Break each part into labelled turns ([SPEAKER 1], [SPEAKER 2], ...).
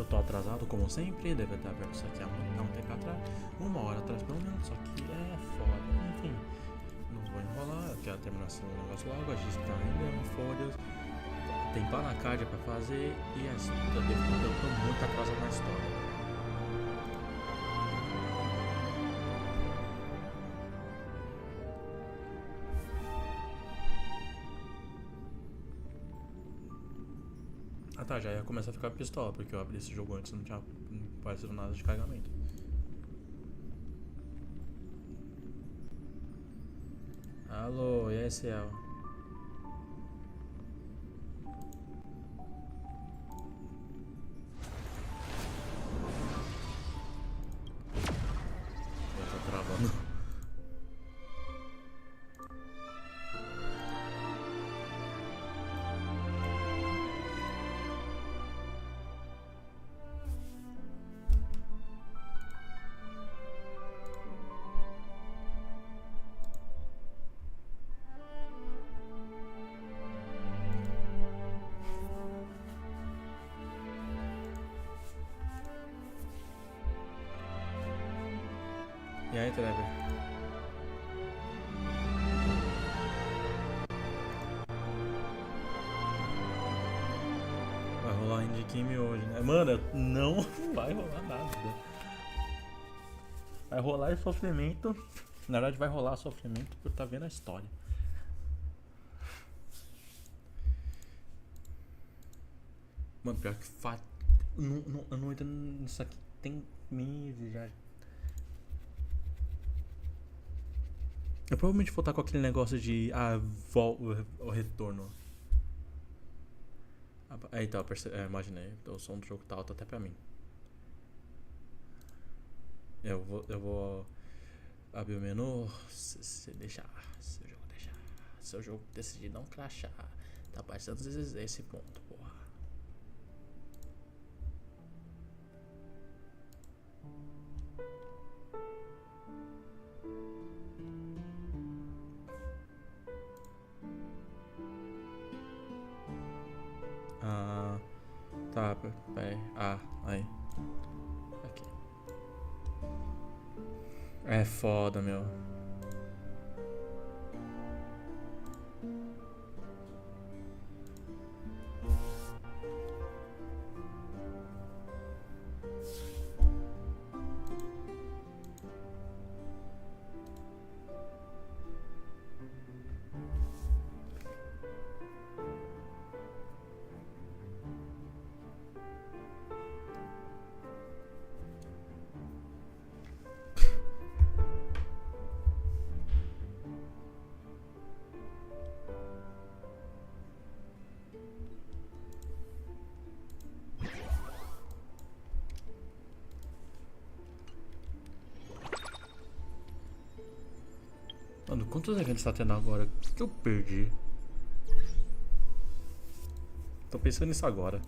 [SPEAKER 1] eu tô atrasado como sempre, deve estar aberto isso aqui há um tempo atrás, 1 hora atrás pelo menos, só que é foda, enfim, não vou enrolar, eu quero terminar esse negócio logo, a gente tá ainda em folhas, tem panacardia pra fazer e eu tô muito atrasado na história. Ah tá, já ia começar a ficar pistola, porque eu abri esse jogo antes e não tinha aparecido nada de carregamento. Alô, e aí, Ciel? Eu tô travando. E aí, Trevor? Vai rolar indie game hoje, né? Mano, não vai rolar nada. Vai rolar sofrimento. Na verdade, vai rolar sofrimento por estar vendo a história. Mano, pior que eu não entro nisso aqui. Tem meses já. Eu provavelmente vou estar com aquele negócio de o retorno. Aí tá, imaginei. O som do jogo tá alto até pra mim. Eu vou abrir o menu. Se deixar. Se o jogo deixar. Se o jogo decidir não crashar. Tá passando esse ponto, porra. Tá, peraí. Aí. Aqui. É foda, meu. Mano, quantos eventos tá tendo agora? O que eu perdi? Tô pensando nisso agora.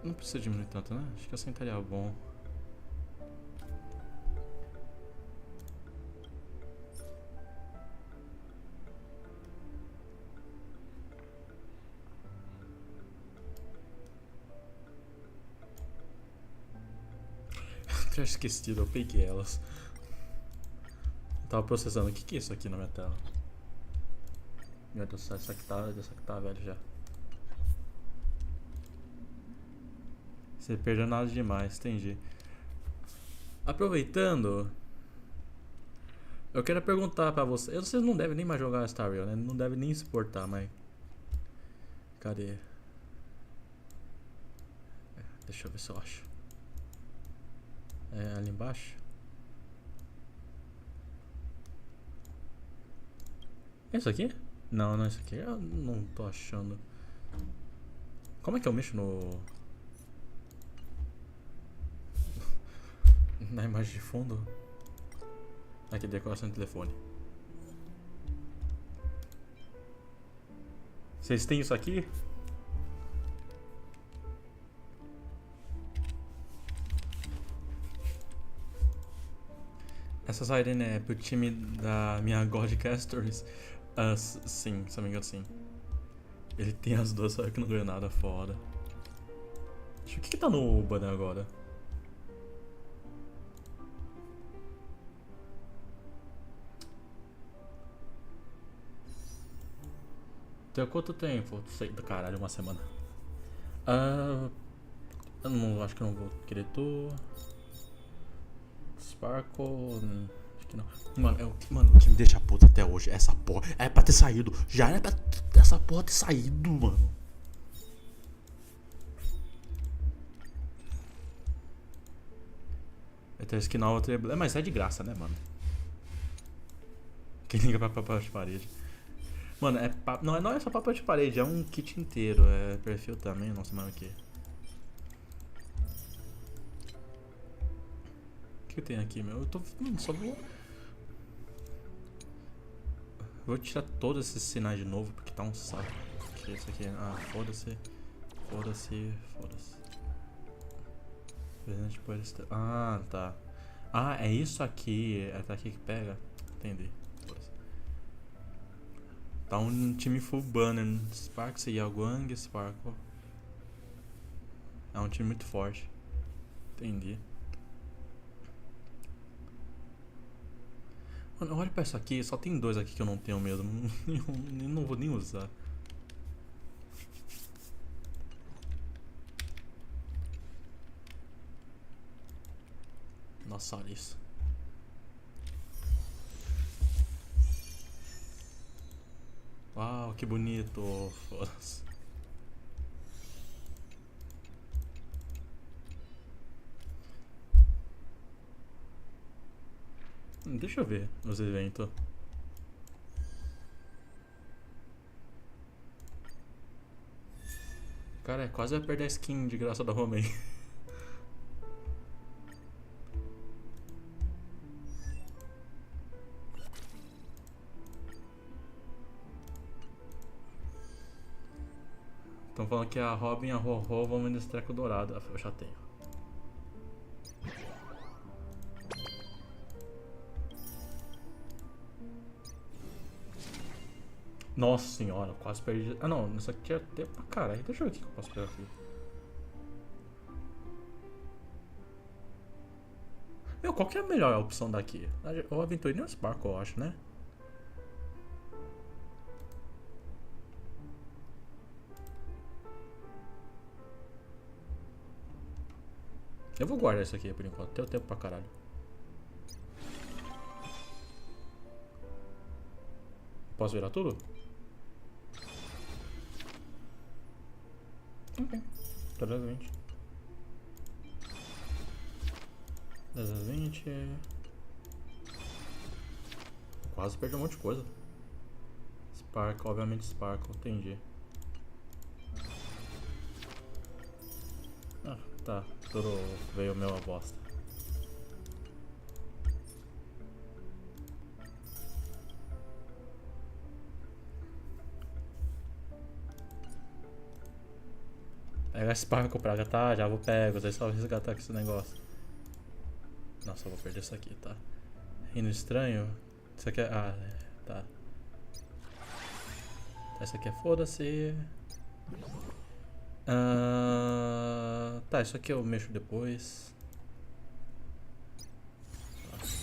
[SPEAKER 1] Não precisa diminuir tanto, né? Acho que assim estaria bom. Eu tinha esquecido, eu peguei elas. Eu tava processando. O que é isso aqui na minha tela? Meu Deus do céu, essa aqui tá velho já. Você perdeu nada demais, entendi. Aproveitando, eu quero perguntar pra vocês. Vocês não devem nem mais jogar Star Rail, né? Não devem nem suportar, mas. Cadê? Deixa eu ver se eu acho. É ali embaixo? É isso aqui? Não, não é isso aqui. Eu não tô achando. Como é que eu mexo no. Na imagem de fundo? Aqui, decoração de telefone. Vocês têm isso aqui? essa siren é pro time da minha Godcasters? Sim, se não me engano, sim. Ele tem as duas, só que não ganhou nada fora. Deixa eu ver o que tá no banner agora. Tem quanto tempo? Sei do caralho, uma semana. Eu não, acho que eu não vou querer tu. Sparkle. Acho que não. Mano, o que me deixa puto até hoje é essa porra. É pra ter saído. Já era pra essa porra ter saído, mano. Então skin na outra é. Mas é de graça, né, mano? Quem liga pra papel de parede? Mano, não é só papel de parede, é um kit inteiro. É perfil também, nossa, mano, aqui. O que eu tenho aqui, meu? Eu tô. Só vou. Vou tirar todos esses sinais de novo, porque tá um saco. Que isso aqui. Foda-se. Foda-se. Foda-se. Tá. É isso aqui. É daqui que pega? Entendi. Tá um time full banner. Sparks e algum, Sparkle. É um time muito forte. Entendi. Mano, olha pra isso aqui. Só tem dois aqui que eu não tenho mesmo. Não vou nem usar. Nossa, olha isso. Uau, que bonito. Foda-se. Deixa eu ver os eventos. Cara, quase vai perder a skin de graça da Homem. Estão falando que a Robin e a Rorô vão vender esse treco dourado. Eu já tenho. Nossa senhora, quase perdi. Não, isso aqui tinha tempo pra caralho. Deixa eu ver o que eu posso pegar aqui. Meu, qual que é a melhor opção daqui? O Aventurinho ou o Sparkle, eu acho, né? Eu vou guardar isso aqui por enquanto. Tenho tempo pra caralho. Posso virar tudo? Ok. 320. 320. Quase perdi um monte de coisa. Sparkle, obviamente Sparkle, entendi. Tá. Tudo veio meu a bosta. Pega Sparkle pra tá? Já vou pego, daí só resgatar com esse negócio. Nossa, eu vou perder isso aqui, tá? Reino estranho? Isso aqui é. Tá. Essa aqui é foda-se. Tá, isso aqui eu mexo depois.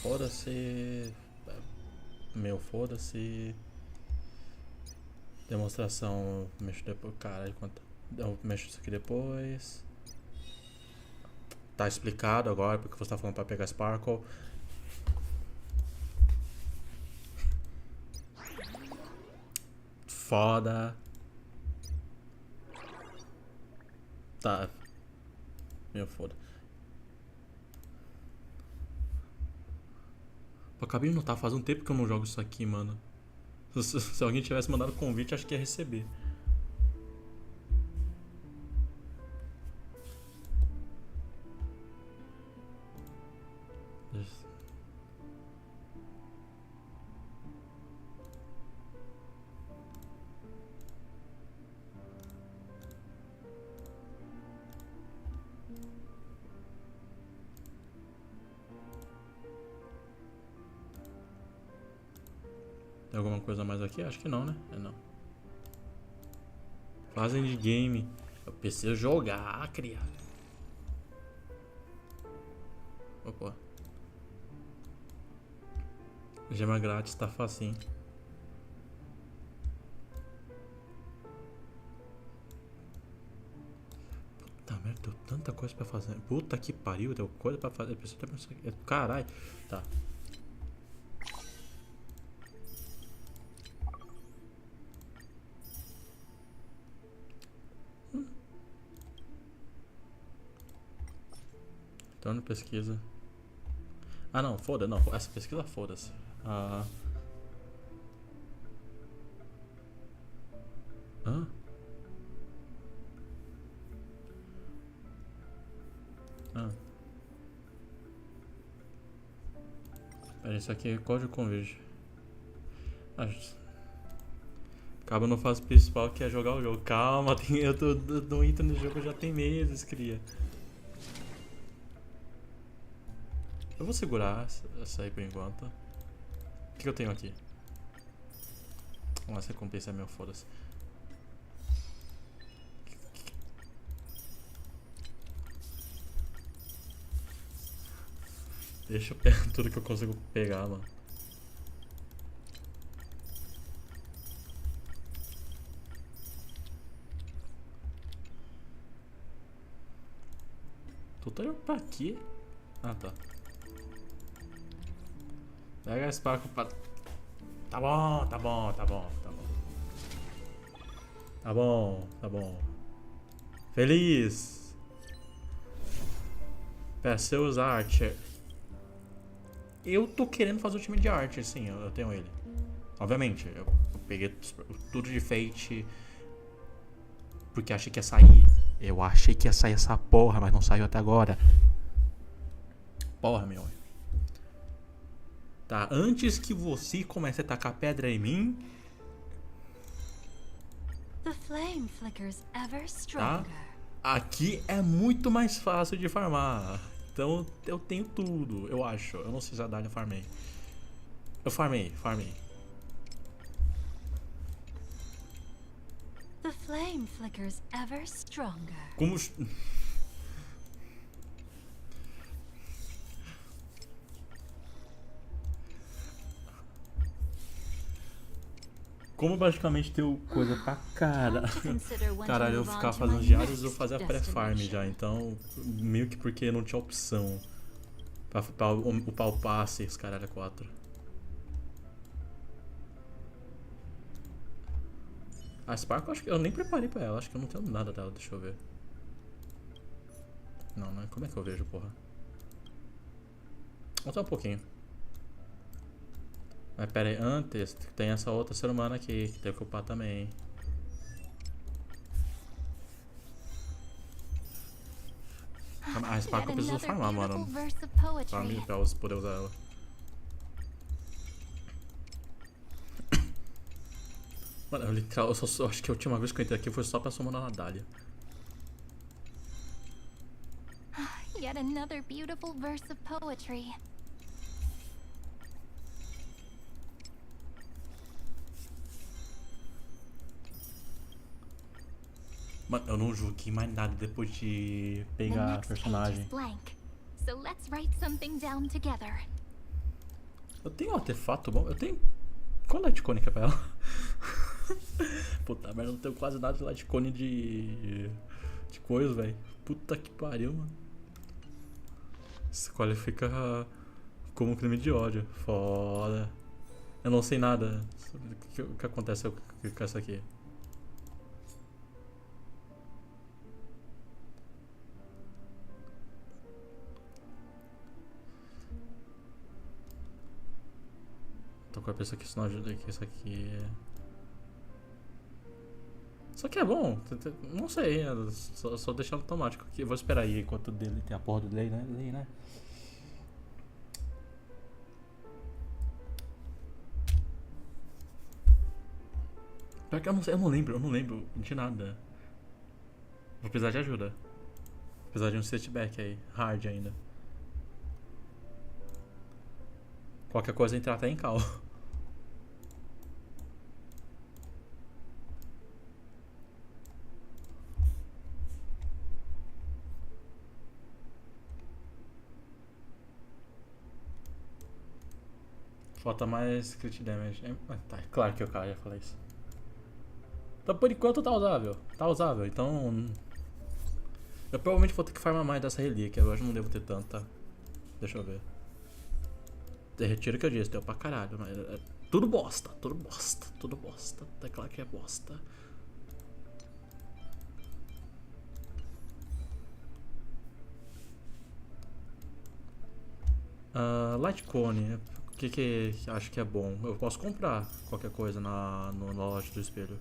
[SPEAKER 1] Foda-se. Meu, foda-se. Demonstração, eu mexo depois. Caralho, quanto. Eu mexo isso aqui depois. Tá explicado agora porque você tá falando pra pegar Sparkle. Foda. Tá. Meu, foda. Eu acabei de notar, faz um tempo que eu não jogo isso aqui, mano. Se alguém tivesse mandado convite, acho que ia receber. alguma coisa mais aqui? Acho que não, né? É não. Fazem de game. Eu preciso jogar, criado. Opa. Gema grátis, tá facinho. Puta merda, deu tanta coisa pra fazer. Puta que pariu, deu coisa pra fazer. Caralho. Tá. Torno pesquisa. Ah não, foda, não. Essa pesquisa foda-se. Ah. Hã? Ah. Pera, isso aqui é código com vídeo. Ah, acaba no fase principal que é jogar o jogo. Calma, eu não entro no jogo já tem meses, cria. Eu vou segurar essa aí por enquanto. O que eu tenho aqui? Essa recompensa é meu, foda-se. Deixa eu pegar tudo que eu consigo pegar, mano. Tutorial pra quê? Ah, tá. Pega esse barco pra... Tá bom, tá bom, tá bom, tá bom. Tá bom, tá bom. Feliz! Pera, se eu usar Archer... Eu tô querendo fazer o time de Archer, sim, eu tenho ele. Obviamente, eu peguei tudo de Fate... Porque achei que ia sair. Eu achei que ia sair essa porra, mas não saiu até agora. Porra, meu. Tá, antes que você comece a tacar pedra em mim... Tá? Aqui é muito mais fácil de farmar. Então eu tenho tudo, eu acho. Eu não sei se a Dália farmei. Eu farmei.
[SPEAKER 2] The flame flickers ever stronger.
[SPEAKER 1] Como... Como basicamente deu coisa pra cara. Caralho, eu ficava fazendo diários, eu fazia pré-farm já. Então, meio que porque não tinha opção pra upar o passe, os caralho 4. A Spark eu acho que eu nem preparei pra ela, acho que eu não tenho nada dela, deixa eu ver. Não, como é que eu vejo, porra? Vamos só um pouquinho. Mas pera aí, antes tem essa outra ser humana aqui, que tem que upar também. A Spark eu preciso farmar, mano. Pra poder usar ela. Mano, eu literal, eu acho que a última vez que eu entrei aqui foi só pra summonar na Dália.
[SPEAKER 2] Yet another beautiful verse of poetry.
[SPEAKER 1] Mano, eu não joguei mais nada depois de pegar a personagem.
[SPEAKER 2] So let's write something down together.
[SPEAKER 1] Eu tenho um artefato bom, eu tenho... Qual Lightcone que é pra ela? Puta merda, eu não tenho quase nada de Lightcone de coisa, velho. Puta que pariu, mano. Isso qualifica como crime de ódio. Foda. Eu não sei nada sobre o que acontece com essa aqui. Tô com a pessoa que isso não ajuda aqui. Isso aqui é... Isso aqui é bom. Não sei, só deixar automático aqui. Eu vou esperar aí enquanto dele tem a porra do delay, né? Pior que eu não lembro de nada. Vou precisar de ajuda. Vou precisar de um setback aí, hard ainda. Qualquer coisa entrar até em cal. Falta mais crit damage. Tá, claro que o cara ia falar isso. Então por enquanto tá usável. Tá usável, então. Eu provavelmente vou ter que farmar mais dessa relíquia. Eu acho que não devo ter tanta. Deixa eu ver. Retiro o que eu disse, deu pra caralho, mas é tudo bosta, tudo bosta, tudo bosta. É claro que é bosta. Light Cone, o que acho que é bom? Eu posso comprar qualquer coisa na loja do espelho.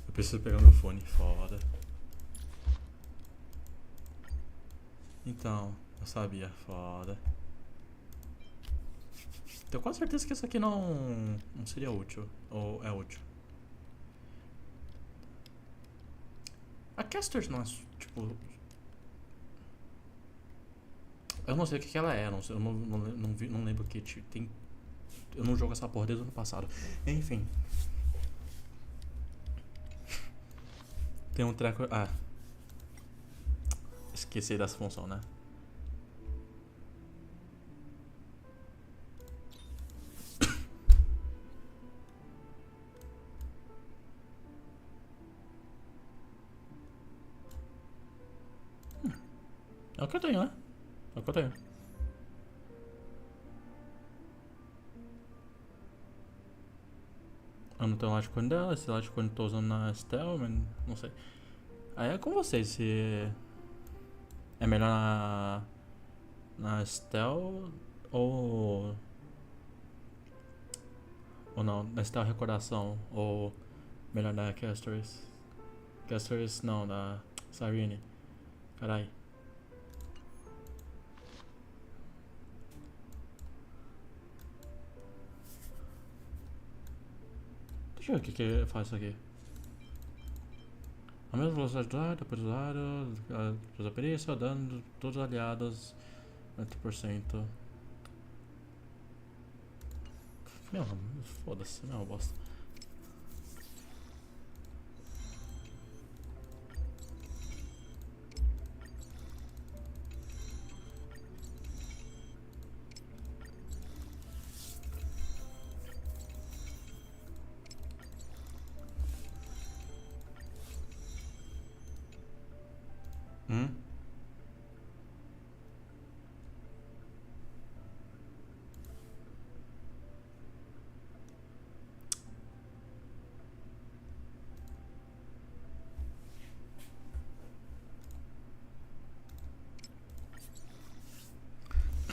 [SPEAKER 1] Eu preciso pegar meu fone, foda. Então, eu sabia, foda. Tenho quase certeza que isso aqui não seria útil. Ou é útil. A Caster não é tipo. Eu não sei o que ela é, não sei, eu não lembro o que tem. Eu não jogo essa porra desde o ano passado. Enfim. Tem um treco. Ah. Esqueci dessa função, né? É o que eu tenho, né? É o que eu tenho. Eu não tenho o Litecoin dela, esse Litecoin eu tô usando na Estel, mas não sei. Aí é com vocês se é melhor na Estel ou não, na Estel Recordação ou melhor na Casters. Casters não, na Sirene. Carai. Deixa eu ver o que faz isso aqui. A mesma velocidade do ar, depois do ar, depois da perícia, dano, todos aliados, 90%. Meu, foda-se, não é uma bosta.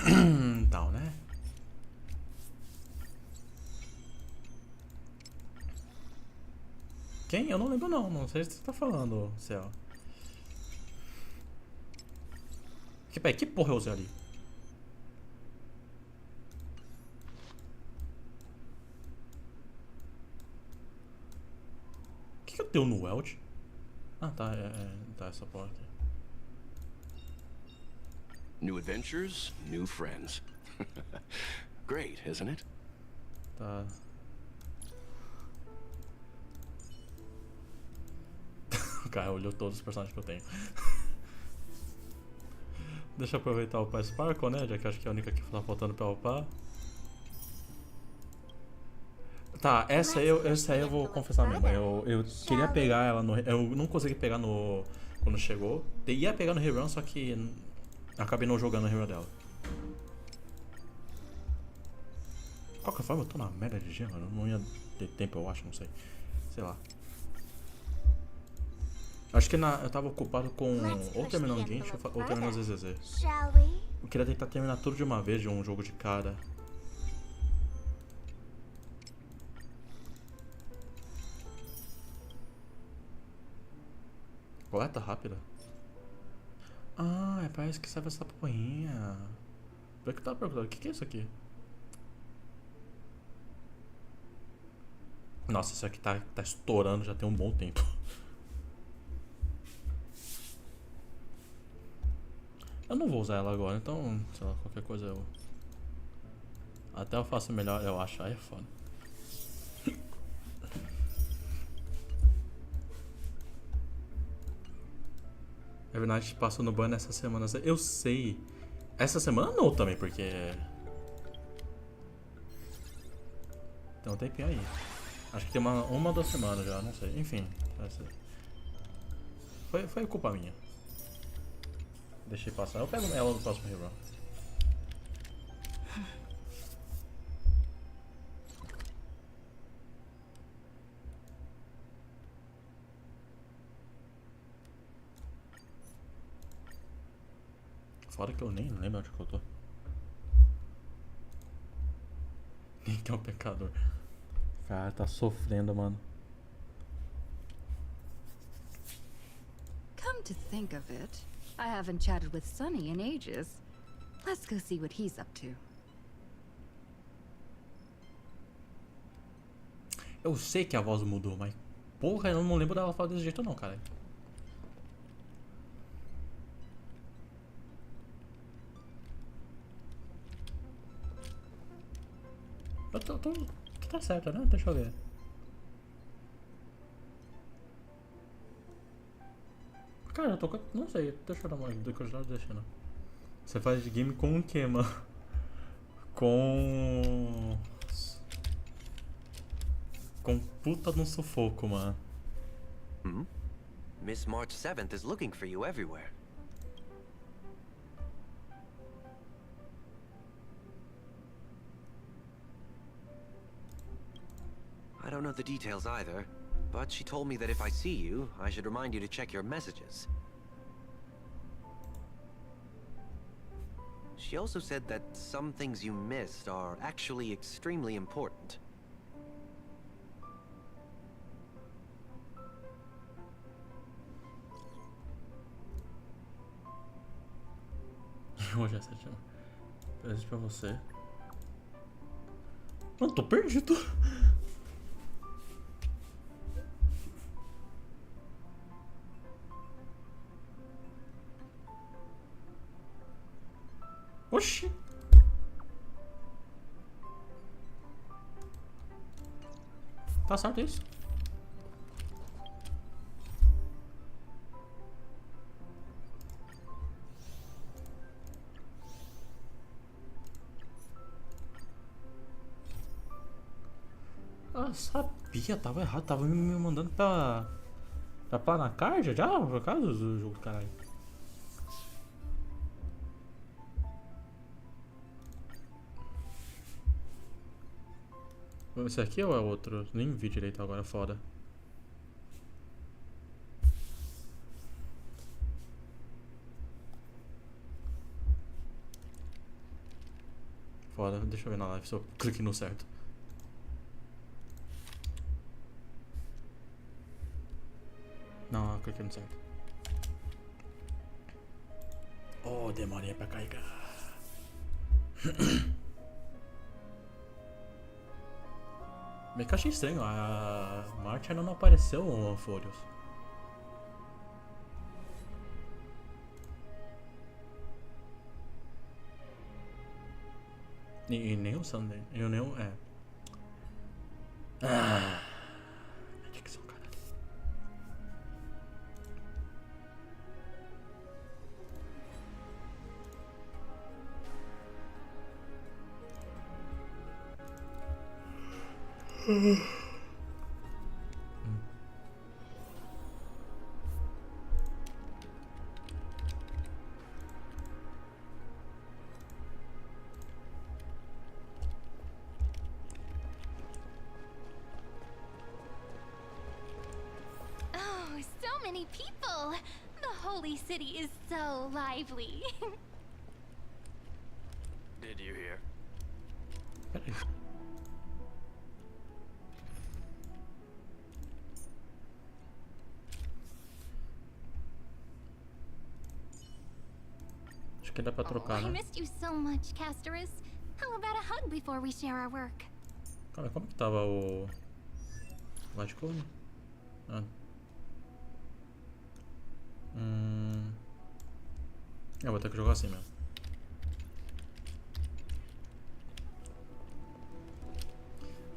[SPEAKER 1] Então, né? Quem? Eu não lembro não, não sei o que você tá falando, Céu. Que porra eu usei ali? O que eu tenho no Weld? Ah, tá, tá essa porra aqui.
[SPEAKER 3] New adventures, new friends. Great, isn't it?
[SPEAKER 1] Tá. O cara olhou todos os personagens que eu tenho. Deixa eu aproveitar o upar Sparkle, né? Já que acho que é a única que tá faltando pra upar. Tá, essa aí eu vou confessar mesmo. Eu queria pegar ela no. Eu não consegui pegar no. Quando chegou. Eu ia pegar no rerun, só que acabei não jogando o rerun dela. De qualquer forma, eu tô na merda de gema. Eu não ia ter tempo, eu acho, não sei. Sei lá. Acho que eu tava ocupado com ou terminando Gente ou terminando ZZZ. Eu queria tentar terminar tudo de uma vez de um jogo de cara. Coleta rápida. Ah, parece que serve essa porrinha. Por que eu tava perguntando? O que é isso aqui? Nossa, isso aqui tá estourando já tem um bom tempo. Eu não vou usar ela agora, então, sei lá, qualquer coisa eu. Até eu faço melhor, eu acho. Aí é foda. Every Night passou no ban essa semana. Eu sei. Essa semana não também, porque... Tem um tempinho aí. Acho que tem uma ou 2 semanas já, não sei. Enfim. Foi culpa minha. Deixei passar. Eu pego ela no próximo rerun. Fora que eu nem lembro onde que eu tô. Nem que é um pecador. Cara, tá sofrendo, mano.
[SPEAKER 4] Come to think of it, I haven't chatted with Sonny in ages. Let's go see what he's up to.
[SPEAKER 1] Eu sei que a voz mudou, mas... Porra, eu não lembro dela falar desse jeito não, cara. Eu tô... Tá certo, né? Deixa eu ver. Cara, eu tô... Não sei, deixa eu dar uma olhada do que eu já deixei, não. Você faz de game com o que, mano? Com puta de um sufoco, mano.
[SPEAKER 5] Miss March 7th is looking for you everywhere. I don't know the details either, but she told me that if I see you, I should remind you to check your messages. She also said that some things you missed are actually extremely important.
[SPEAKER 1] Hoje é 7 anos. Presente pra você. Mano, tô perdido. Oxi. Tá certo isso? Eu sabia, tava errado, tava me mandando pra Placar já, por causa do jogo do caralho. Esse aqui ou é outro? Nem vi direito agora, foda. Foda, deixa eu ver na live se eu cliquei no certo. Não, eu cliquei no certo. Oh, demorei pra carregar. Meio que eu achei estranho, a March ainda não apareceu no Furious. E nem o Sunday, e nem o... é. Ah, dicção, caralho.
[SPEAKER 2] Oh, so many people! The holy city is so lively.
[SPEAKER 5] Did you hear?
[SPEAKER 1] Peraí. Acho que dá pra trocar,
[SPEAKER 2] I
[SPEAKER 1] né?
[SPEAKER 2] missed you so much, Castorus. How about a hug before we share our work?
[SPEAKER 1] Cara, como que tava o... Light Cone? Ah. Eu vou ter que jogar assim mesmo.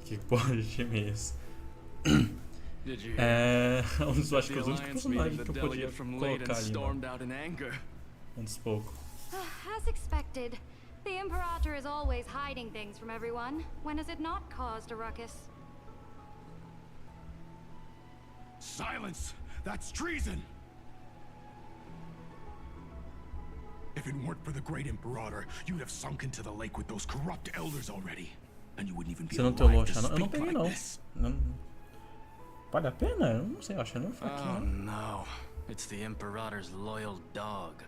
[SPEAKER 1] Que porra de time é esse?
[SPEAKER 3] Did you
[SPEAKER 1] É um dos, acho
[SPEAKER 3] the
[SPEAKER 1] que os únicos
[SPEAKER 3] alliance meeting
[SPEAKER 1] personagens
[SPEAKER 3] the
[SPEAKER 1] que eu podia
[SPEAKER 3] delegate from Leyden
[SPEAKER 1] colocar ali,
[SPEAKER 3] stormed out in anger?
[SPEAKER 1] Antes pouco.
[SPEAKER 6] As expected, the Imperator is always hiding things from everyone. When has it not caused a ruckus?
[SPEAKER 7] Silence! That's treason! If it weren't for the great Imperator, you'd have sunk into the lake with those corrupt elders already. And you wouldn't even be
[SPEAKER 1] Você não tem o
[SPEAKER 7] alive to
[SPEAKER 1] Locha, não? Eu não
[SPEAKER 7] speak
[SPEAKER 1] peguei,
[SPEAKER 7] like
[SPEAKER 1] não.
[SPEAKER 7] this.
[SPEAKER 1] Vale a pena? Eu não sei, eu acho ele
[SPEAKER 3] Oh
[SPEAKER 1] fraquinho.
[SPEAKER 3] no, it's the Imperator's loyal dog.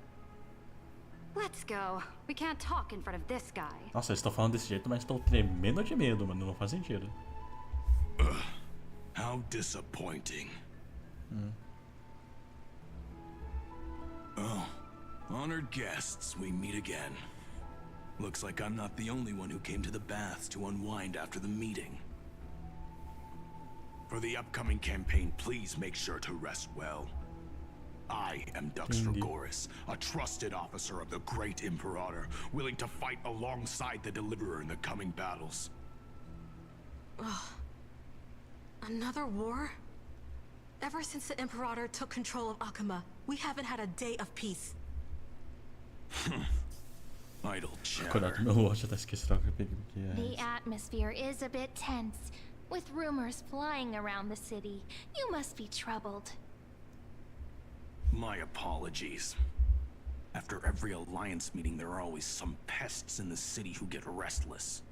[SPEAKER 6] Let's go. We can't talk in front of this guy.
[SPEAKER 1] Nossa, eles estão falando desse jeito, mas estou tremendo de medo, mano. Não faz sentido.
[SPEAKER 7] How disappointing. Oh, honored guests, we meet again. Looks like I'm not the only one who came to the baths to unwind after the meeting. For the upcoming campaign, please make sure to rest well. I am Dux Regoris, a trusted officer of the great Imperator, willing to fight alongside the Deliverer in the coming battles.
[SPEAKER 8] Another war? Ever since the Imperator took control of Akuma, we haven't had a day of peace.
[SPEAKER 7] Idle chatter.
[SPEAKER 1] Cuidado, meu Locha tá esquecendo que eu peguei.
[SPEAKER 2] The atmosphere is a bit tense, with rumors flying around the city. You must be troubled.
[SPEAKER 7] My apologies. After every alliance meeting, there are always some pests in the city who get restless.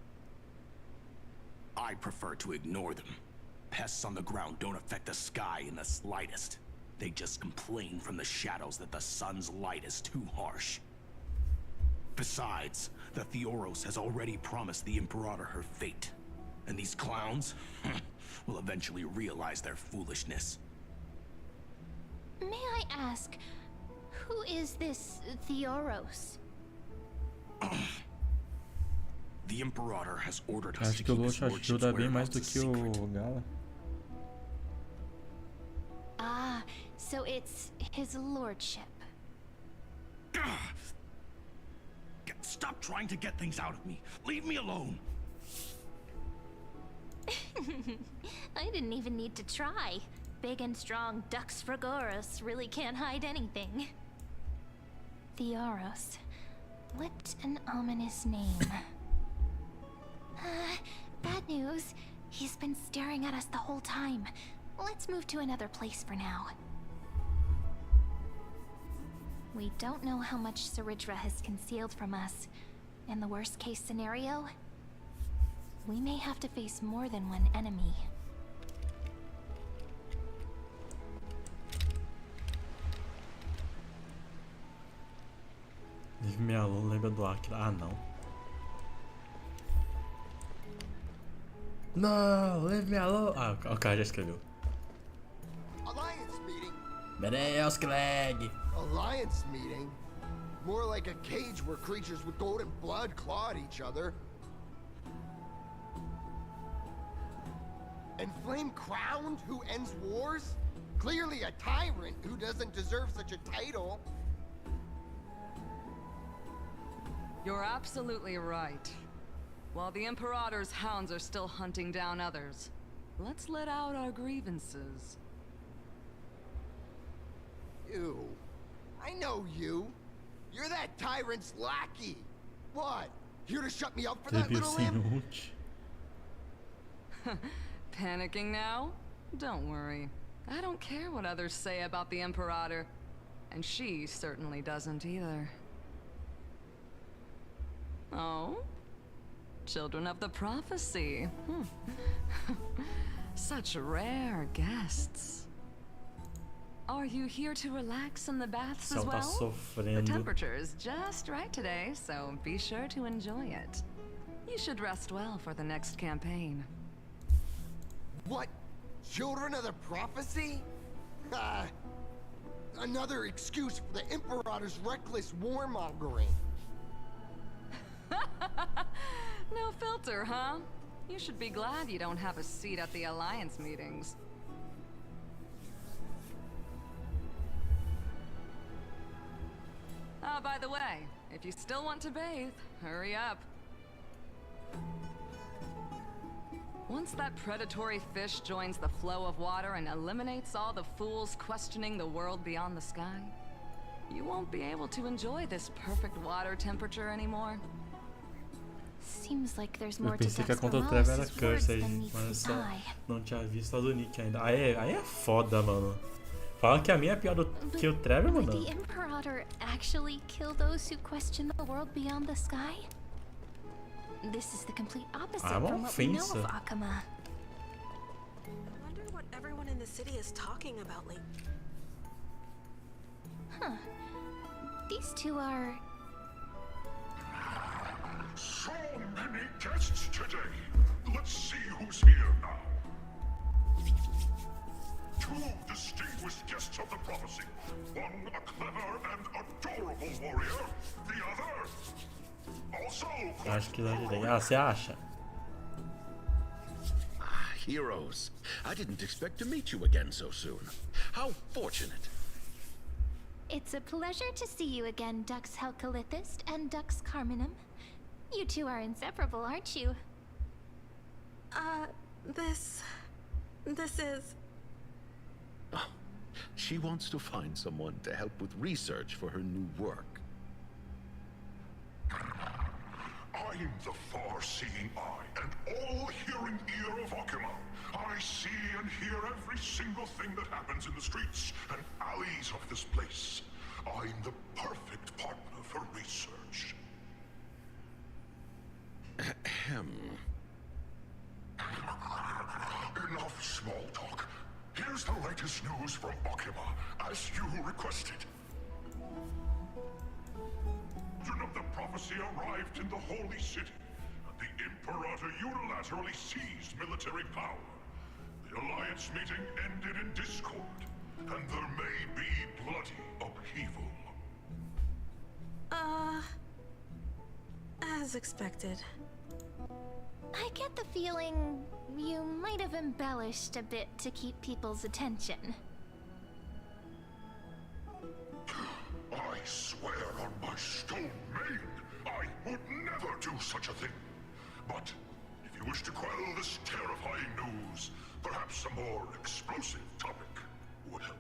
[SPEAKER 7] I prefer to ignore them. Pests on the ground don't affect the sky in the slightest. They just complain from the shadows that the sun's light is too harsh. Besides, the Theoros has already promised the Imperator her fate. And these clowns will eventually realize their foolishness.
[SPEAKER 2] May I ask, who is this Theoros?
[SPEAKER 7] The Imperator has ordered us
[SPEAKER 1] Acho
[SPEAKER 7] to
[SPEAKER 1] que o
[SPEAKER 7] keep his
[SPEAKER 1] Locha
[SPEAKER 7] lordship's
[SPEAKER 1] ajuda bem mais
[SPEAKER 7] whereabouts a
[SPEAKER 1] do que
[SPEAKER 7] secret.
[SPEAKER 1] o Gala.
[SPEAKER 2] Ah, so it's his lordship.
[SPEAKER 7] Stop trying to get things out of me. Leave me alone.
[SPEAKER 2] I didn't even need to try. Big and strong Dux Fragoros really can't hide anything. Theoros. What an ominous name. Bad news. He's been staring at us the whole time. Let's move to another place for now. We don't know how much Saridra has concealed from us. In the worst case scenario, we may have to face more than one enemy.
[SPEAKER 1] Leave me alone, lembra do Akira. Ah, não. Não, leave me alone. Ah, o cara já escreveu.
[SPEAKER 9] Alliance meeting?
[SPEAKER 1] Mereoskleg.
[SPEAKER 9] Alliance meeting? More like a cage where creatures with golden blood claw at each other. And Flame Crowned, who ends wars? Clearly a tyrant who doesn't deserve such a title.
[SPEAKER 10] You're absolutely right. While the Imperator's hounds are still hunting down others, let's let out our grievances.
[SPEAKER 9] You. I know you. You're that tyrant's lackey. What? Here to shut me up for that little imp?
[SPEAKER 10] Panicking now? Don't worry. I don't care what others say about the Imperator. And she certainly doesn't either. Oh? Children of the Prophecy. Such rare guests. Are you here to relax in the baths as
[SPEAKER 1] Tá
[SPEAKER 10] well? The
[SPEAKER 1] sofrendo.
[SPEAKER 10] temperature is just right today, so be sure to enjoy it. You should rest well for the next campaign.
[SPEAKER 9] What? Children of the Prophecy? Another excuse for the Imperator's reckless warmongering.
[SPEAKER 10] No filter, huh? You should be glad you don't have a seat at the Alliance meetings. Ah, by the way, if you still want to bathe, hurry up. Once that predatory fish joins the flow of water and eliminates all the fools questioning the world beyond the sky, you won't be able to enjoy this perfect water temperature anymore.
[SPEAKER 2] Seems like there's
[SPEAKER 1] Eu
[SPEAKER 2] more to
[SPEAKER 1] pensei que a
[SPEAKER 2] Dux
[SPEAKER 1] conta do Trevor era
[SPEAKER 2] Morales'
[SPEAKER 1] Curse
[SPEAKER 2] words
[SPEAKER 1] aí,
[SPEAKER 2] than meets
[SPEAKER 1] mas eu
[SPEAKER 2] the
[SPEAKER 1] só
[SPEAKER 2] eye.
[SPEAKER 1] não tinha visto a do Nick ainda. Aí é foda, mano. Fala que a minha é pior do que o Trevor,
[SPEAKER 2] Would
[SPEAKER 1] mano.
[SPEAKER 2] the Imperator actually kill those who question the world beyond the sky? This is the complete opposite
[SPEAKER 1] Ah, uma
[SPEAKER 2] from what we know
[SPEAKER 1] ofensa.
[SPEAKER 2] of Akuma.
[SPEAKER 8] I wonder what everyone in the city is talking about lately.
[SPEAKER 2] Huh. These two are...
[SPEAKER 11] So many guests today. Let's see who's here now. Two distinguished guests of the prophecy. One a clever and adorable warrior. The other also
[SPEAKER 1] Acho que exagerei. Ah, você acha?
[SPEAKER 11] heroes. I didn't expect to meet you again so soon. How fortunate.
[SPEAKER 2] It's a pleasure to see you again, Dux Helcalithist and Dux Carminum. You two are inseparable, aren't you?
[SPEAKER 8] This is...
[SPEAKER 11] Oh, she wants to find someone to help with research for her new work. I'm the far-seeing eye and all-hearing ear of Akuma. I see and hear every single thing that happens in the streets and alleys of this place. I'm the perfect partner for research. Ahem. Enough small talk. Here's the latest news from Akuma, as you requested. Of the prophecy arrived in the holy city, and the Imperator unilaterally seized military power. The Alliance meeting ended in discord, and there may be bloody upheaval.
[SPEAKER 8] As expected.
[SPEAKER 2] I get the feeling you might have embellished a bit to keep people's attention.
[SPEAKER 11] I swear on my stone maid, I would never do such a thing. But if you wish to quell this terrifying news, perhaps a more explosive topic would help.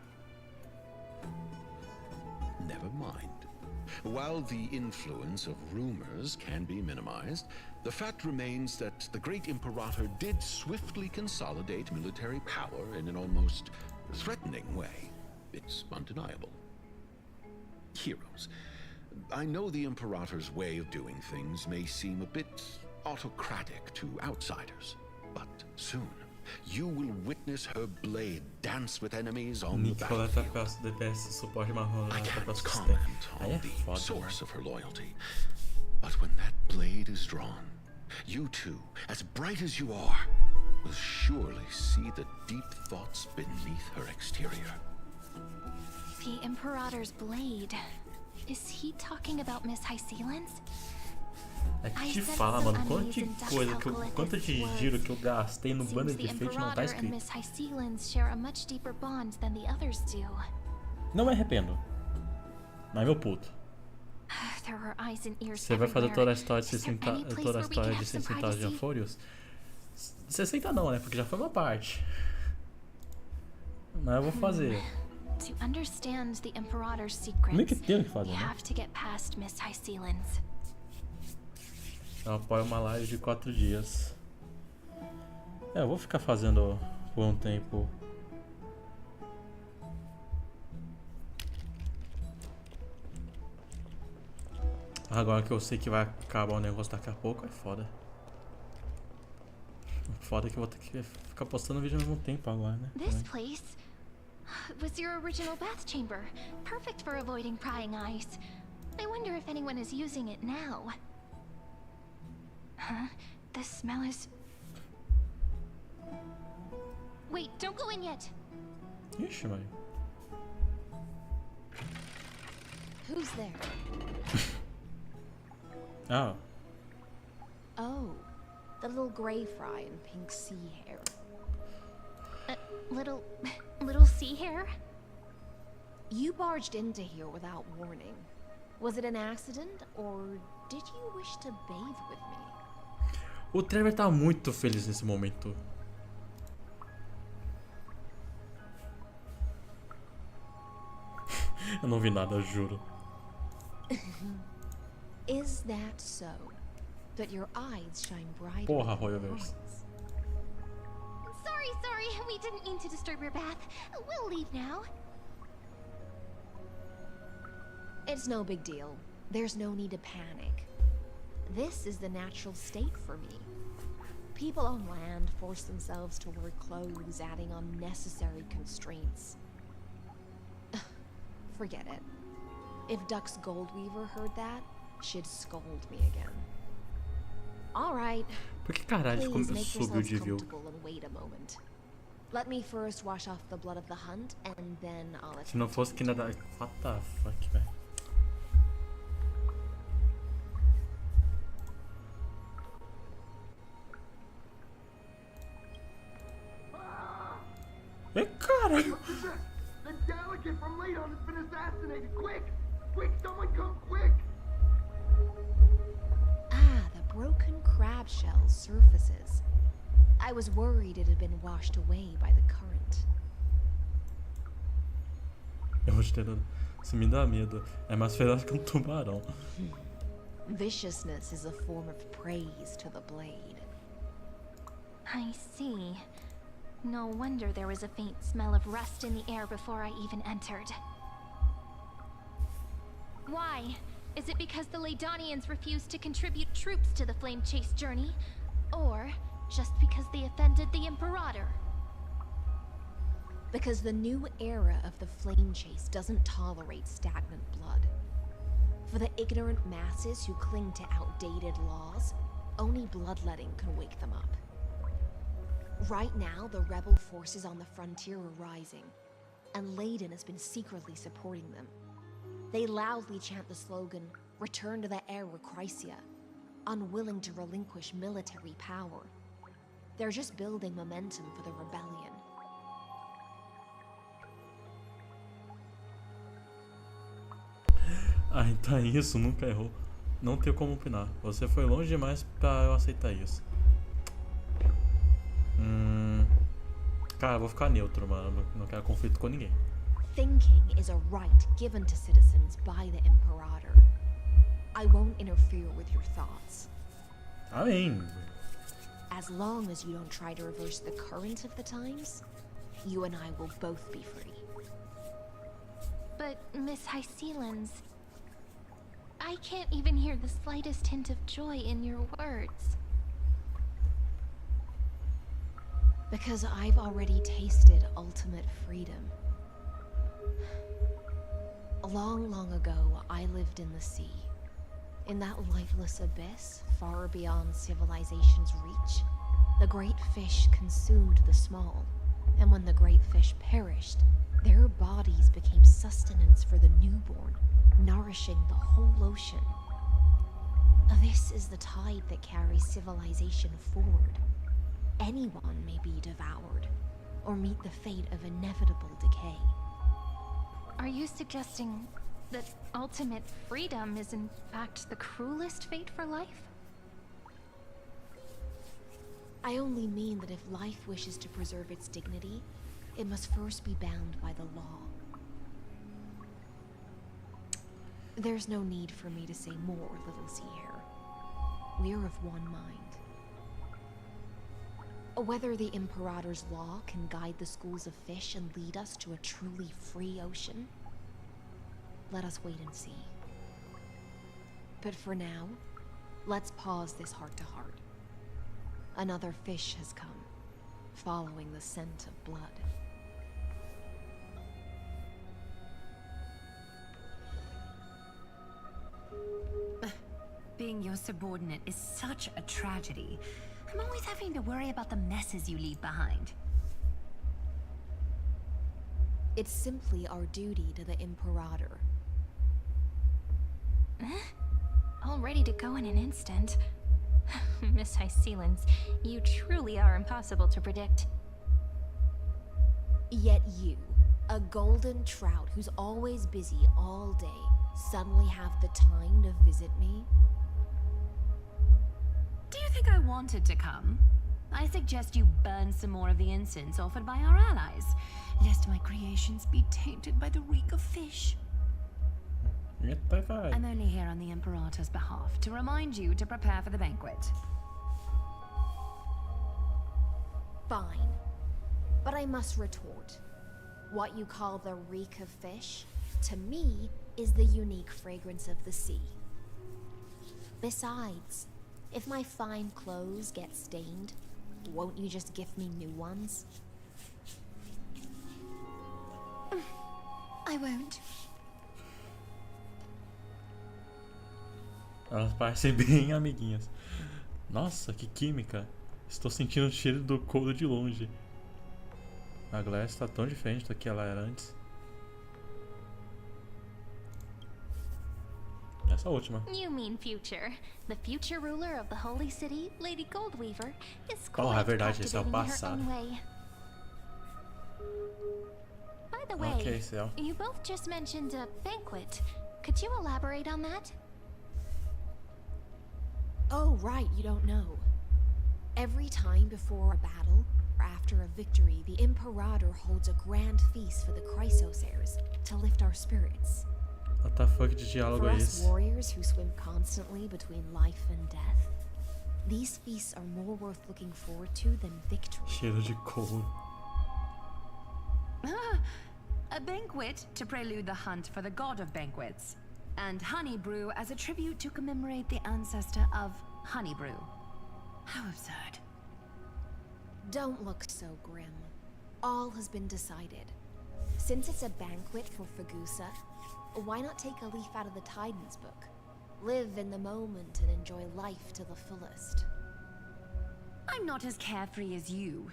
[SPEAKER 11] Never mind. While the influence of rumors can be minimized, the fact remains that the great Imperator did swiftly consolidate military power in an almost threatening way. It's undeniable. Heroes. I know the Imperator's way of doing things may seem a bit autocratic to outsiders, but soon you will witness her blade dance with enemies on the battlefield. I can't comment on the source of her loyalty, but when that blade is drawn, you two, as bright as you are, will surely see the deep thoughts beneath her exterior.
[SPEAKER 2] The Imperator's blade. Is he talking about Miss Hysealans?
[SPEAKER 1] É que te fala, mano, quanto de giro que eu gastei no banner de feito não tá escrito.
[SPEAKER 2] Miss Hysealans share a much deeper bond than the others do.
[SPEAKER 1] Não me arrependo. Mas meu puto.
[SPEAKER 2] There are eyes and ears
[SPEAKER 1] Você vai fazer toda a história de
[SPEAKER 2] Is there any place where we can have some
[SPEAKER 1] 60 de
[SPEAKER 2] privacy?
[SPEAKER 1] Anfórios? 60 não, né? Porque já foi uma parte. Mas eu vou fazer.
[SPEAKER 2] To understand the Imperator's secrets,
[SPEAKER 1] Meio que tem o que fazer,
[SPEAKER 2] we
[SPEAKER 1] né?
[SPEAKER 2] have to get past Miss Hysealans.
[SPEAKER 1] Eu apoio uma live de 4 dias. É, eu vou ficar fazendo por um tempo. Agora que eu sei que vai acabar o negócio daqui a pouco, é foda. Foda que eu vou ter que ficar postando vídeo ao mesmo tempo agora, né?
[SPEAKER 2] This place was your original bath chamber, perfect for avoiding prying eyes. I wonder if anyone is using it now. Huh? The smell is... Wait, don't go in yet.
[SPEAKER 1] Ixi, mãe.
[SPEAKER 12] Who's there?
[SPEAKER 1] Ah,
[SPEAKER 12] Oh, the little gray fry in pink sea hair.
[SPEAKER 2] Little sea hair?
[SPEAKER 12] You barged into here without warning. Was it an accident, or did you wish to bathe with me?
[SPEAKER 1] O Trevor tá muito feliz nesse momento. Eu não vi nada, eu juro.
[SPEAKER 12] Is that so? But your eyes shine brighter.
[SPEAKER 1] Porra, Royalverse.
[SPEAKER 2] Sorry, we didn't mean to disturb your bath. We'll leave now.
[SPEAKER 12] It's no big deal. There's no need to panic. This is the natural state for me. People on land force themselves to wear clothes, adding unnecessary constraints. Forget it. If Duck's Goldweaver heard that, she'd scold me again. All right.
[SPEAKER 1] Por que caralho
[SPEAKER 12] Please make
[SPEAKER 1] subiu de
[SPEAKER 12] yourselves
[SPEAKER 1] view?
[SPEAKER 12] comfortable and wait a moment. Let me first wash off the blood of the hunt, and then I'll.
[SPEAKER 1] Se não fosse que nada. What the fuck, velho? Caralho!
[SPEAKER 9] The delegate from Ladon has been assassinated! Quick! Quick, someone come quick!
[SPEAKER 12] Ah, the broken crab shell surfaces. I was worried it had been washed away by the current.
[SPEAKER 1] Eu gostei do... Isso me dá medo. É mais feroz que um tubarão.
[SPEAKER 12] Viciousness is a form of praise to the blade.
[SPEAKER 2] I see. No wonder there was a faint smell of rust in the air before I even entered. Why? Is it because the Ladonians refused to contribute troops to the Flame Chase journey? Or just because they offended the Imperator?
[SPEAKER 12] Because the new era of the Flame Chase doesn't tolerate stagnant blood. For the ignorant masses who cling to outdated laws, only bloodletting can wake them up. Right now, the rebel forces on the frontier are rising, and Ladon has been secretly supporting them. They loudly chant the slogan, "Return to the Era Chrysia," unwilling to relinquish military power. They're just building momentum for the rebellion.
[SPEAKER 1] Ah, então isso, nunca errou. Não tenho como opinar. Você foi longe demais pra eu aceitar isso. Cara, eu vou ficar neutro, mano. Não quero conflito com ninguém.
[SPEAKER 12] Thinking is a right given to citizens by the Imperator. I won't interfere with your thoughts.
[SPEAKER 1] Amém.
[SPEAKER 12] As long as you don't try to reverse the current of the times, you and I will both be free.
[SPEAKER 2] But, Miss Hysealans, I can't even hear the slightest hint of joy in your words.
[SPEAKER 12] Because I've already tasted ultimate freedom. Long ago, I lived in the sea. In that lifeless abyss, far beyond civilization's reach, the great fish consumed the small. And when the great fish perished, their bodies became sustenance for the newborn, nourishing the whole ocean. This is the tide that carries civilization forward. Anyone may be devoured, or meet the fate of inevitable decay.
[SPEAKER 2] Are you suggesting that ultimate freedom is in fact the cruelest fate for life?
[SPEAKER 12] I only mean that if life wishes to preserve its dignity, it must first be bound by the law. There's no need for me to say more, Little Sea Hare. We're of one mind. Whether the Imperator's law can guide the schools of fish and lead us to a truly free ocean, let us wait and see. But for now, let's pause this heart-to-heart. Another fish has come, following the scent of blood.
[SPEAKER 13] Being your subordinate is such a tragedy. I'm always having to worry about the messes you leave behind.
[SPEAKER 12] It's simply our duty to the Imperator.
[SPEAKER 2] All ready to go in an instant. Miss Hysealans, you truly are impossible to predict.
[SPEAKER 12] Yet you, a golden trout who's always busy all day, suddenly have the time to visit me?
[SPEAKER 13] Do you think I wanted to come? I suggest you burn some more of the incense offered by our allies, lest my creations be tainted by the reek of fish. I'm only here on the Imperator's behalf to remind you to prepare for the banquet.
[SPEAKER 12] Fine. But I must retort. What you call the reek of fish, to me, is the unique fragrance of the sea. Besides, if my fine clothes get stained, won't you just gift me new ones?
[SPEAKER 13] I won't.
[SPEAKER 1] Elas parecem bem amiguinhas. Nossa, que química. Estou sentindo o cheiro do couro de longe. A Glass está tão diferente do que ela era antes. Essa última.
[SPEAKER 2] You mean future. The future ruler of the holy city, Lady Goldweaver, is
[SPEAKER 1] Oh, é
[SPEAKER 2] quite
[SPEAKER 1] verdade, esse é o
[SPEAKER 2] captivating in her
[SPEAKER 1] passado.
[SPEAKER 2] own way. By the way,
[SPEAKER 1] Okay, so.
[SPEAKER 2] you both just mentioned a banquet. Could you elaborate on that?
[SPEAKER 12] Oh, right, you don't know. Every time before a battle, or after a victory, the Imperator holds a grand feast for the Chrysosaurs to lift our spirits.
[SPEAKER 1] What the fuck de diálogo
[SPEAKER 12] For
[SPEAKER 1] é
[SPEAKER 12] us
[SPEAKER 1] esse?
[SPEAKER 12] warriors who swim constantly between life and death, these feasts are more worth looking forward to than victory.
[SPEAKER 1] Cheiro de couro.
[SPEAKER 13] A banquet to prelude the hunt for the god of banquets, and honey brew as a tribute to commemorate the ancestor of honey brew. How absurd.
[SPEAKER 12] Don't look so grim. All has been decided. Since it's a banquet for Fagusa, why not take a leaf out of the Tidens book? Live in the moment and enjoy life to the fullest.
[SPEAKER 13] I'm not as carefree as you.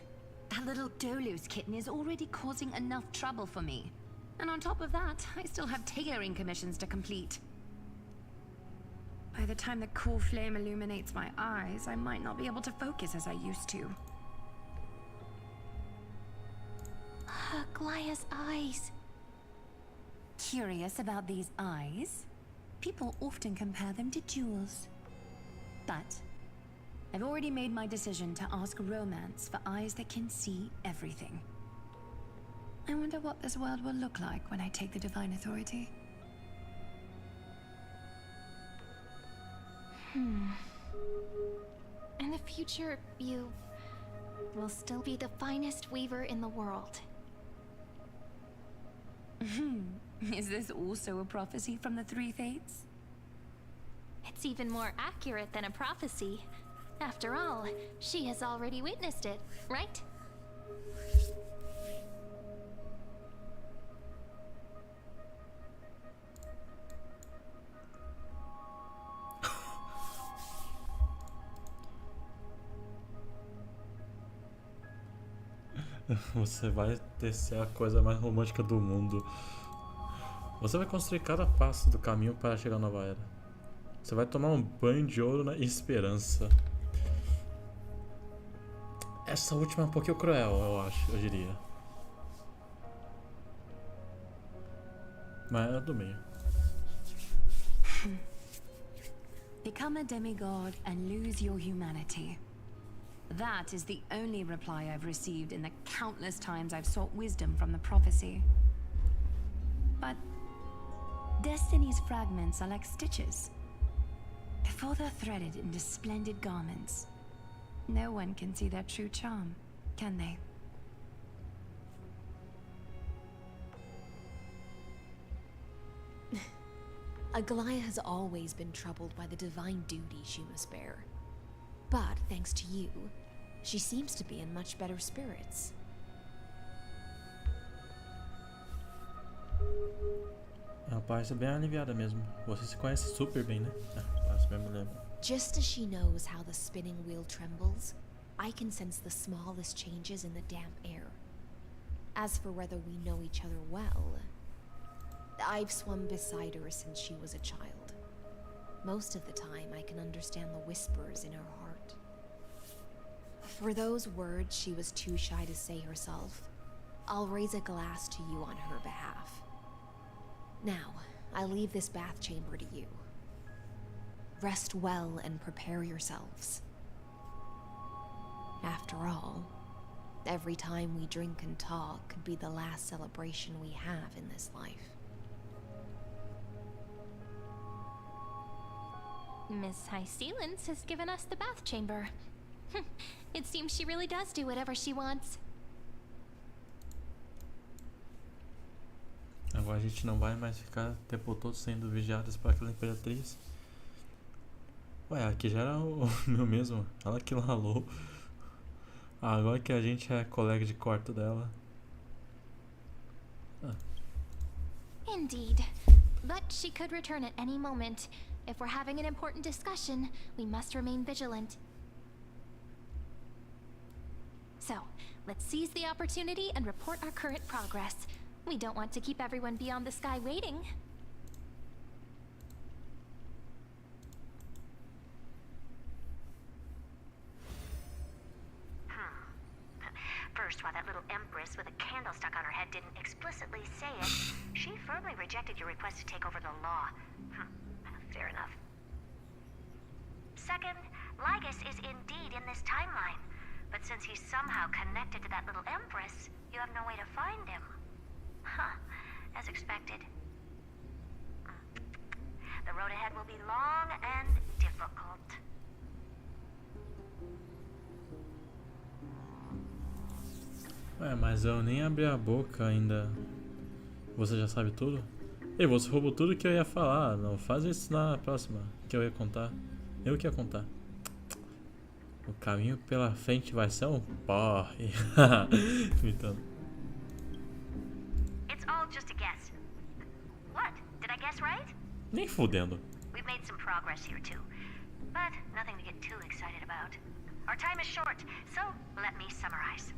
[SPEAKER 13] That little Dolos kitten is already causing enough trouble for me. And on top of that, I still have tailoring commissions to complete. By the time the cool flame illuminates my eyes, I might not be able to focus as I used to.
[SPEAKER 2] Glaya's eyes.
[SPEAKER 13] Curious about these eyes? People often compare them to jewels. But I've already made my decision to ask romance for eyes that can see everything. I wonder what this world will look like when I take the divine authority.
[SPEAKER 2] In the future, you will still be the finest weaver in the world.
[SPEAKER 13] Is this also a prophecy from the Three Fates?
[SPEAKER 2] It's even more accurate than a prophecy. After all, she has already witnessed it, right?
[SPEAKER 1] Você vai descer a coisa mais romântica do mundo. Você vai construir cada passo do caminho para chegar à nova era. Você vai tomar um banho de ouro na esperança. Essa última é um pouquinho cruel, eu acho, eu diria. Mas é do meio.
[SPEAKER 13] Become a demigod and lose your humanity. That is the only reply I've received in the countless times I've sought wisdom from the prophecy. But Destiny's fragments are like stitches. Before they're threaded into splendid garments, no one can see their true charm, can they?
[SPEAKER 12] Aglaya has always been troubled by the divine duty she must bear. But thanks to you, she seems to be in much better spirits.
[SPEAKER 1] Ela parece bem aliviada mesmo. Você se conhece super bem, né? Parece bem mulher.
[SPEAKER 12] Just as she knows how the spinning wheel trembles, I can sense the smallest changes in the damp air. As for whether we know each other well, I've swum beside her since she was a child. Most of the time, I can understand the whispers in her heart. For those words she was too shy to say herself, I'll raise a glass to you on her behalf. Now, I leave this bath chamber to you. Rest well and prepare yourselves. After all, every time we drink and talk could be the last celebration we have in this life.
[SPEAKER 2] Miss High Sealance has given us the bath chamber. It seems she really does do whatever she wants.
[SPEAKER 1] Agora a gente não vai mais ficar o tempo todo sendo vigiadas por aquela imperatriz. Ué, aqui já era o meu mesmo. Ela que lalou. Agora que a gente é colega de quarto dela.
[SPEAKER 2] Indeed. But she could return at any moment. If we're having an important discussion, we must remain vigilant. So, let's seize the opportunity and report our current progress. We don't want to keep everyone beyond the sky waiting.
[SPEAKER 14] First, while that little empress with a candle stuck on her head didn't explicitly say it, she firmly rejected your request to take over the law. Fair enough. Second, Lygus is indeed in this timeline. But since he's somehow connected to that little empress, you have no way to find him. As expected. The road ahead will be long and difficult.
[SPEAKER 1] Ué, mas eu nem abri a boca ainda. Você já sabe tudo? Ei, você roubou tudo que eu ia falar. Não faz isso na próxima que eu ia contar. Eu que ia contar. O caminho pela frente vai ser um porre. Então.
[SPEAKER 14] It's all just a guess. What? Did I guess right?
[SPEAKER 1] Nem fudendo.
[SPEAKER 14] We've made some progress here too, but nothing to get too excited about. Our time is short, so let me summarize.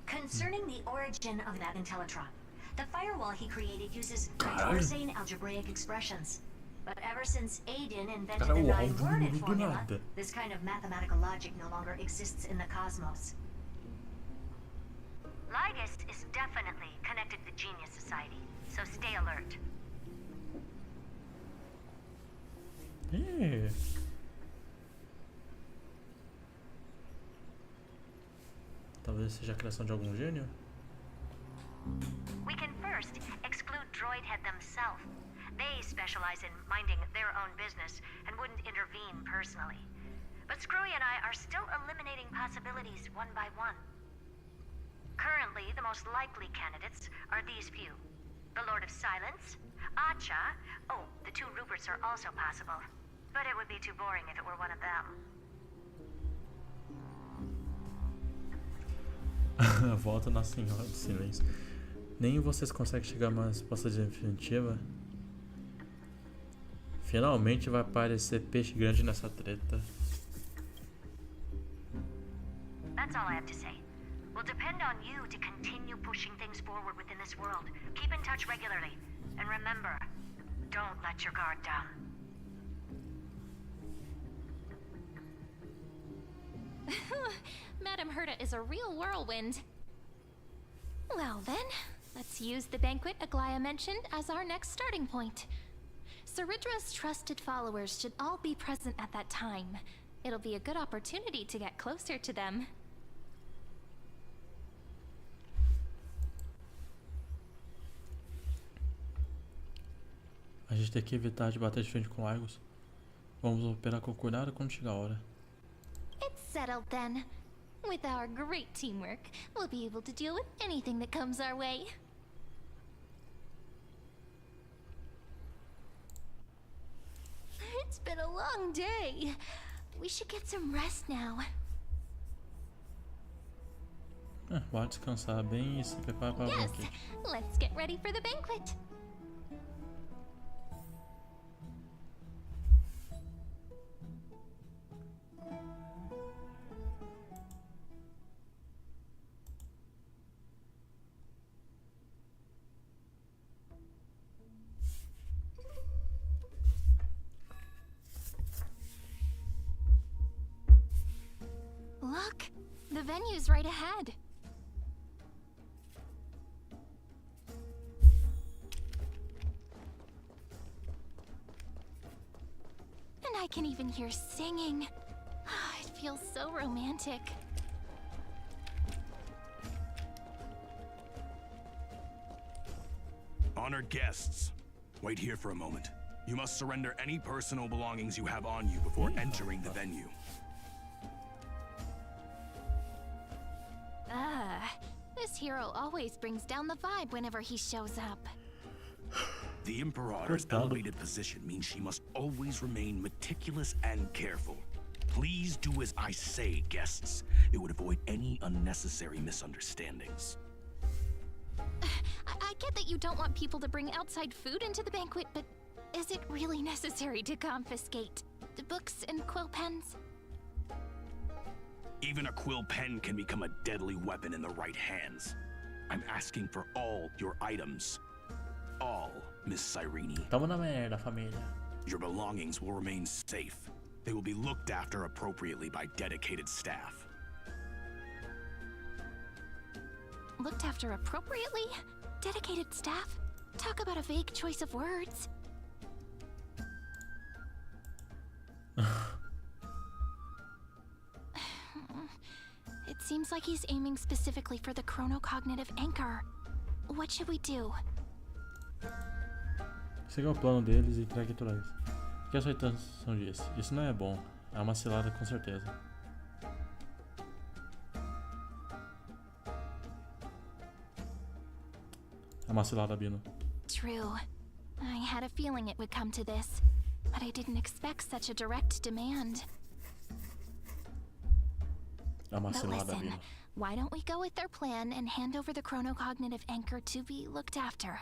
[SPEAKER 15] Concerning the origin of that Intellitron, the firewall he created uses
[SPEAKER 1] Caralho.
[SPEAKER 15] insane algebraic expressions. But ever since Aiden invented the nine-worded formula, this kind of mathematical logic no longer exists in the cosmos.
[SPEAKER 14] Lygus is definitely connected to the Genius Society, so stay alert.
[SPEAKER 1] É. Talvez seja a criação de algum gênio.
[SPEAKER 14] We can first exclude Droidhead themselves. They specialize in minding their own business and wouldn't intervene personally. But Screwy and I are still eliminating possibilities one by one. Currently, the most likely candidates are these few. The Lord of Silence, Acha, oh, the two Ruperts are also possible. But it would be too boring if it were one of them.
[SPEAKER 1] Volta na Senhora do Silêncio. Nem vocês conseguem chegar a uma resposta definitiva. Finalmente vai aparecer peixe grande nessa treta.
[SPEAKER 14] That's all I have to say. We'll depend on you to continue pushing things forward within this world. Keep in touch regularly. And remember, don't let your guard down.
[SPEAKER 2] Madame Herta is a real whirlwind. Well then, let's use the banquet Aglaya mentioned as our next starting point. Ceridra's trusted followers should all be present at that time. It'll be a good opportunity to get closer to them.
[SPEAKER 1] A gente tem que evitar de bater de frente com Lygus. Vamos operar com cuidado quando chegar a hora.
[SPEAKER 2] It's settled then. With our great teamwork, we'll be able to deal with anything that comes our way. It's been a long day. We should get some rest now.
[SPEAKER 1] Bora descansar bem e se preparar para o
[SPEAKER 2] Yes,
[SPEAKER 1] banquete.
[SPEAKER 2] let's get ready for the banquet. Look, the venue's right ahead. And I can even hear singing. It feels so romantic.
[SPEAKER 7] Honored guests, wait here for a moment. You must surrender any personal belongings you have on you before entering the venue.
[SPEAKER 2] This hero always brings down the vibe whenever he shows up.
[SPEAKER 7] The Imperator's elevated position means she must always remain meticulous and careful. Please do as I say, guests. It would avoid any unnecessary misunderstandings.
[SPEAKER 2] I get that you don't want people to bring outside food into the banquet, but is it really necessary to confiscate the books and quill pens?
[SPEAKER 7] Even a quill pen can become a deadly weapon in the right hands. I'm asking for all your items. All, Miss Cyrene.
[SPEAKER 1] Tamo na merda, família.
[SPEAKER 7] Your belongings will remain safe. They will be looked after appropriately by dedicated staff.
[SPEAKER 2] Looked after appropriately? Dedicated staff? Talk about a vague choice of words. It seems like he's aiming specifically for the chronocognitive anchor. What should we do?
[SPEAKER 1] Siga o plano deles e entregue tudo isso. O que a sua intenção disse? Isso não é bom. É uma cilada com certeza. É uma cilada, Bino.
[SPEAKER 2] True. I had a feeling it would come to this, but I didn't expect such a direct demand.
[SPEAKER 1] É uma
[SPEAKER 2] But
[SPEAKER 1] cilada,
[SPEAKER 2] listen,
[SPEAKER 1] Bino.
[SPEAKER 2] why don't we go with their plan and hand over the chronocognitive anchor to be looked after?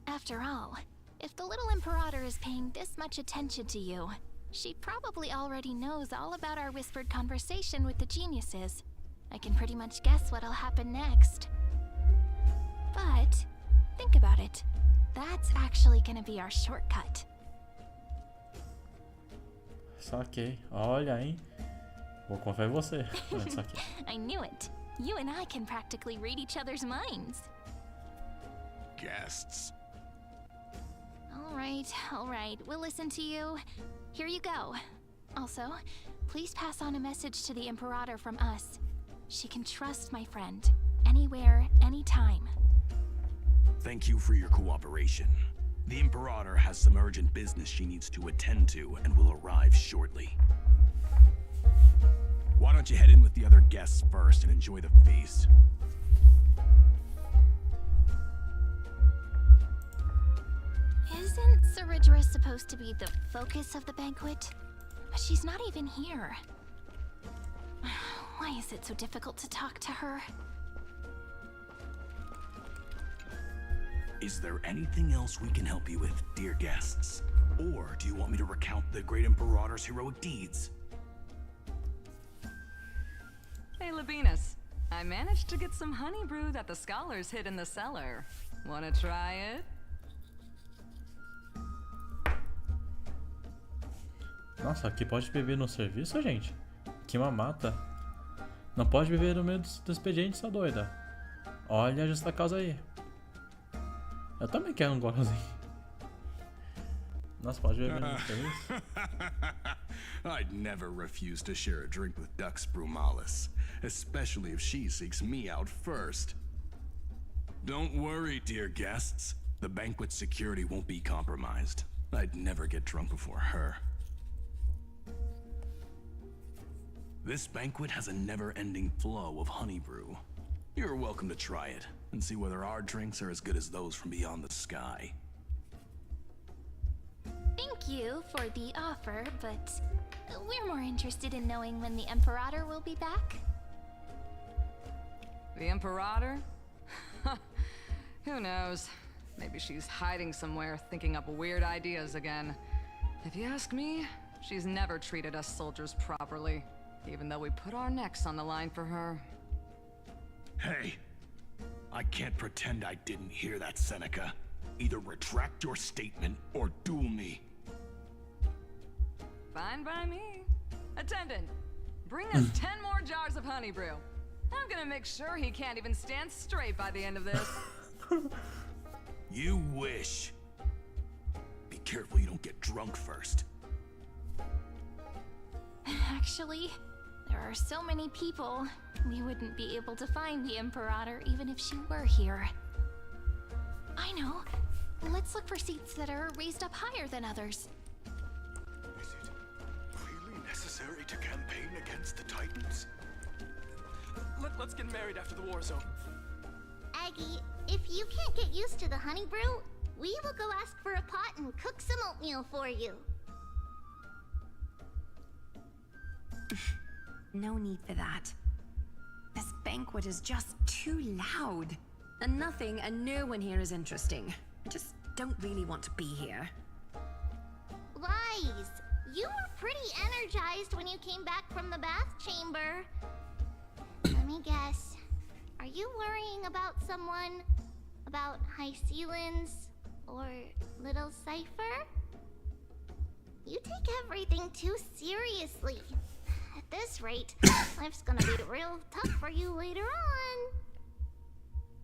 [SPEAKER 2] After all, if the little Imperator is paying this much attention to you, she probably already knows all about our whispered conversation with the geniuses. I can pretty much guess what'll happen next. But, think about it. That's actually gonna be our shortcut.
[SPEAKER 1] Saquei. Olha, hein? Vou confiar em você. Saquei.
[SPEAKER 2] I knew it. You and I can practically read each other's minds.
[SPEAKER 7] Guests.
[SPEAKER 2] All right. We'll listen to you. Here you go. Also, please pass on a message to the Imperator from us. She can trust my friend. Anywhere, anytime.
[SPEAKER 7] Thank you for your cooperation. The Imperator has some urgent business she needs to attend to and will arrive shortly. Why don't you head in with the other guests first and enjoy the feast?
[SPEAKER 2] Isn't Ceridra supposed to be the focus of the banquet? But she's not even here. Why is it so difficult to talk to her?
[SPEAKER 7] Is there anything else we can help you with, dear guests? Or do you want me to recount the great Imperator's heroic deeds?
[SPEAKER 10] Hey, Labinas. I managed to get some honey brew that the scholars hid in the cellar. Wanna try it?
[SPEAKER 1] Nossa, aqui pode beber no serviço, gente? Que mamata. Não pode beber no meio do expediente, sua doida. Olha a justa causa aí. Eu também quero um golozinho. Nossa, pode beber no serviço?
[SPEAKER 7] I'd never refuse to share a drink with Dux Brumalis, especially if she seeks me out first. Don't worry, dear guests. The banquet security won't be compromised. I'd never get drunk before her. This banquet has a never-ending flow of honey brew. You're welcome to try it and see whether our drinks are as good as those from beyond the sky.
[SPEAKER 2] Thank you for the offer, but we're more interested in knowing when the Imperator will be back.
[SPEAKER 10] The Imperator? Who knows? Maybe she's hiding somewhere, thinking up weird ideas again. If you ask me, she's never treated us soldiers properly, even though we put our necks on the line for her.
[SPEAKER 7] Hey, I can't pretend I didn't hear that, Seneca. Either retract your statement or duel me.
[SPEAKER 10] Fine by me. Attendant, bring us 10 more jars of honey brew. I'm gonna make sure he can't even stand straight by the end of this.
[SPEAKER 7] You wish. Be careful you don't get drunk first.
[SPEAKER 2] actually. There are so many people, we wouldn't be able to find the Imperator even if she were here. I know. Let's look for seats that are raised up higher than others.
[SPEAKER 16] Is it really necessary to campaign against the Titans?
[SPEAKER 17] Let's get married after the war zone.
[SPEAKER 18] Aggie, if you can't get used to the honey brew, we will go ask for a pot and cook some oatmeal for you.
[SPEAKER 13] No need for that. This banquet is just too loud. And nothing and no one here is interesting. I just don't really want to be here.
[SPEAKER 18] Lies! You were pretty energized when you came back from the bath chamber. Let me guess. Are you worrying about someone? About High Ceilings? Or Little Cipher? You take everything too seriously. At this rate, life's gonna be real tough for you later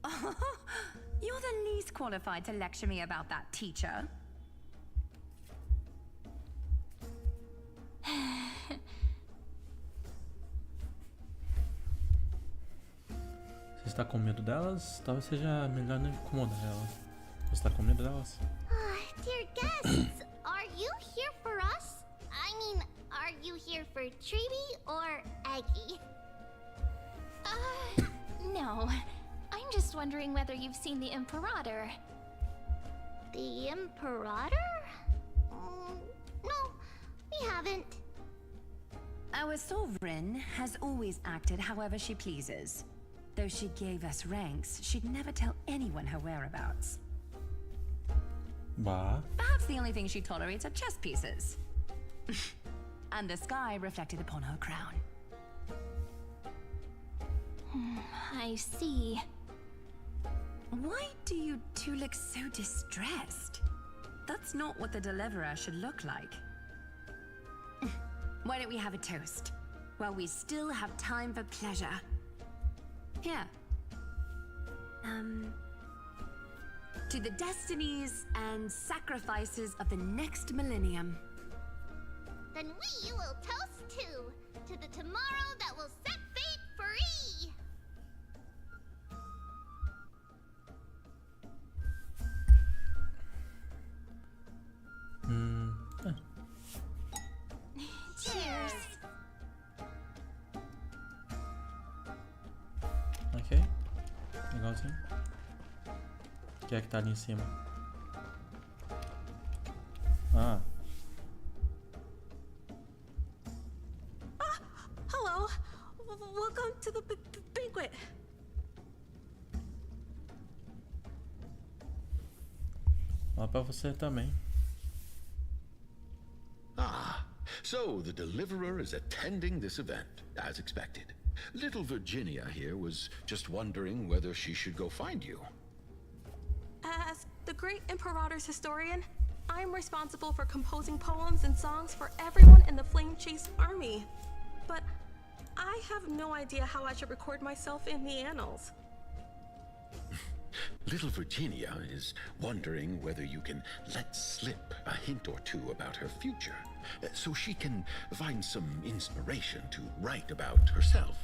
[SPEAKER 18] on.
[SPEAKER 13] You're the least qualified to lecture me about that, teacher.
[SPEAKER 1] Você está com medo delas? Talvez seja melhor não incomodar elas. Você está com medo delas?
[SPEAKER 18] Dear guests, are you here for us? I mean, are you here for Treeby or Aggie?
[SPEAKER 2] No. I'm just wondering whether you've seen the Imperator.
[SPEAKER 18] The Imperator? No, we haven't.
[SPEAKER 13] Our sovereign has always acted however she pleases. Though she gave us ranks, she'd never tell anyone her whereabouts.
[SPEAKER 1] Bah.
[SPEAKER 13] Perhaps the only thing she tolerates are chess pieces. And the sky reflected upon her crown.
[SPEAKER 2] I see.
[SPEAKER 13] Why do you two look so distressed? That's not what the deliverer should look like. Why don't we have a toast? While we still have time for pleasure. Here. To the destinies and sacrifices of the next millennium.
[SPEAKER 18] Then we will toast to the tomorrow that will set fate free!
[SPEAKER 2] Cheers!
[SPEAKER 1] Ok. Legalzinho. Quem é que tá ali em cima? Ah.
[SPEAKER 8] Hello. Welcome to the banquet.
[SPEAKER 1] Lá pra você também.
[SPEAKER 11] Ah, so the deliverer is attending this event, as expected. Little Virginia here was just wondering whether she should go find you.
[SPEAKER 8] As the great Imperator's historian, I'm responsible for composing poems and songs for everyone in the Flame Chase army. But I have no idea how I should record myself in the annals.
[SPEAKER 11] Little Virginia is wondering whether you can let slip a hint or two about her future, so she can find some inspiration to write about herself.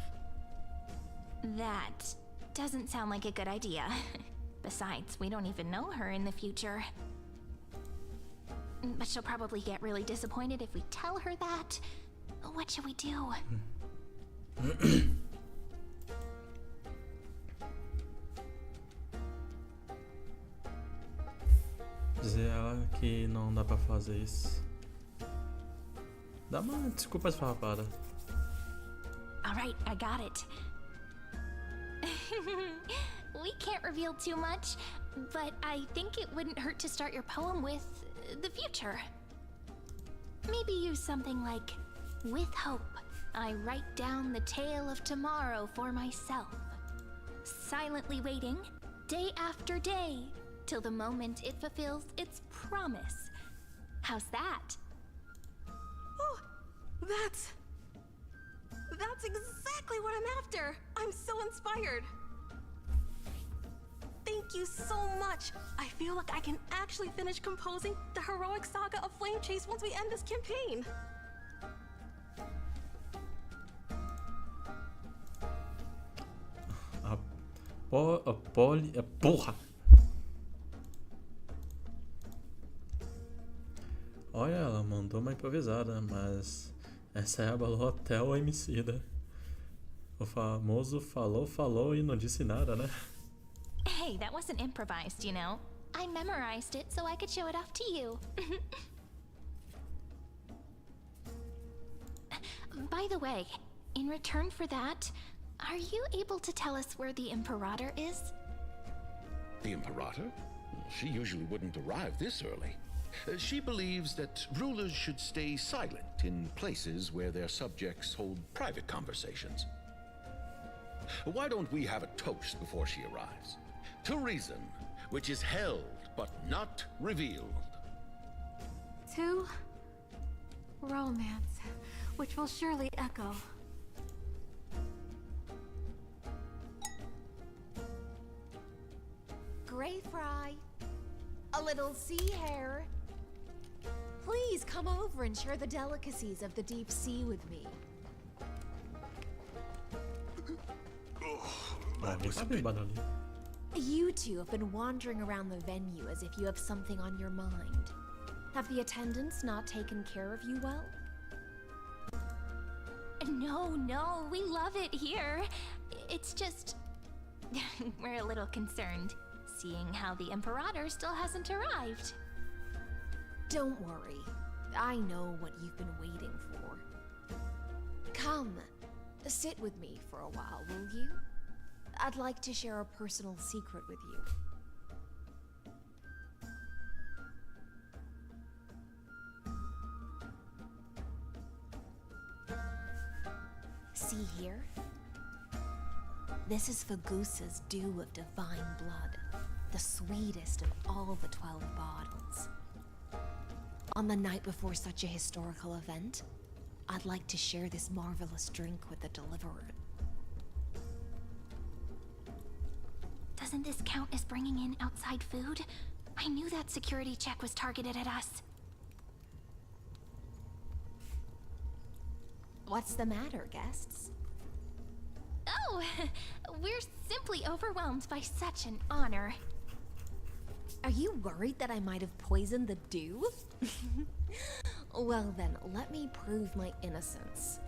[SPEAKER 2] That doesn't sound like a good idea. Besides, we don't even know her in the future. But she'll probably get really disappointed if we tell her that. What should we do?
[SPEAKER 1] Dizer a ela que não dá pra fazer isso. Dá uma desculpa esfarrapada.
[SPEAKER 2] Alright, I got it. We can't reveal too much, but I think it wouldn't hurt to start your poem with the future. Maybe use something like, with hope, I write down the tale of tomorrow for myself. Silently waiting, day after day, till the moment it fulfills its promise. How's that?
[SPEAKER 8] Oh, that's exactly what I'm after. I'm so inspired. Thank you so much. I feel like I can actually finish composing the heroic saga of Flame Chase once we end this campaign.
[SPEAKER 1] Porra! Olha, ela mandou uma improvisada, mas essa aí abalou até o Emicida. O famoso falou e não disse nada, né?
[SPEAKER 2] Hey, that wasn't improvised, you know. I memorized it so I could show it off to you. By the way, in return for that, are you able to tell us where the Imperator is?
[SPEAKER 11] The Imperator? She usually wouldn't arrive this early. She believes that rulers should stay silent in places where their subjects hold private conversations. Why don't we have a toast before she arrives? To reason, which is held but not revealed.
[SPEAKER 6] To romance, which will surely echo.
[SPEAKER 12] Gray fry, a little sea hare. Please come over and share the delicacies of the deep sea with me. You two have been wandering around the venue as if you have something on your mind. Have the attendants not taken care of you well?
[SPEAKER 2] No, we love it here. It's just... we're a little concerned, seeing how the Imperator still hasn't arrived.
[SPEAKER 12] Don't worry. I know what you've been waiting for. Come, sit with me for a while, will you? I'd like to share a personal secret with you. See here? This is Fagusa's dew of divine blood, the sweetest of all the 12 bottles. On the night before such a historical event, I'd like to share this marvelous drink with the deliverer.
[SPEAKER 2] Doesn't this count as bringing in outside food? I knew that security check was targeted at us.
[SPEAKER 12] What's the matter, guests?
[SPEAKER 2] Oh, we're simply overwhelmed by such an honor.
[SPEAKER 12] Are you worried that I might have poisoned the dew? Well then, let me prove my innocence.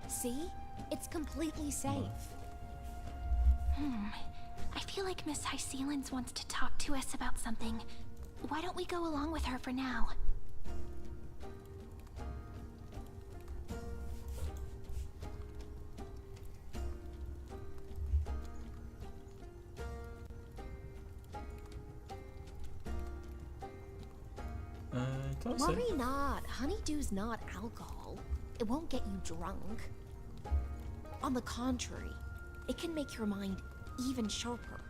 [SPEAKER 12] See? It's completely safe.
[SPEAKER 2] I feel like Miss Hysealins wants to talk to us about something. Why don't we go along with her for now?
[SPEAKER 12] Worry not. Honeydew's not alcohol. It won't get you drunk. On the contrary, it can make your mind even sharper.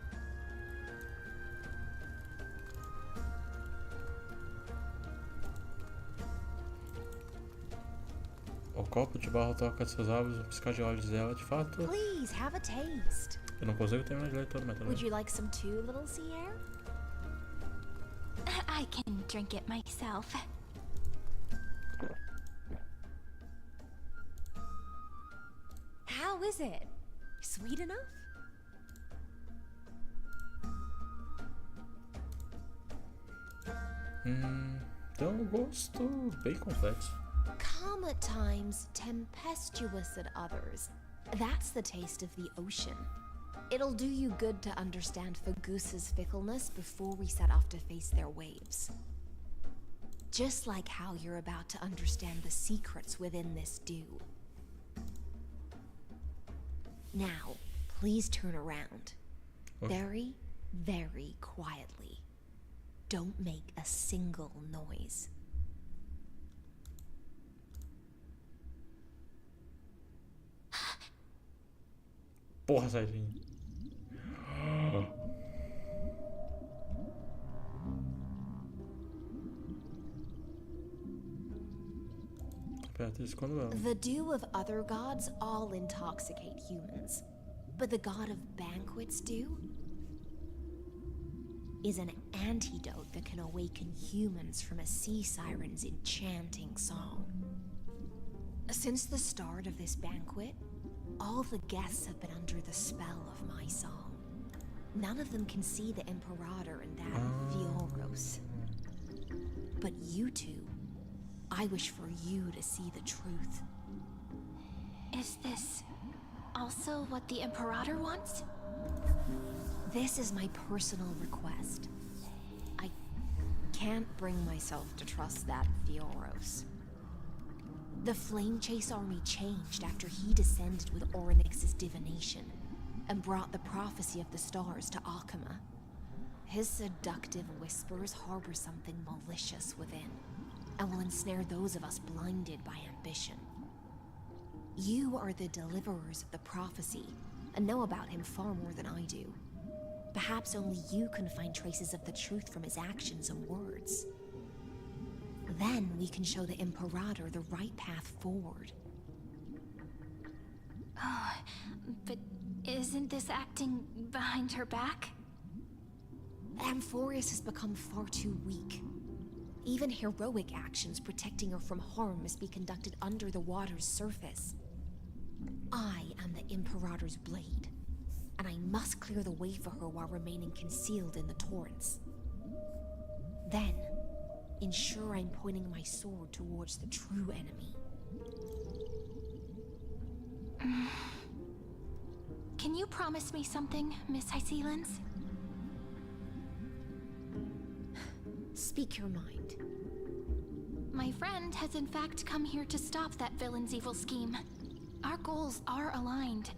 [SPEAKER 1] O copo de barro toca seus lábios, o piscar de olhos dela, de fato.
[SPEAKER 12] Please have a taste.
[SPEAKER 1] Eu não consigo terminar de ler todo, mas
[SPEAKER 12] Would you like some too, little sea air?
[SPEAKER 2] I can drink it myself.
[SPEAKER 12] How is it? Sweet enough?
[SPEAKER 1] Tem um gosto bem complexo.
[SPEAKER 12] Calm at times, tempestuous at others. That's the taste of the ocean. It'll do you good to understand Fagusa's fickleness before we set off to face their waves. Just like how you're about to understand the secrets within this dew. Now, please turn around.
[SPEAKER 1] Okay.
[SPEAKER 12] Very, very quietly. Don't make a single noise.
[SPEAKER 1] Porra, Saidinho.
[SPEAKER 12] The dew of other gods all intoxicate humans. But the god of banquets do? is an antidote that can awaken humans from a sea siren's enchanting song. Since the start of this banquet, all the guests have been under the spell of my song. None of them can see the Imperator and that Fioros. But you two, I wish for you to see the truth.
[SPEAKER 2] Is this also what the Imperator wants?
[SPEAKER 12] This is my personal request. I can't bring myself to trust that Fioros. The Flame Chase army changed after he descended with Orynyx's divination and brought the prophecy of the stars to Akama. His seductive whispers harbor something malicious within, and will ensnare those of us blinded by ambition. You are the deliverers of the prophecy, and know about him far more than I do. Perhaps only you can find traces of the truth from his actions and words. Then we can show the Imperator the right path forward.
[SPEAKER 2] Oh, but isn't this acting behind her back?
[SPEAKER 12] Amphorius has become far too weak. Even heroic actions protecting her from harm must be conducted under the water's surface. I am the Imperator's blade, and I must clear the way for her while remaining concealed in the torrents. Then, ensure I'm pointing my sword towards the true enemy.
[SPEAKER 2] Can you promise me something, Miss Hyselins?
[SPEAKER 12] Speak your mind.
[SPEAKER 2] My friend has in fact come here to stop that villain's evil scheme. Our goals are aligned.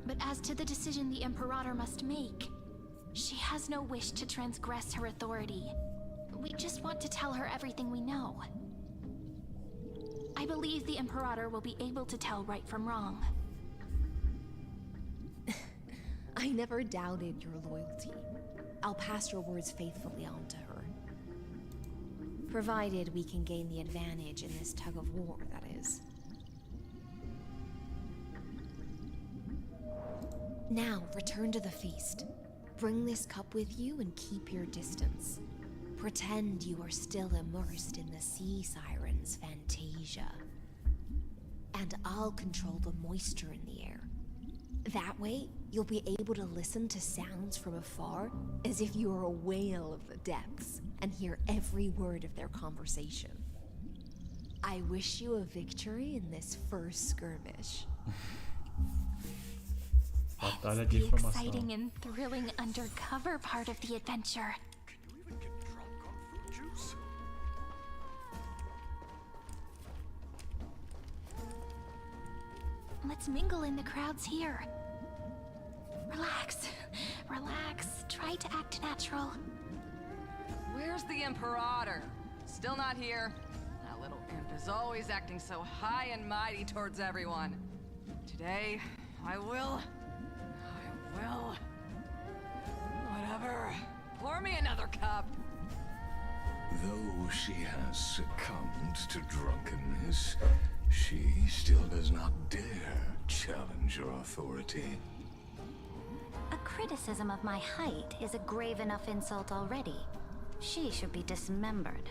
[SPEAKER 2] But as to the decision the Imperator must make, she has no wish to transgress her authority. We just want to tell her everything we know. I believe the Imperator will be able to tell right from wrong.
[SPEAKER 12] I never doubted your loyalty. I'll pass your words faithfully on to her. Provided we can gain the advantage in this tug of war, that is. Now, return to the feast. Bring this cup with you and keep your distance. Pretend you are still immersed in the sea siren's fantasia. And I'll control the moisture in the air. That way, you'll be able to listen to sounds from afar as if you were a whale of the depths and hear every word of their conversation. I wish you a victory in this first skirmish.
[SPEAKER 1] Batalha de
[SPEAKER 2] The
[SPEAKER 1] informação.
[SPEAKER 2] exciting and thrilling undercover part of the adventure.
[SPEAKER 16] Can you even get drunk on fruit juice?
[SPEAKER 2] Let's mingle in the crowds here. Relax, relax. Try to act natural.
[SPEAKER 10] Where's the Imperator? Still not here. That little imp is always acting so high and mighty towards everyone. Today, I will... Whatever. Pour me another cup.
[SPEAKER 11] Though she has succumbed to drunkenness, she still does not dare challenge your authority.
[SPEAKER 14] A criticism of my height is a grave enough insult already. She should be dismembered.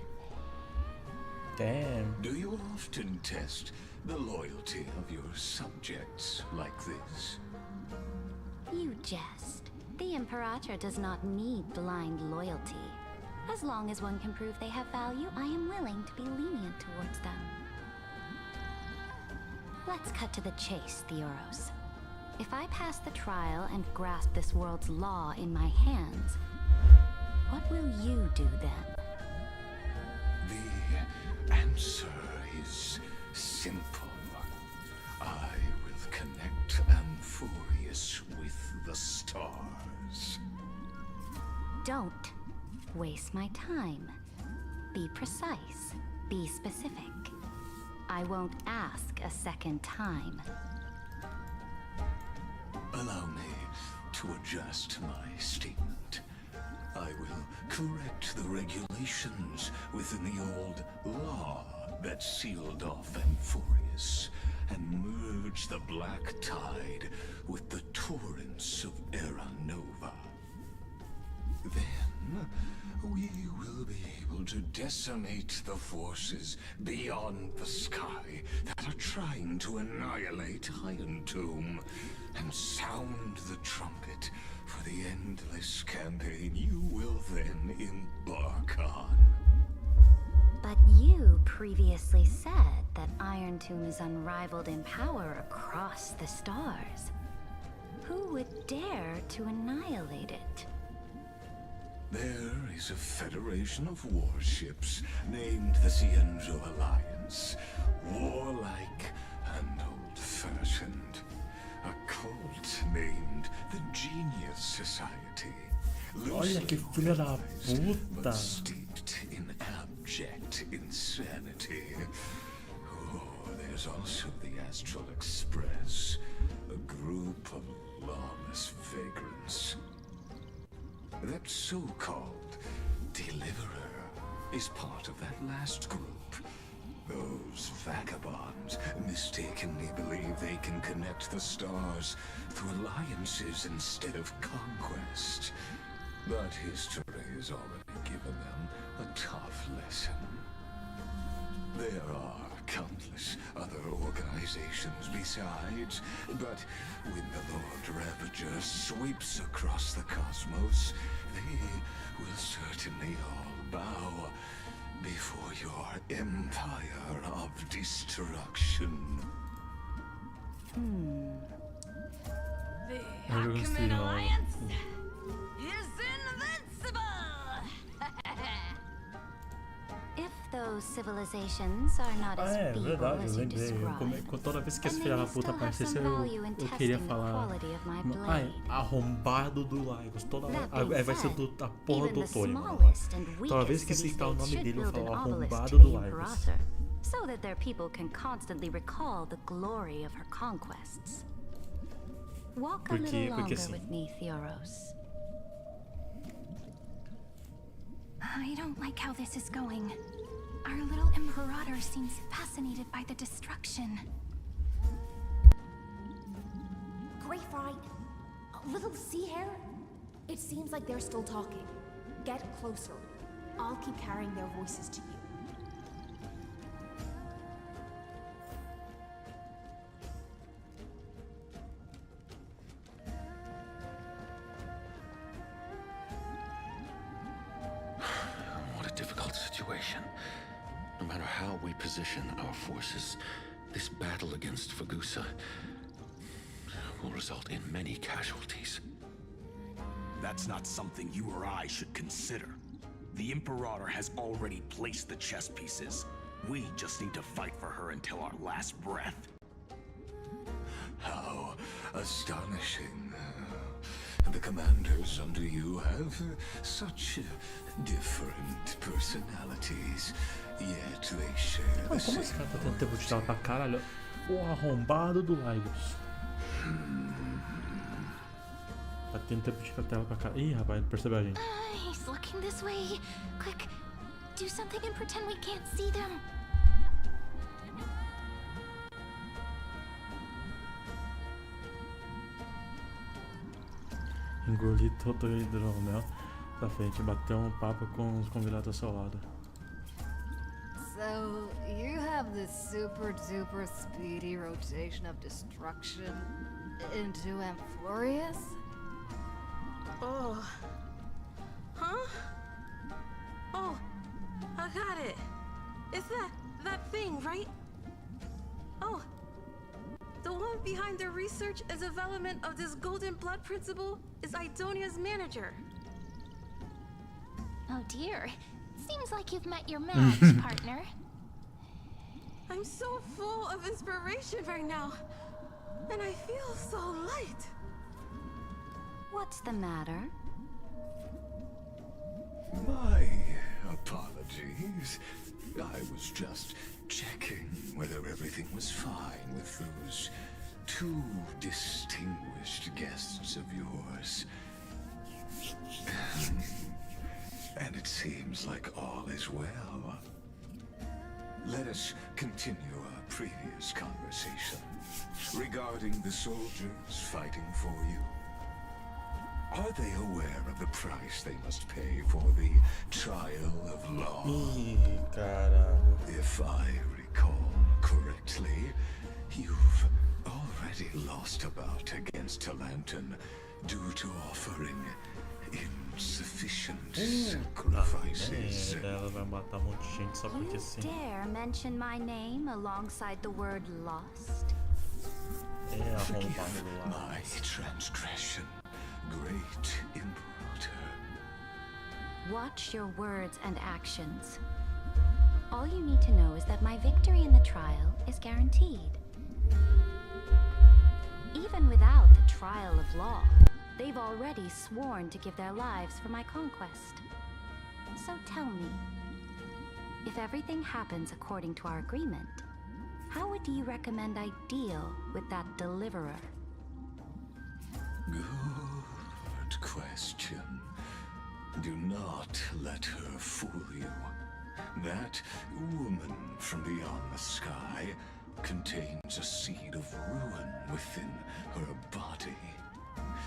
[SPEAKER 1] Damn.
[SPEAKER 11] Do you often test the loyalty of your subjects like this?
[SPEAKER 14] You jest. The Imperator does not need blind loyalty. As long as one can prove they have value, I am willing to be lenient towards them. Let's cut to the chase, Theoros. If I pass the trial and grasp this world's law in my hands, what will you do then?
[SPEAKER 11] The answer is simple. I will connect Amphorius with the stars.
[SPEAKER 14] Don't waste my time. Be precise. Be specific. I won't ask a second time.
[SPEAKER 11] Allow me to adjust my statement. I will correct the regulations within the old law that sealed off Amphorius
[SPEAKER 7] and merge the black tide with the torrents of Era Nova. Then we will be able to decimate the forces beyond the sky that are trying to annihilate Iron Tomb, and sound the trumpet for the endless campaign you will then embark on.
[SPEAKER 15] But you previously said that Iron Tomb is unrivaled in power across the stars. Who would dare to annihilate it?
[SPEAKER 7] There is a federation of warships named the Cienzo Alliance. Warlike and old-fashioned. A cult named the Genius Society.
[SPEAKER 1] Olha que filha da puta.
[SPEAKER 7] But steeped in abject insanity. Oh, there's also the Astral Express. A group of lawless vagrants. That so-called Deliverer is part of that last group. Those vagabonds mistakenly believe they can connect the stars through alliances instead of conquest. But history has already given them a tough lesson. There are countless other organizations besides, but when the Lord Ravager sweeps across the cosmos, they will certainly all bow before your empire of destruction.
[SPEAKER 10] The Acumen Alliance is invincible!
[SPEAKER 15] If those civilizations are not as
[SPEAKER 1] É
[SPEAKER 15] feeble
[SPEAKER 1] verdade, eu
[SPEAKER 15] as you
[SPEAKER 1] lembrei.
[SPEAKER 15] describe,
[SPEAKER 1] Toda vez que esse filho da puta aparecesse, eu queria falar. Ai, arrombado do Lagos. Aí vai ser a porra do Tony, mano. Toda vez que citar o nome dele, eu falo arrombado do Lagos.
[SPEAKER 15] so that their people can constantly recall the glory of her conquests. Walk a little longer with me, Theoros.
[SPEAKER 2] I don't like how this is going. Our little Imperator seems fascinated by the destruction.
[SPEAKER 12] Great fight. Little sea hare? It seems like they're still talking. Get closer. I'll keep carrying their voices to you.
[SPEAKER 11] What a difficult situation. No matter how we position our forces, this battle against Fagusa will result in many casualties.
[SPEAKER 7] That's not something you or I should consider. The Imperator has already placed the chess pieces. We just need to fight for her until our last breath. How astonishing. The commanders under you have such different personalities, yet they share the
[SPEAKER 1] Como esse cara tá tendo tempo de tela pra caralho? O arrombado do Lagos. Tá tendo tempo de tela pra caralho. Ih, rapaz, percebeu a gente.
[SPEAKER 2] He's looking this way. Quick, do something and pretend we can't see them.
[SPEAKER 1] Engoli todo o hidromel da frente, bateu um papo com os convidados ao seu lado.
[SPEAKER 4] So, you have this super duper speedy rotation of destruction into Amphorius?
[SPEAKER 8] Oh. Huh? Oh, I got it. It's that thing, right? Oh. The one behind the research and development of this golden blood principle is Idonia's manager.
[SPEAKER 2] Oh dear. Seems like you've met your match, partner.
[SPEAKER 8] I'm so full of inspiration right now. And I feel so light.
[SPEAKER 15] What's the matter?
[SPEAKER 7] My apologies. I was just checking whether everything was fine with those two distinguished guests of yours. And it seems like all is well. Let us continue our
[SPEAKER 19] previous conversation regarding the soldiers fighting for you. Are they aware of the price they must pay for the trial of law? If I recall correctly, you've already lost a bout against Talanton due to offering insufficient sacrifices.
[SPEAKER 14] You dare mention my name alongside the word lost?
[SPEAKER 19] Forgive my transgression, great Imperator.
[SPEAKER 14] Watch your words and actions. All you need to know is that my victory in the trial is guaranteed. Even without the trial of law, they've already sworn to give their lives for my conquest. So tell me, if everything happens according to our agreement, how would you recommend I deal with that deliverer?
[SPEAKER 19] Good question. Do not let her fool you. That woman from beyond the sky contains a seed of ruin within her body.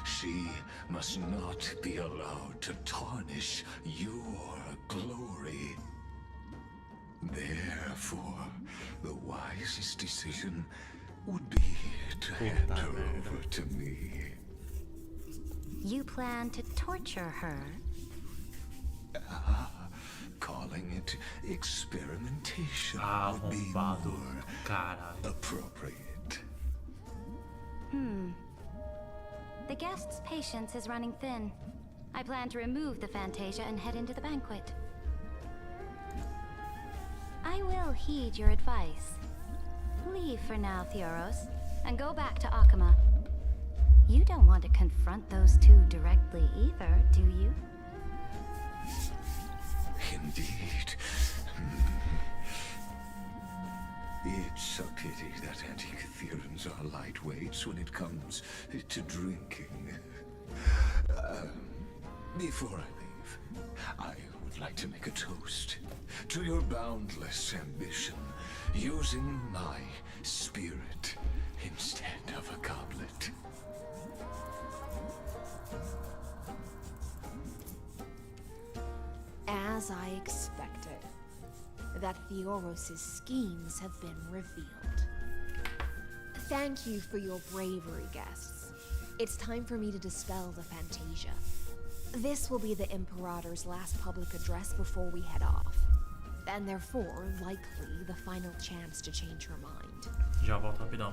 [SPEAKER 19] She must not be allowed to tarnish your glory. Therefore, the wisest decision would be to hand her over to me.
[SPEAKER 14] You plan to torture her?
[SPEAKER 19] Calling it experimentation would be more appropriate.
[SPEAKER 14] The guest's patience is running thin. I plan to remove the Fantasia and head into the banquet. I will heed your advice. Leave for now, Theoros, and go back to Akama. You don't want to confront those two directly either, do you?
[SPEAKER 19] Indeed. It's a pity that Antikytherans are lightweights when it comes to drinking. Before I leave, I would like to make a toast to your boundless ambition, using my spirit instead of a goblet.
[SPEAKER 12] As I expected, that Theoros' schemes have been revealed. Thank you for your bravery, guests. It's time for me to dispel the Fantasia. This will be the Imperator's last public address before we head off, and therefore, likely, the final chance to change her mind.
[SPEAKER 1] Já volto rapidão.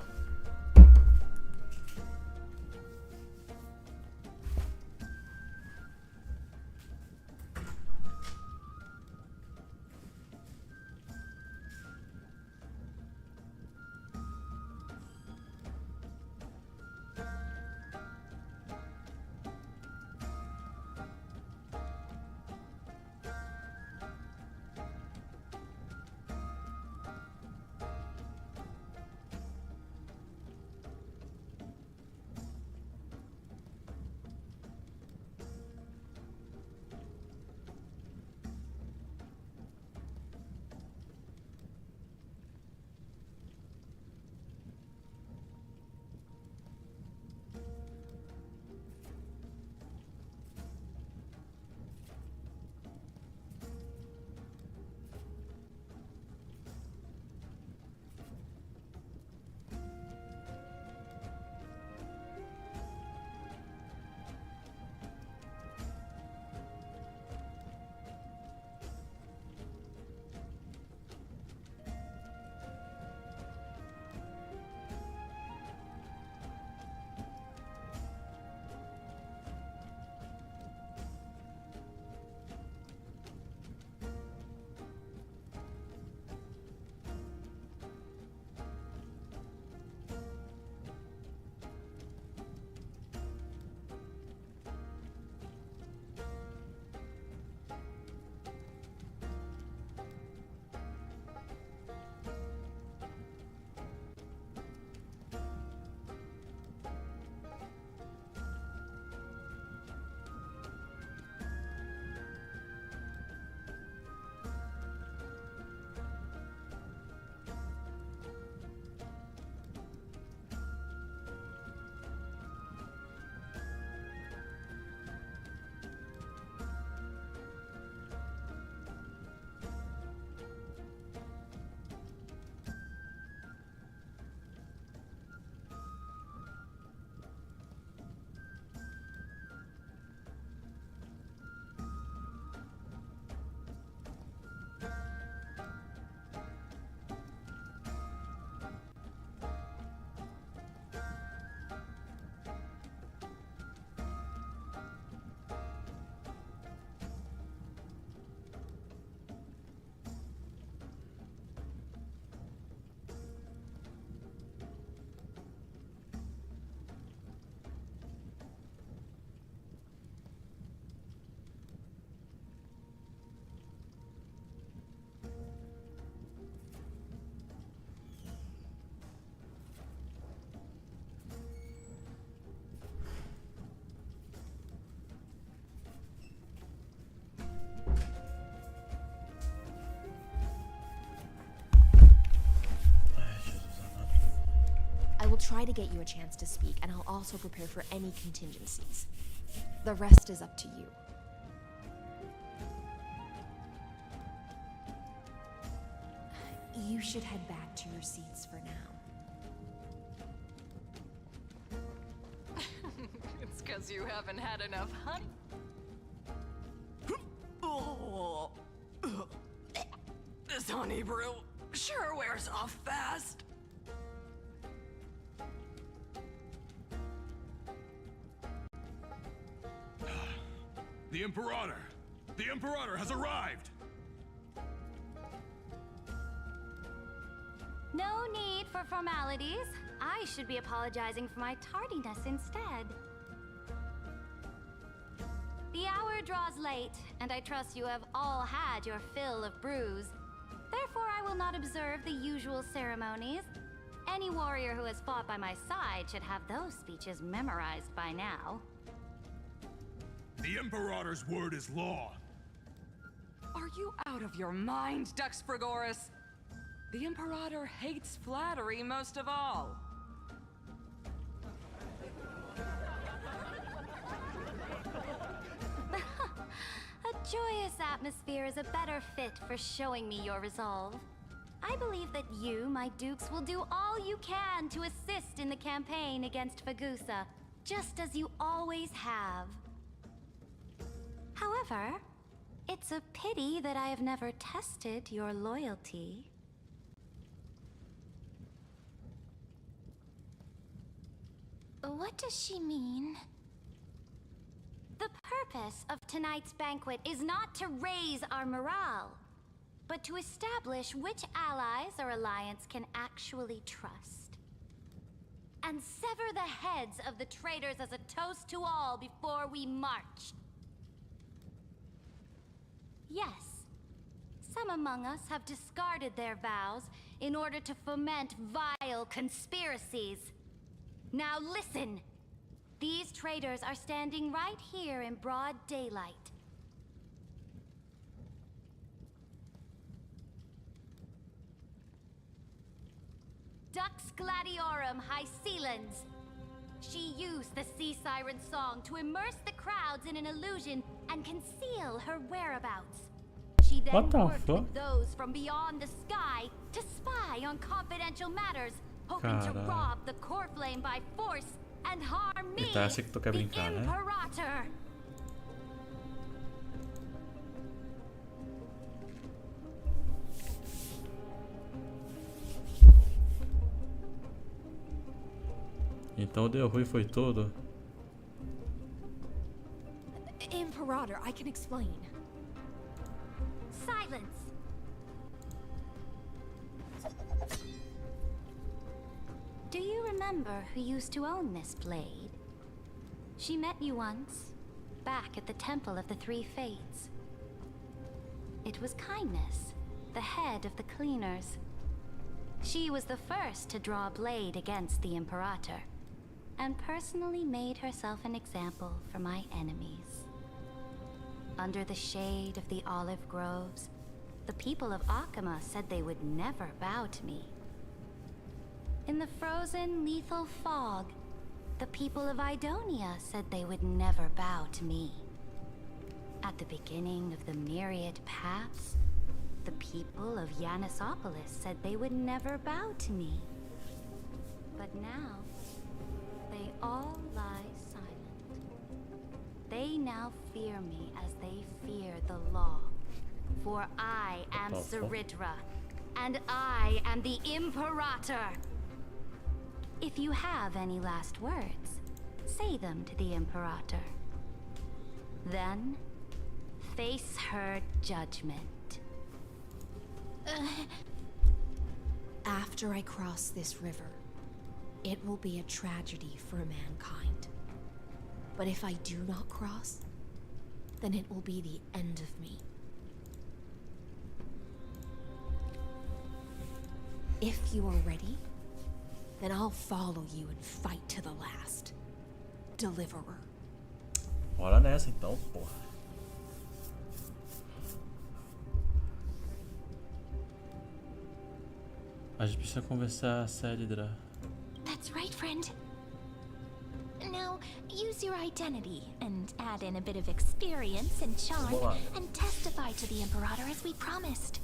[SPEAKER 12] try to get you a chance to speak, and I'll also prepare for any contingencies. The rest is up to you. You should head back to your seats for now.
[SPEAKER 10] It's because you haven't had enough honey. This honey brew sure wears off fast.
[SPEAKER 7] The Imperator! The Imperator has arrived!
[SPEAKER 6] No need for formalities. I should be apologizing for my tardiness instead. The hour draws late, and I trust you have all had your fill of brews. Therefore, I will not observe the usual ceremonies. Any warrior who has fought by my side should have those speeches memorized by now.
[SPEAKER 7] The Imperator's word is law.
[SPEAKER 10] Are you out of your mind, Dux Frigoris? The Imperator hates flattery most of all.
[SPEAKER 6] A joyous atmosphere is a better fit for showing me your resolve. I believe that you, my dukes, will do all you can to assist in the campaign against Fagusa, just as you always have. However, it's a pity that I have never tested your loyalty.
[SPEAKER 2] What does she mean?
[SPEAKER 6] The purpose of tonight's banquet is not to raise our morale, but to establish which allies our alliance can actually trust. And sever the heads of the traitors as a toast to all before we march. Yes, some among us have discarded their vows in order to foment vile conspiracies. Now listen! These traitors are standing right here in broad daylight. Dux Gladiorum Hycelens. She used the Sea Siren song to immerse the crowds in an illusion and conceal her whereabouts. She then worked with those from beyond the sky to spy on confidential matters, hoping to rob the core flame by force and harm me, the Imperator.
[SPEAKER 1] Então deu ruim foi tudo.
[SPEAKER 12] Imperator, I can explain.
[SPEAKER 6] Silence! Do you remember who used to own this blade? She met you once, back at the Temple of the Three Fates. It was Kindness, the head of the cleaners. She was the first to draw a blade against the Imperator, and personally made herself an example for my enemies. Under the shade of the olive groves, the people of Akama said they would never bow to me. In the frozen, lethal fog, the people of Idonia said they would never bow to me. At the beginning of the myriad paths, the people of Yanisopolis said they would never bow to me. But now, they all lie silent. They now fear me as they fear the law. For I am Seridra, and I am the Imperator. If you have any last words, say them to the Imperator. Then, face her judgment.
[SPEAKER 12] After I cross this river, it will be a tragedy for mankind. But if I do not cross, then it will be the end of me. If you are ready, then I'll follow you and fight to the last. Deliverer.
[SPEAKER 1] Bora nessa então, porra. A gente precisa conversar, Célidra.
[SPEAKER 6] That's right.
[SPEAKER 2] right, friend? Now, use your identity and add in a bit of experience and charm and testify to the Imperator as we promised.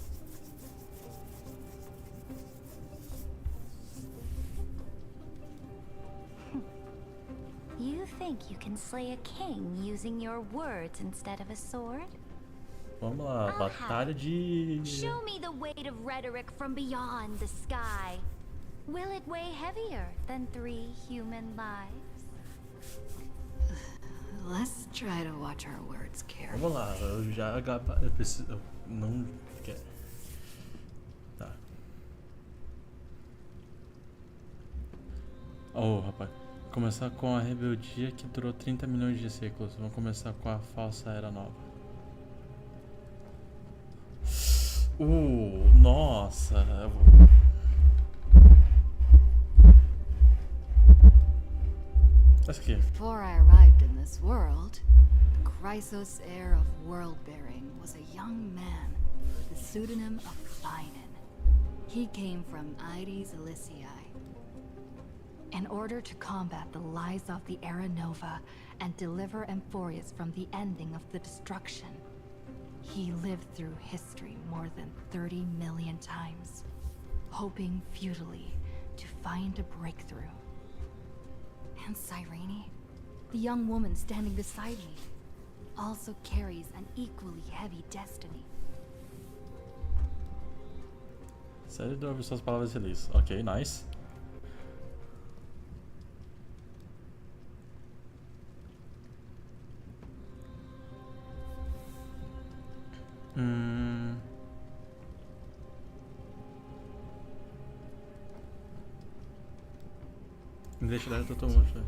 [SPEAKER 15] You think you can slay a king using your words instead of a sword?
[SPEAKER 1] Vamos lá, batalha de...
[SPEAKER 15] Show me the weight of rhetoric from beyond the sky. Will it weigh heavier than 3 human lives?
[SPEAKER 4] Let's try to watch our words carefully.
[SPEAKER 1] Vamos lá, eu já eu preciso... Eu não quero... Tá. Oh, rapaz. Vou começar com a rebeldia que durou 30 milhões de séculos. Vamos começar com a falsa era nova. Nossa. Essa aqui.
[SPEAKER 4] Before I arrived in this world, the Chrysos heir of world-bearing was a young man with the pseudonym of Finan. He came from Aires Elysiae. In order to combat the lies of the Era Nova and deliver Amphorius from the ending of the destruction, he lived through history more than 30 million times, hoping futilely to find a breakthrough. And Cyrene, the young woman standing beside me, also carries an equally heavy destiny.
[SPEAKER 1] Série de ouvir suas palavras felizes. Ok, nice. Deixe dar todo mundo.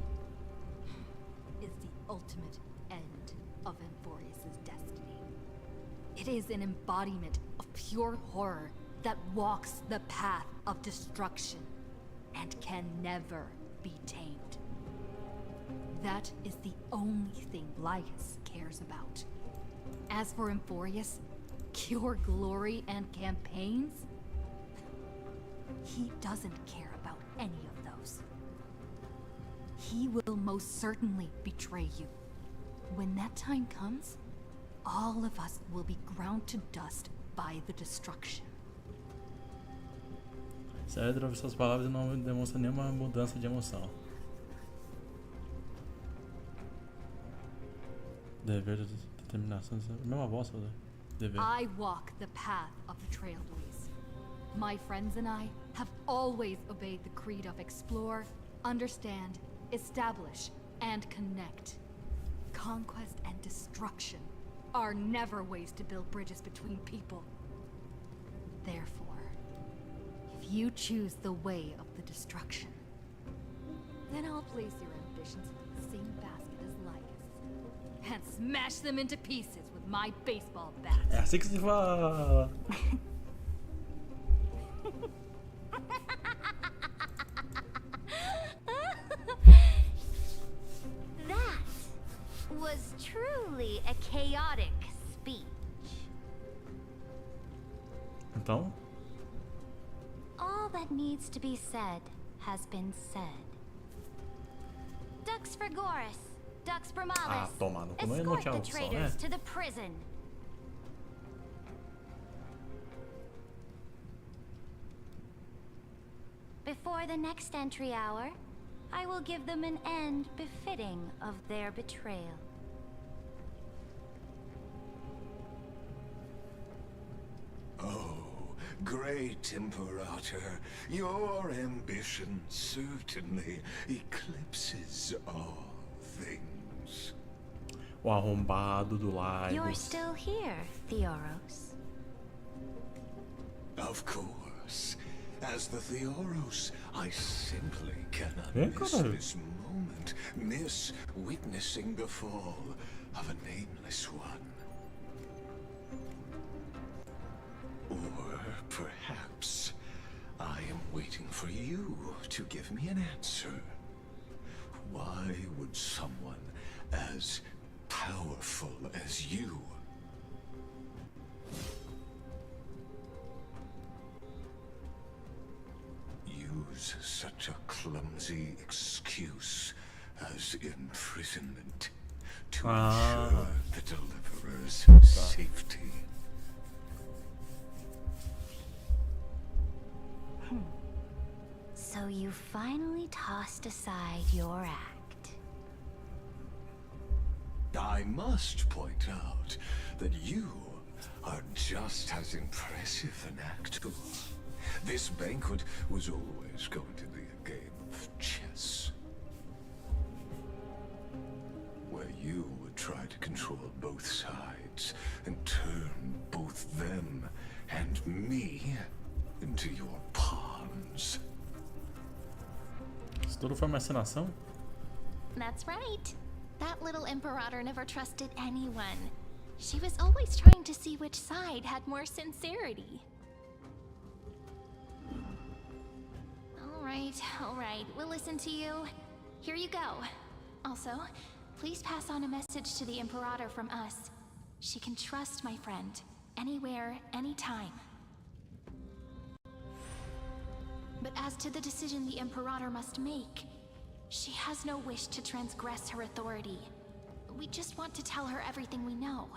[SPEAKER 4] Is the ultimate end of Amphorius' destiny. It is an embodiment of pure horror that walks the path of destruction and can never be tamed. That is the only thing Lycus cares about. As for Amphorius, pure glory and campaigns, he doesn't care about any of those. He will most certainly betray you. When that time comes, all of us will be ground to dust by the destruction.
[SPEAKER 1] Sério de ouvir suas palavras e não demonstra nenhuma mudança de emoção. Dever de determinação. Mesma voz, dever.
[SPEAKER 4] I walk the path of the Trailblaze. My friends and I have always obeyed the creed of explore, understand, establish, and connect. Conquest and destruction are never ways to build bridges between people. Therefore, if you choose the way of the destruction, then I'll place your ambitions in the same basket as Lycus and smash them into pieces with my baseball bat.
[SPEAKER 1] É assim que se fala.
[SPEAKER 15] That was truly a chaotic speech.
[SPEAKER 1] Então?
[SPEAKER 15] All that needs to be said has been said. Dux Frigoris, Dux Primalis,
[SPEAKER 1] toma, não
[SPEAKER 15] escort
[SPEAKER 1] tinha
[SPEAKER 15] the
[SPEAKER 1] opção,
[SPEAKER 15] traitors
[SPEAKER 1] né?
[SPEAKER 15] to the prison. Before the next entry hour, I will give them an end befitting of their betrayal.
[SPEAKER 19] Oh, great Imperator, your ambition certainly eclipses all things.
[SPEAKER 1] O arrombado do Lagos.
[SPEAKER 15] You're still here, Theoros.
[SPEAKER 19] Of course. As the Theoros, I simply cannot miss
[SPEAKER 1] caralho.
[SPEAKER 19] this moment, miss witnessing the fall of a nameless one. Or perhaps I am waiting for you to give me an answer. Why would someone as powerful as you use is such a clumsy excuse as imprisonment to ensure the deliverer's safety.
[SPEAKER 15] So you finally tossed aside your act.
[SPEAKER 19] I must point out that you are just as impressive an actor. This banquet was always going to be a game of chess, where you would try to control both sides and turn both them and me into your pawns.
[SPEAKER 1] Isso tudo foi uma encenação?
[SPEAKER 2] That's right. That little Imperator never trusted anyone. She was always trying to see which side had more sincerity. All right, we'll listen to you. Here you go. Also, please pass on a message to the Imperator from us. She can trust my friend, anywhere, anytime. But as to the decision the Imperator must make, she has no wish to transgress her authority. We just want to tell her everything we know.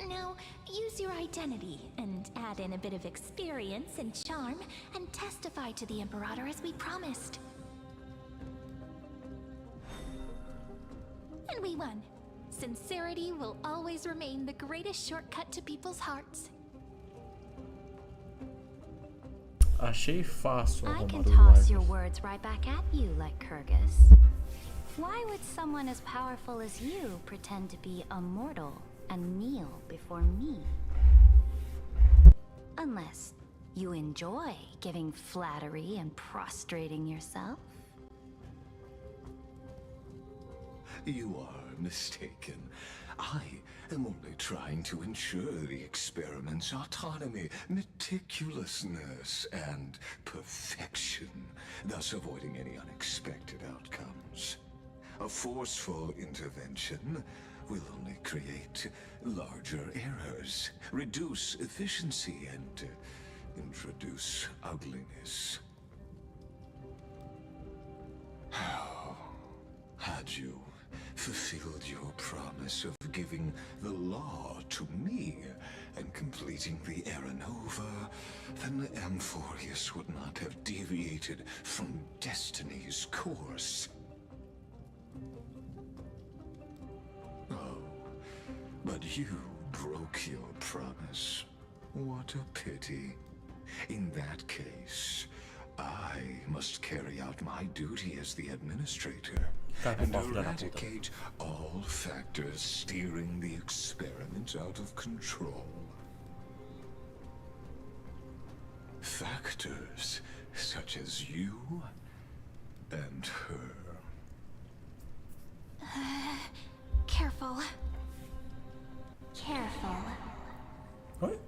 [SPEAKER 2] Now, use your identity and add in a bit of experience and charm and testify to the Imperator as we promised. And we won. Sincerity will always remain the greatest shortcut to people's hearts.
[SPEAKER 1] Achei fácil
[SPEAKER 15] I can
[SPEAKER 1] arrumar os
[SPEAKER 15] toss your
[SPEAKER 1] laivos.
[SPEAKER 15] words right back at you like Kyrgyz. Why would someone as powerful as you pretend to be a mortal and kneel before me? Unless you enjoy giving flattery and prostrating yourself.
[SPEAKER 19] You are mistaken. I am only trying to ensure the experiment's autonomy, meticulousness, and perfection, thus avoiding any unexpected outcomes. A forceful intervention will only create larger errors, reduce efficiency, and introduce ugliness. How had you fulfilled your promise of giving the law to me and completing the Aranova, then Amphorius would not have deviated from destiny's course. Oh, but you broke your promise. What a pity. In that case, I must carry out my duty as the administrator and eradicate all factors steering the experiment out of control. Factors such as you and her.
[SPEAKER 2] Careful.
[SPEAKER 15] Careful.
[SPEAKER 1] What?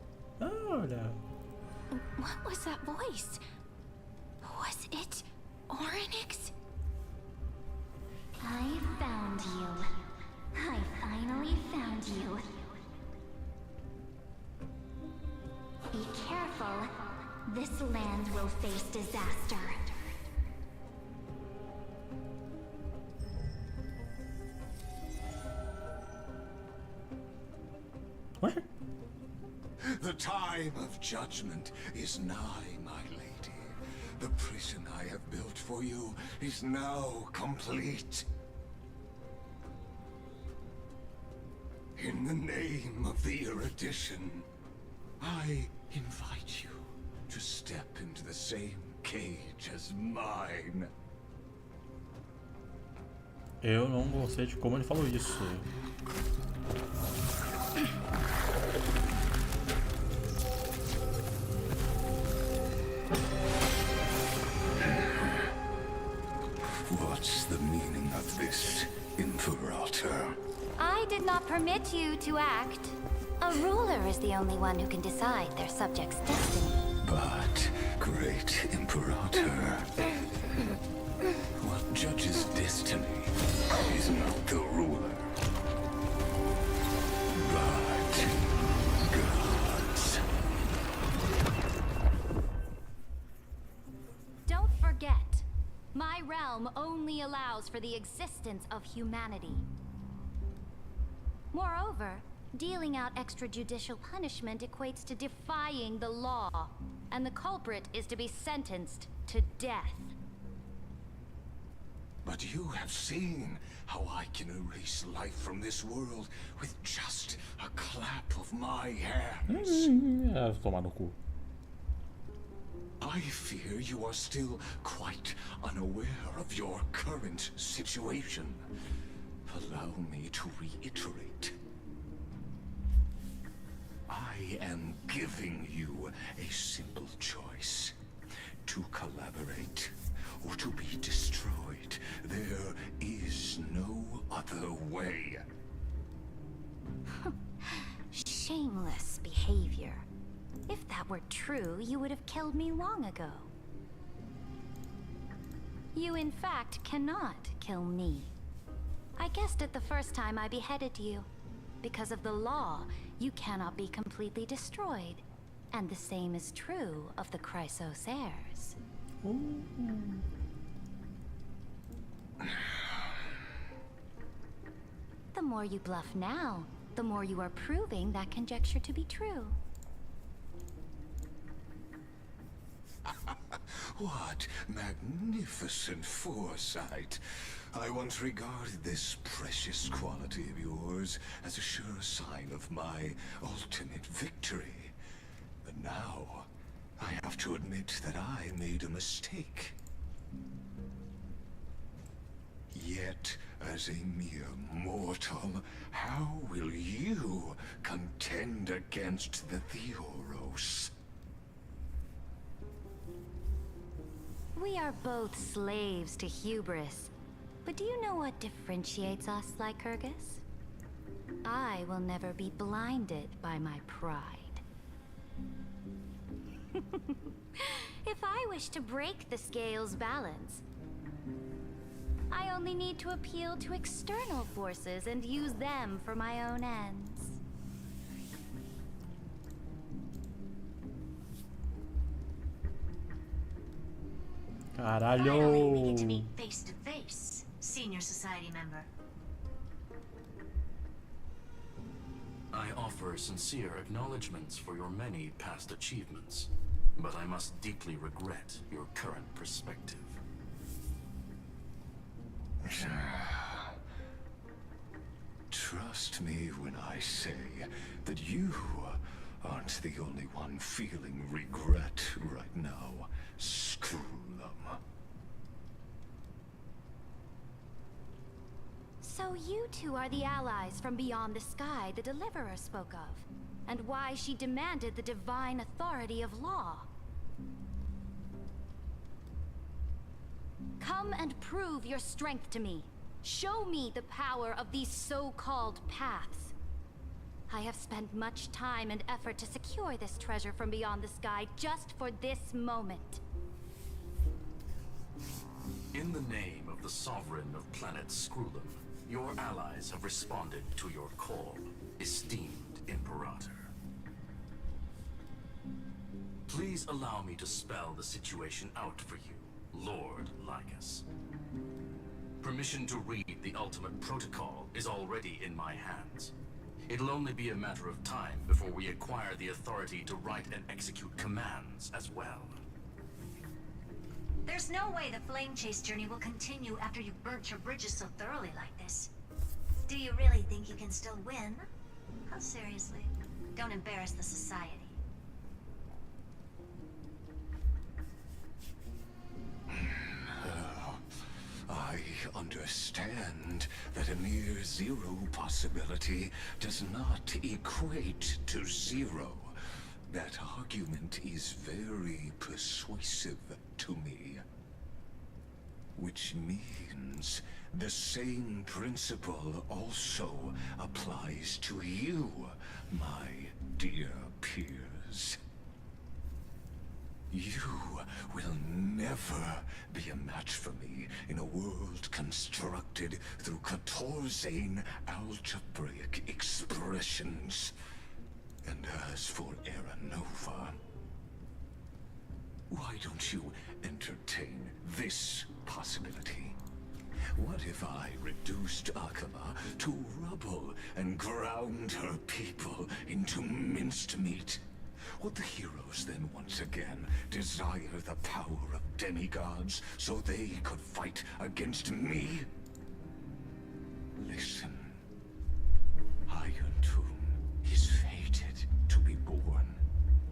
[SPEAKER 1] Oh, no.
[SPEAKER 2] What was that voice? Was it Orynyx?
[SPEAKER 15] I found you. I finally found you. Be careful. This land will face disaster.
[SPEAKER 1] What?
[SPEAKER 19] The time of judgment is nigh, my lady. The prison I have built for you is now complete. In the name of the erudition, I invite you to step into the same cage as mine.
[SPEAKER 1] Eu não gostei de como ele falou isso.
[SPEAKER 19] What's the meaning of this, Imperator?
[SPEAKER 15] I did not permit you to act. A ruler is the only one who can decide their subject's destiny.
[SPEAKER 19] But, great Imperator, what judges destiny is not the ruler, but gods.
[SPEAKER 2] realm only allows for the existence of humanity. Moreover, dealing out extrajudicial punishment equates to defying the law, and the culprit is to be sentenced to death.
[SPEAKER 19] But you have seen how I can erase life from this world with just a clap of my hands.
[SPEAKER 1] Tomar no cu.
[SPEAKER 19] I fear you are still quite unaware of your current situation. Allow me to reiterate. I am giving you a simple choice. To collaborate or to be destroyed. There is no other way.
[SPEAKER 2] Shameless behavior. If that were true, you would have killed me long ago. You in fact cannot kill me. I guessed it the first time I beheaded you. Because of the law, you cannot be completely destroyed. And the same is true of the Chrysos heirs. The more you bluff now, the more you are proving that conjecture to be true.
[SPEAKER 19] What magnificent foresight. I once regarded this precious quality of yours as a sure sign of my ultimate victory. But now, I have to admit that I made a mistake. Yet, as a mere mortal, how will you contend against the Theoros?
[SPEAKER 2] We are both slaves to hubris. But do you know what differentiates us, Lycurgus? I will never be blinded by my pride. If I wish to break the scale's balance, I only need to appeal to external forces and use them for my own ends.
[SPEAKER 14] Finally, we get to meet face to face, senior society member.
[SPEAKER 3] I offer sincere acknowledgments for your many past achievements, but I must deeply regret your current perspective.
[SPEAKER 19] Trust me when I say that you aren't the only one feeling regret right now. Screw them.
[SPEAKER 2] So you two are the allies from beyond the sky the Deliverer spoke of, and why she demanded the divine authority of law. Come and prove your strength to me. Show me the power of these so-called paths. I have spent much time and effort to secure this treasure from beyond the sky just for this moment.
[SPEAKER 3] In the name of the Sovereign of Planet Screwlum, your allies have responded to your call, esteemed Imperator. Please allow me to spell the situation out for you, Lord Lycus. Permission to read the ultimate protocol is already in my hands. It'll only be a matter of time before we acquire the authority to write and execute commands as well.
[SPEAKER 14] There's no way the flame chase journey will continue after you've burnt your bridges so thoroughly like this. Do you really think you can still win? How seriously? Don't embarrass the society.
[SPEAKER 19] I understand that a mere zero possibility does not equate to zero. That argument is very persuasive to me. Which means the same principle also applies to you, my dear peers. You will never be a match for me in a world constructed through Catorzain algebraic expressions. And as for Aranova, why don't you and entertain this possibility. What if I reduced Akama to rubble and ground her people into minced meat? Would the heroes then once again desire the power of demigods so they could fight against me? Listen. Iron Tomb is fated to be born.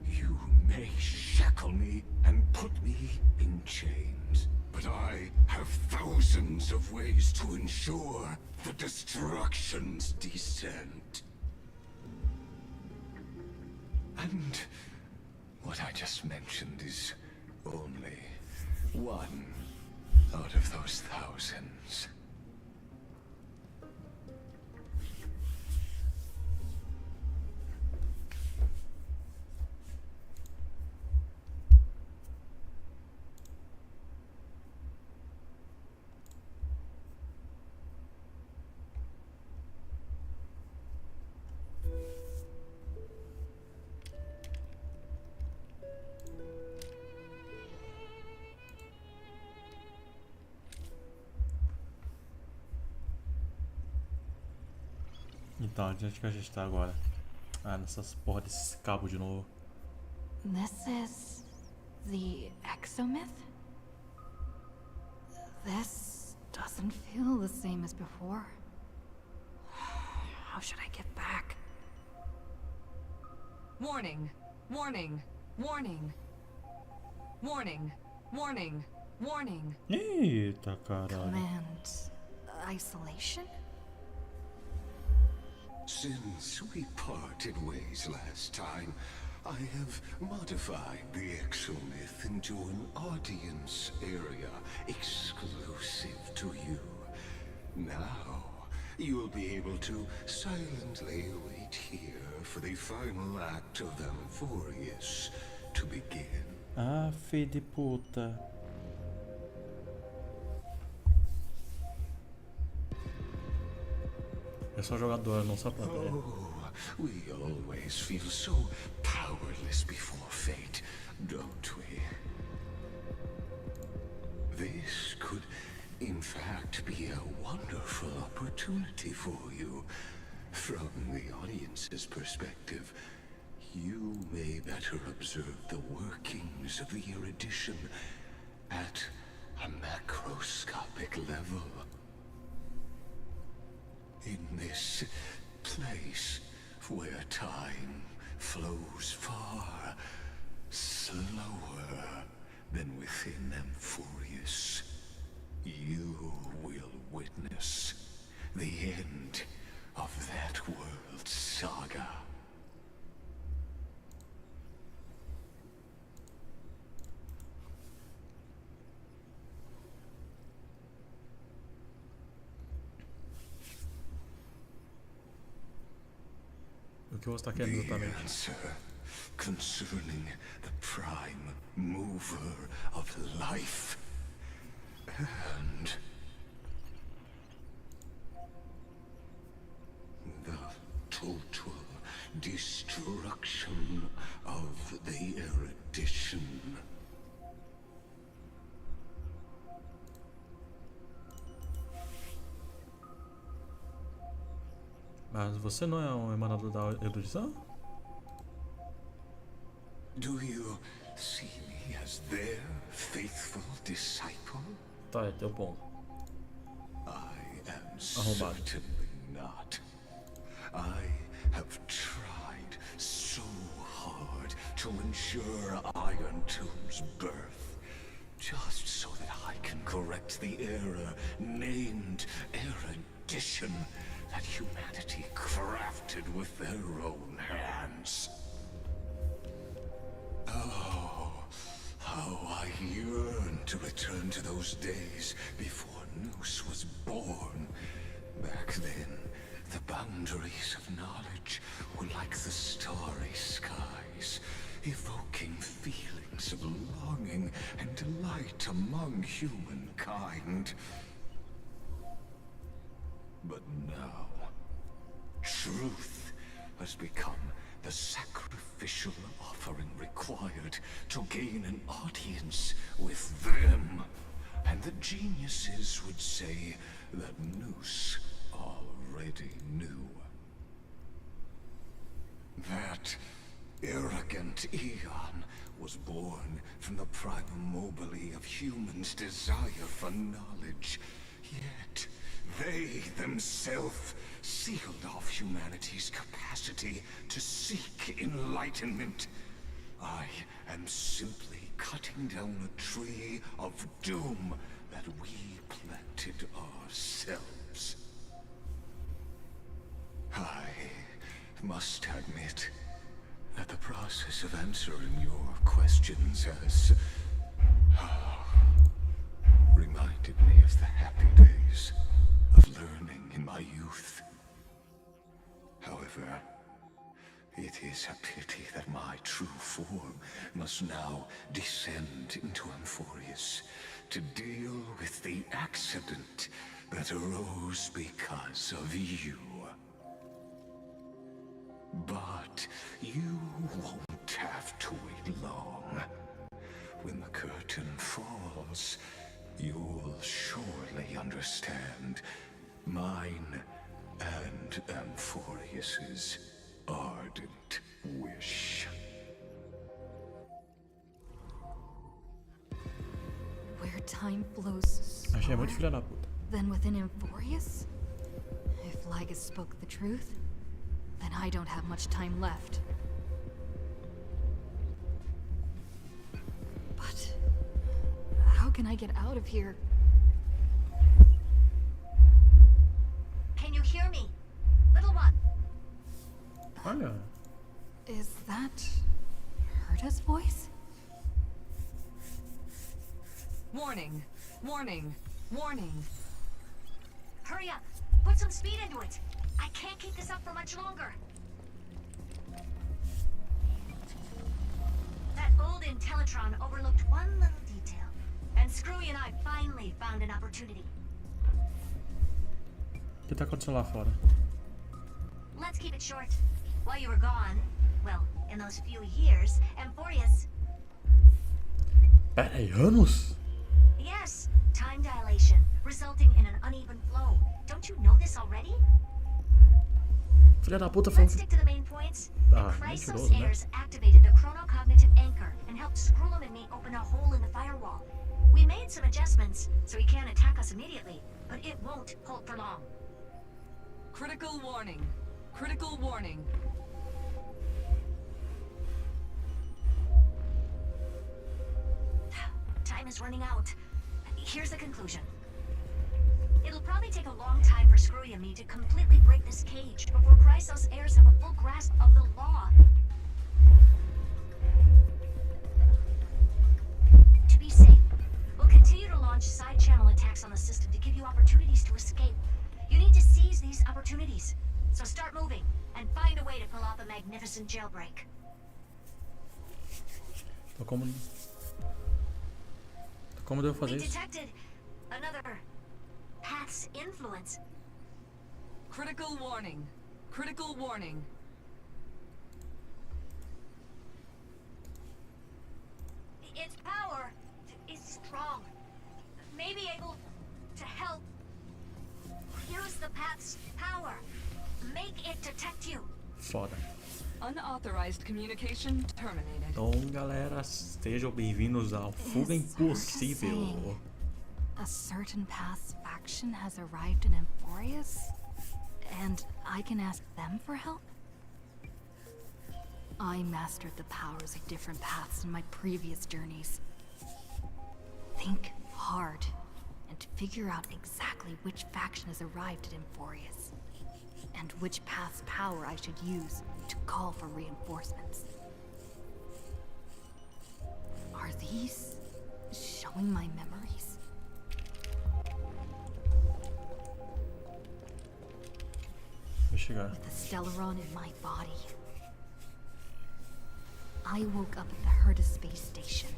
[SPEAKER 19] You may shackle me and put me in chains, but I have thousands of ways to ensure the destruction's descent. And what I just mentioned is only one out of those thousands.
[SPEAKER 1] Então, onde é que a gente tá agora? Ah, nessas porra desses cabos de novo.
[SPEAKER 4] This is the exomyth? This doesn't feel the same as before. How should I get back?
[SPEAKER 10] Warning! Warning! Warning! Warning! Warning! Warning!
[SPEAKER 1] Eita, caralho.
[SPEAKER 4] Command isolation?
[SPEAKER 19] Since we parted ways last time, I have modified the exomyth into an audience area exclusive to you. Now, you'll be able to silently wait here for the final act of the Amphoreus to begin.
[SPEAKER 1] Ah, filho de puta. Eu sou jogador, não sou plateia.
[SPEAKER 19] Oh, we always feel so powerless before fate, don't we? This could, in fact, be a wonderful opportunity for you. From the audience's perspective, you may better observe the workings of the erudition at a macroscopic level. In this place where time flows far slower than within Amphoreus, you will witness the end of that world's saga.
[SPEAKER 1] O que você está querendo exatamente?
[SPEAKER 19] Answer concerning the prime mover of life and the total destruction of the erudition.
[SPEAKER 1] Mas você não é um emanador da erudição?
[SPEAKER 19] Do you see me as their faithful disciple?
[SPEAKER 1] Tá, é teu ponto.
[SPEAKER 19] I am
[SPEAKER 1] Arrombado.
[SPEAKER 19] certainly not. I have tried so hard to ensure Iron Tomb's birth, just so that I can correct the error named erudition that humanity crafted with their own hands. Oh, how I yearn to return to those days before Noose was born. Back then, the boundaries of knowledge were like the starry skies, evoking feelings of longing and delight among humankind. But now, truth has become the sacrificial offering required to gain an audience with them. And the geniuses would say that Noose already knew. That arrogant Eon was born from the primal mobile of humans' desire for knowledge. Yet, they themselves sealed off humanity's capacity to seek enlightenment. I am simply cutting down a tree of doom that we planted ourselves. I must admit that the process of answering your questions has reminded me of the happy days of learning in my youth. However, it is a pity that my true form must now descend into Amphorius to deal with the accident that arose because of you. But you won't have to wait long. When the curtain falls, you'll surely understand mine and Amphorius's ardent wish.
[SPEAKER 4] Where time flows
[SPEAKER 1] Achei muito filha da puta.
[SPEAKER 4] then within Amphorius? If Lygus spoke the truth, then I don't have much time left. But how can I get out of here?
[SPEAKER 14] Can you hear me? Little one.
[SPEAKER 1] Olha.
[SPEAKER 4] Is that Herta's voice?
[SPEAKER 10] Warning, warning, warning.
[SPEAKER 14] Hurry up. Put some speed into it. I can't keep this up for much longer. That old Intellitron overlooked one little detail. And Screwy and I finally found an opportunity.
[SPEAKER 1] O que tá acontecendo lá fora?
[SPEAKER 14] Let's keep it short. While you were gone, well, in those few years, Amphorius...
[SPEAKER 1] Pera aí, anos?
[SPEAKER 14] Yes, time dilation, resulting in an uneven flow. Don't you know this already?
[SPEAKER 1] Filha da puta falou.
[SPEAKER 14] Let's stick to the main points.
[SPEAKER 1] Ah,
[SPEAKER 14] The Chrysos
[SPEAKER 1] mentiroso, né?
[SPEAKER 14] heirs activated the chronocognitive anchor and helped Skrullum and me open a hole in the firewall. We made some adjustments, so he can't attack us immediately, but it won't hold for long.
[SPEAKER 10] Critical warning. Critical warning.
[SPEAKER 14] Time is running out. Here's the conclusion. It'll probably take a long time for Screwy and me to completely break this cage before Chrysos heirs have a full grasp of the law. To be safe, we'll continue to launch side-channel attacks on the system to give you opportunities to escape. You need to seize these opportunities. So start moving, and find a way to pull off a magnificent jailbreak.
[SPEAKER 1] Como devo fazer
[SPEAKER 14] We
[SPEAKER 1] isso?
[SPEAKER 14] detected another path's influence.
[SPEAKER 10] Critical warning. Critical warning.
[SPEAKER 14] Its power is strong. May be able to help. Use the path's power. Make it detect you.
[SPEAKER 1] Foda.
[SPEAKER 10] Unauthorized communication terminated.
[SPEAKER 1] Então, galera, sejam bem-vindos ao Fuga Impossível.
[SPEAKER 4] A certain past faction has arrived in Amphorius, and I can ask them for help? I mastered the powers of different paths in my previous journeys. Think hard, and figure out exactly which faction has arrived at Amphorius, and which path's power I should use to call for reinforcements. Are these showing my memories? With the Stellaron in my body, I woke up at the Herta space station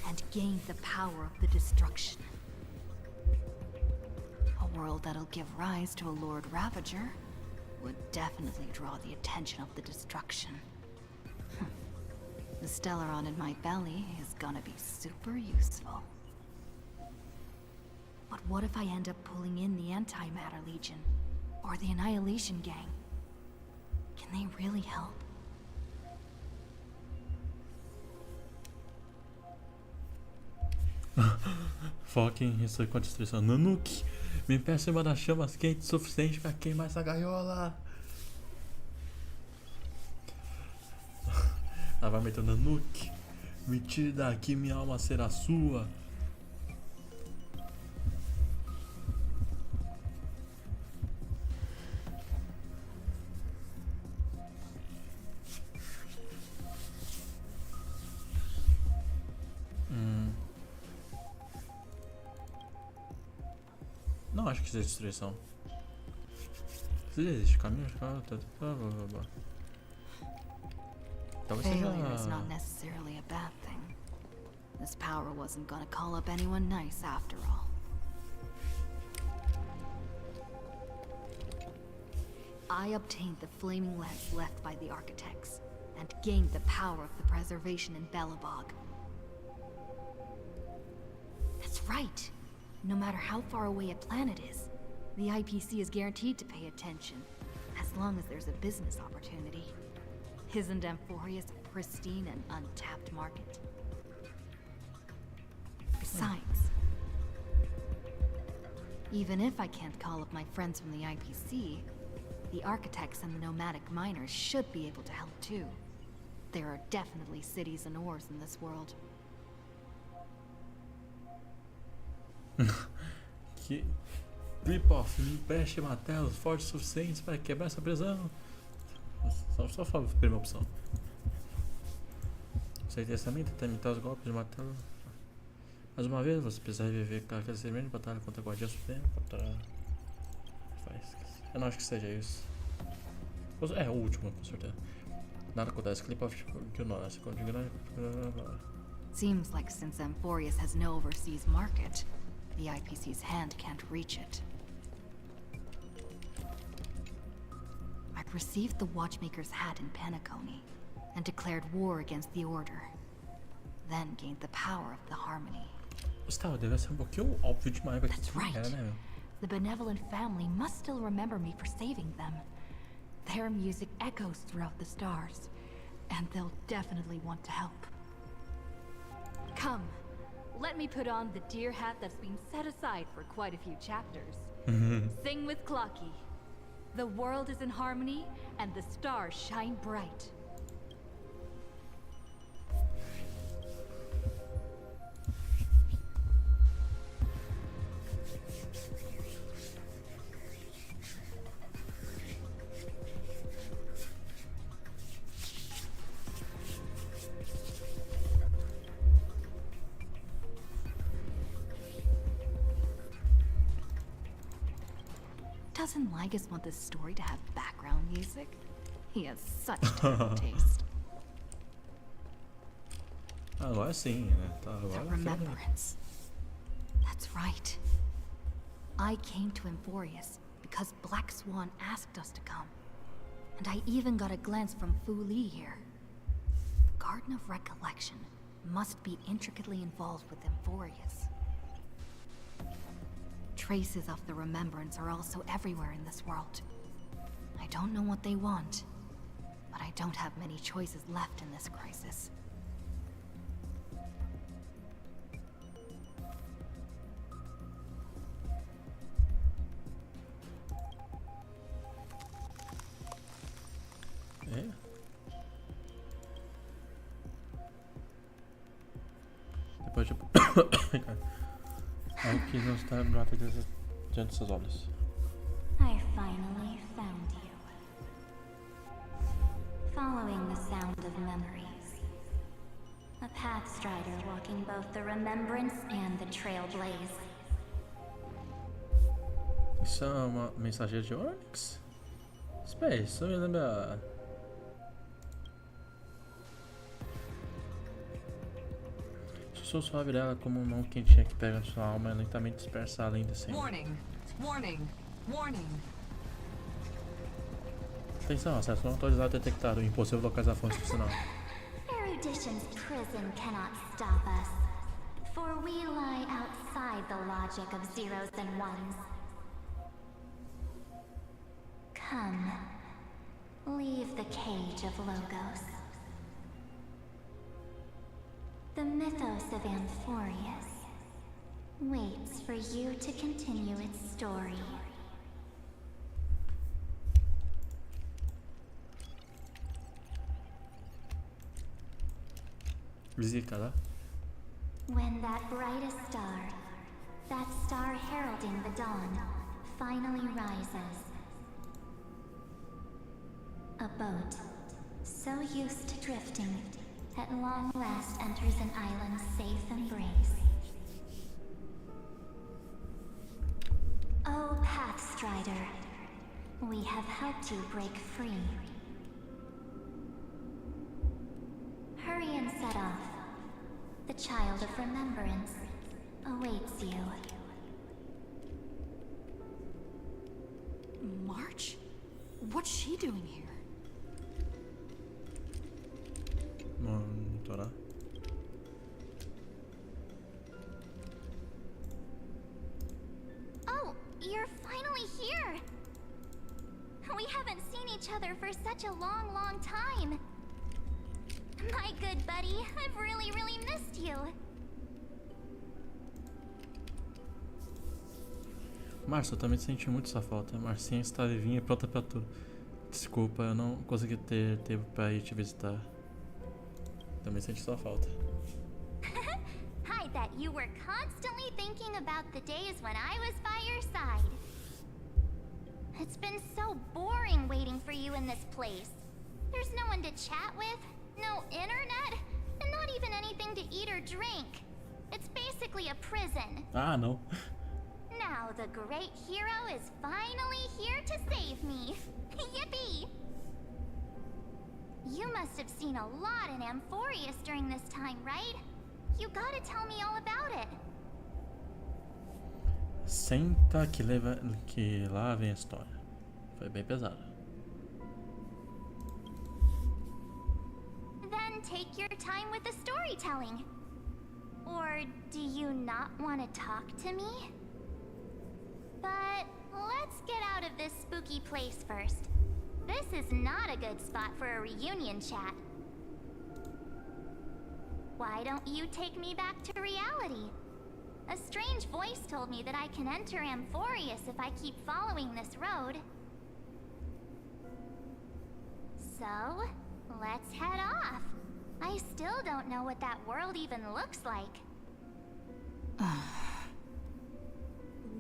[SPEAKER 4] and gained the power of the destruction. A world that'll give rise to a Lord Ravager would definitely draw the attention of the destruction. The Stellaron in my belly is gonna be super useful. But what if I end up pulling in the Antimatter Legion? Or the Annihilation Gang? Can they really help?
[SPEAKER 1] Foque em isso com a destruição. Nanuki, me peça uma das chamas quentes o suficiente para queimar essa gaiola. Ela vai meter o Nanuki. Me tire daqui, minha alma será sua. Não acho que seja destruição. Se existe caminho,
[SPEAKER 4] Failure is not necessarily a bad thing. This power wasn't gonna call up anyone nice after all. I obtained the flaming lens left by the architects, and gained the power of the preservation in Belobog. That's right. No matter how far away a planet is, the IPC is guaranteed to pay attention, as long as there's a business opportunity. Isn't Amphorius a pristine and untapped market? Besides, even if I can't call up my friends from the IPC, the architects and the nomadic miners should be able to help too. There are definitely cities and ores in this world.
[SPEAKER 1] Que rip-off, me empreste martelos fortes o suficientes para quebrar essa prisão. Só a primeira opção. Você tenta imitar os golpes de martelo. Mais uma vez, você precisa reviver aquele experimento de batalha contra a Guardiã Suprema. Eu não acho que seja isso. É o último, com certeza. Nada acontece. Clip of you know,
[SPEAKER 4] Seems like since Amphorius has no overseas market, the IPC's hand can't reach it. I'd received the Watchmaker's hat in Penacony, and declared war against the Order. Then gained the power of the Harmony.
[SPEAKER 1] Deve ser pouquinho óbvio demais.
[SPEAKER 4] That's right. The benevolent family must still remember me for saving them. Their music echoes throughout the stars, and they'll definitely want to help. Come, let me put on the deer hat that's been set aside for quite a few chapters. Sing with Clocky. The world is in harmony, and the stars shine bright. Doesn't Ligus want this story to have background music? He has such terrible taste.
[SPEAKER 1] Agora sim, né?
[SPEAKER 4] The remembrance. That's right. I came to Amphorius because Black Swan asked us to come. And I even got a glance from Fu Li here. Garden of Recollection must be intricately involved with Amphorius. Traces of the remembrance are also everywhere in this world. I don't know what they want, but I don't have many choices left in this crisis.
[SPEAKER 1] Depois de... Aí que não está diante de seus olhos.
[SPEAKER 15] I finally found you. Following the sound of memories. A pathstrider walking both the remembrance and the trailblaze.
[SPEAKER 1] Isso é uma mensageira de Onyx? Espera aí, isso me lembra... Sou suave dela como mão quentinha que pega sua alma e lentamente dispersa além de sempre.
[SPEAKER 10] Warning! Warning! Warning!
[SPEAKER 1] Atenção, acesso não autorizado detectado. Impossível localizar fontes do sinal.
[SPEAKER 15] Perdition's prison cannot stop us, for we lie outside the logic of zeros and ones. Come, leave the cage of Logos. The mythos of Amphorius waits for you to continue its story.
[SPEAKER 1] Zica,
[SPEAKER 15] When that brightest star, that star heralding the dawn, finally rises. A boat, so used to drifting, at long last enters an island's safe embrace. Oh, Pathstrider, we have helped you break free. Hurry and set off. The child of remembrance awaits you.
[SPEAKER 4] March? What's she doing here?
[SPEAKER 1] Monitorar.
[SPEAKER 15] Oh, you're finally here! We haven't seen each other for such a long, long time. My good buddy, I've really, really missed you.
[SPEAKER 1] Márcia, eu também senti muito sua falta. Marcinha está vivinha e pronta pra tudo. Desculpa, eu não consegui ter tempo pra ir te visitar. Também senti sua falta.
[SPEAKER 15] I bet you were constantly thinking about the days when I was by your side. It's been so boring waiting for you in this place. There's no one to chat with, no internet, and not even anything to eat or drink. It's basically a prison.
[SPEAKER 1] Ah, não.
[SPEAKER 15] Now the great hero is finally here to save me. Yippee! You must have seen a lot in Amphorius during this time, right? You gotta tell me all about it.
[SPEAKER 1] Senta que lá vem a história. Foi bem pesado.
[SPEAKER 15] Then take your time with the storytelling. Or do you not want to talk to me? But let's get out of this spooky place first. This is not a good spot for a reunion chat. Why don't you take me back to reality? A strange voice told me that I can enter Amphorius if I keep following this road. So, let's head off. I still don't know what that world even looks like.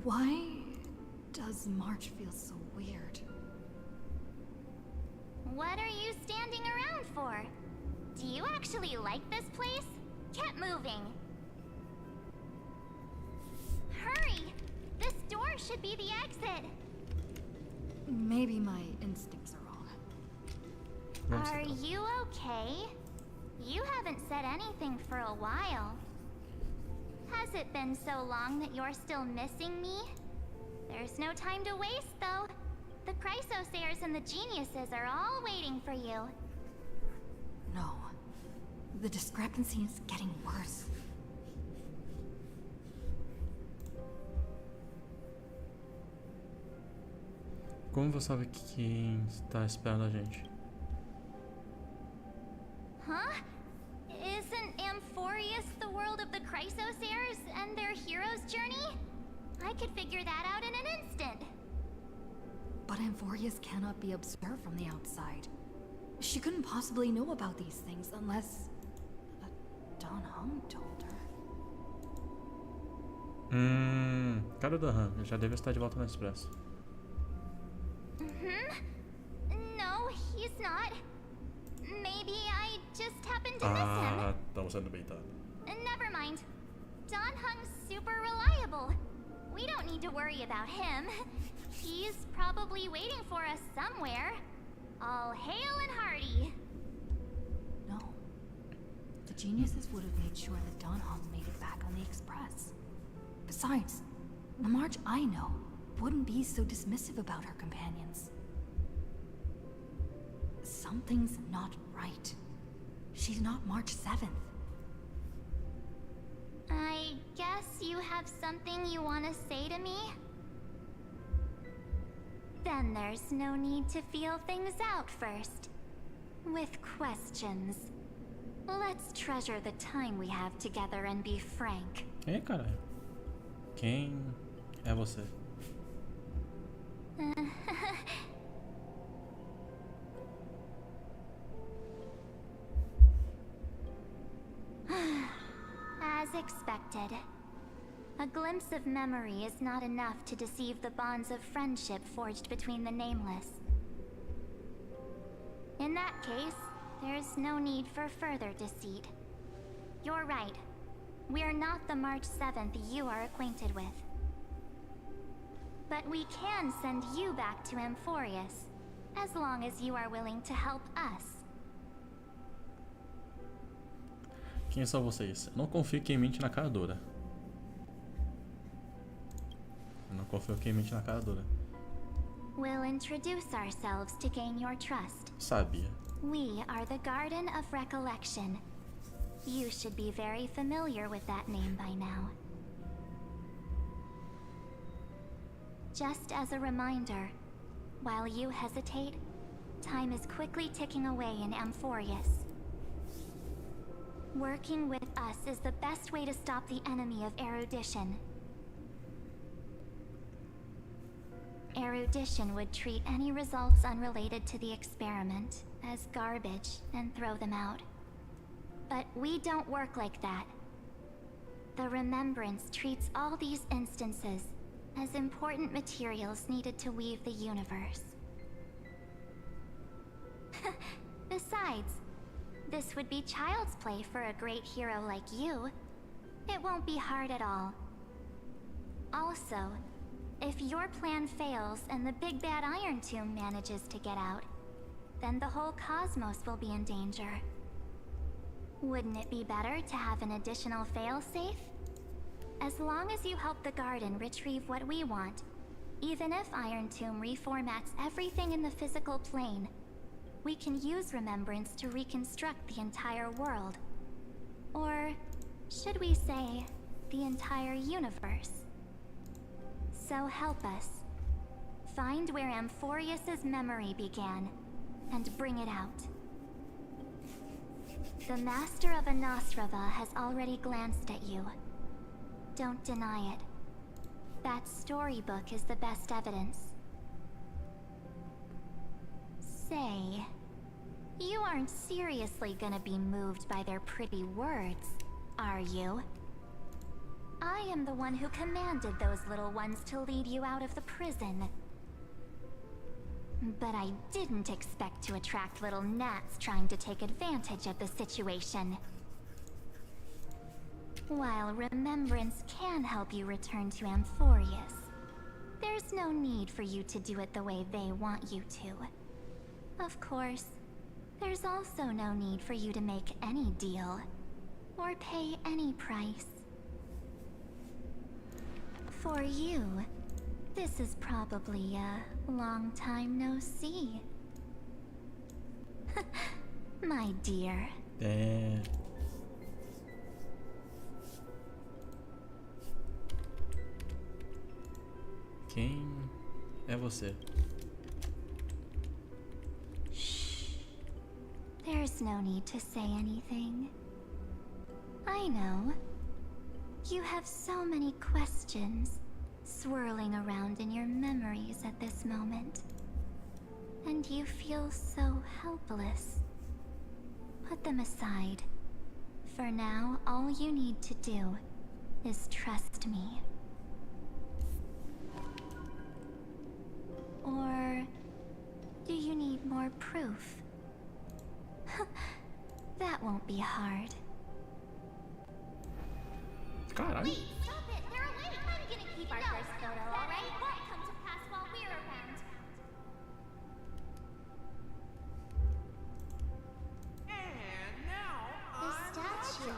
[SPEAKER 4] Why does March feel so weird?
[SPEAKER 15] What are you standing around for? Do you actually like this place? Get moving. Hurry! This door should be the exit.
[SPEAKER 4] Maybe my instincts are wrong.
[SPEAKER 15] Are you okay? You haven't said anything for a while. Has it been so long that you're still missing me? There's no time to waste, though. The Chrysosayers and the geniuses are all waiting for you.
[SPEAKER 4] No. The discrepancy is getting worse.
[SPEAKER 1] Como você sabe quem está esperando a gente?
[SPEAKER 15] Huh? Isn't Amphorius the world of the Chrysosayers and their hero's journey? I could figure that out in an instant.
[SPEAKER 4] But Amphorius cannot be observed from the outside. She couldn't possibly know about these things unless Don Hung told her.
[SPEAKER 1] Cadê o Dan? Ele já deve estar de volta no Expresso.
[SPEAKER 15] No, he's not. Maybe I just happened to miss him.
[SPEAKER 1] Estamos sendo beitados.
[SPEAKER 15] Never mind. Don Hung's super reliable. We don't need to worry about him. He's probably waiting for us somewhere. All hail and hearty.
[SPEAKER 4] No. The geniuses would have made sure that Don Hung made it back on the Express. Besides, the March I know wouldn't be so dismissive about her companions. Something's not right. She's not March 7th.
[SPEAKER 18] I guess you have something you want to say to me?
[SPEAKER 2] Then there's no need to feel things out first. With questions. Let's treasure the time we have together and be frank.
[SPEAKER 1] Ei, caralho. Quem é você?
[SPEAKER 2] As expected. A glimpse of memory is not enough to deceive the bonds of friendship forged between the nameless. In that case, there's no need for further deceit. You're right. We're not the March 7th you are acquainted with. But we can send you back to Amphorius, as long as you are willing to help us.
[SPEAKER 1] Quem são vocês? Eu não confio em quem mente na cara dura. Eu não confio em quem mente na cara dura.
[SPEAKER 2] We'll introduce ourselves to gain your trust.
[SPEAKER 1] Sabia.
[SPEAKER 2] We are the Garden of Recollection. You should be very familiar with that name by now. Just as a reminder, while you hesitate, time is quickly ticking away in Amphorius. Working with us is the best way to stop the enemy of erudition. Erudition would treat any results unrelated to the experiment as garbage and throw them out. But we don't work like that. The Remembrance treats all these instances as important materials needed to weave the universe. Besides, this would be child's play for a great hero like you. It won't be hard at all. Also, if your plan fails and the big bad Iron Tomb manages to get out, then the whole cosmos will be in danger. Wouldn't it be better to have an additional failsafe? As long as you help the garden retrieve what we want, even if Iron Tomb reformats everything in the physical plane, we can use Remembrance to reconstruct the entire world. Or, should we say, the entire universe. So help us. Find where Amphorius's memory began, and bring it out. The Master of Anosrava has already glanced at you. Don't deny it. That storybook is the best evidence. Say, you aren't seriously gonna be moved by their pretty words, are you? I am the one who commanded those little ones to lead you out of the prison. But I didn't expect to attract little gnats trying to take advantage of the situation. While Remembrance can help you return to Amphorius, there's no need for you to do it the way they want you to. Of course, there's also no need for you to make any deal, or pay any price. For you, this is probably a long time no see. My dear.
[SPEAKER 1] É. Quem é você?
[SPEAKER 2] Shh. There's no need to say anything. I know. You have so many questions swirling around in your memories at this moment. And you feel so helpless. Put them aside. For now, all you need to do is trust me. Or do you need more proof? That won't be hard.
[SPEAKER 1] Caralho.
[SPEAKER 18] Wait, stop it! They're awake! I'm gonna keep our first photo, alright? Won't come to pass while we're around.
[SPEAKER 9] And now,
[SPEAKER 18] The statue.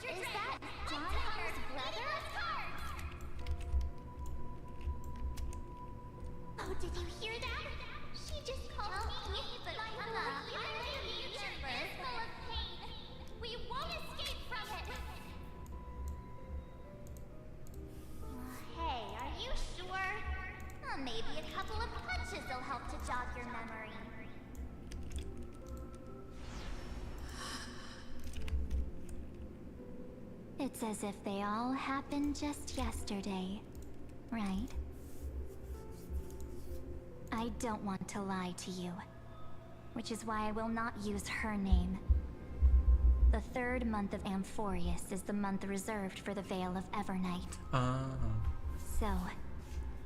[SPEAKER 18] Is that Donhar's brother? Oh, did you hear that? She just called me, but I'm a future full of pain.
[SPEAKER 15] It's as if they all happened just yesterday, right? I don't want to lie to you, which is why I will not use her name. The third month of Amphorius is the month reserved for the Veil of Evernight. So,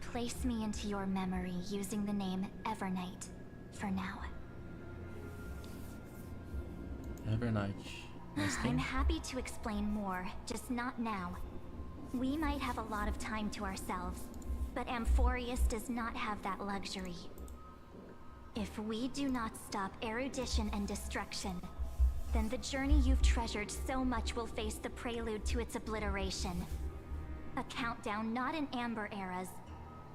[SPEAKER 15] place me into your memory using the name Evernight for now.
[SPEAKER 1] Evernight.
[SPEAKER 15] I'm happy to explain more, just not now. We might have a lot of time to ourselves, but Amphorius does not have that luxury. If we do not stop erudition and destruction, then the journey you've treasured so much will face the prelude to its obliteration. A countdown not in amber eras,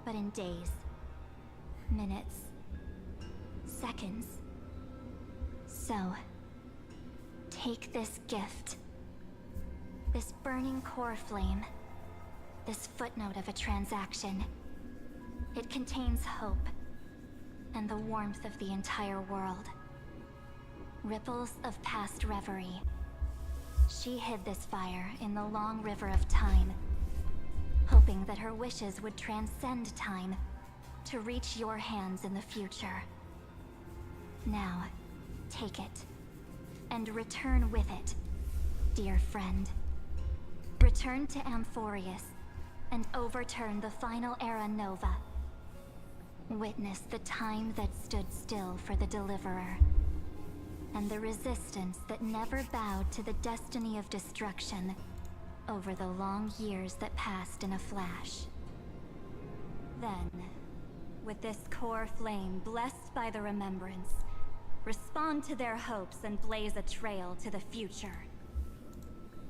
[SPEAKER 15] but in days, minutes, seconds. So, take this gift. This burning core flame. This footnote of a transaction. It contains hope, and the warmth of the entire world. Ripples of past reverie. She hid this fire in the long river of time, hoping that her wishes would transcend time to reach your hands in the future. Now, take it, and return with it, dear friend. Return to Amphorius, and overturn the final era Nova. Witness the time that stood still for the Deliverer, and the resistance that never bowed to the destiny of destruction over the long years that passed in a flash. Then, with this core flame blessed by the remembrance, respond to their hopes and blaze a trail to the future.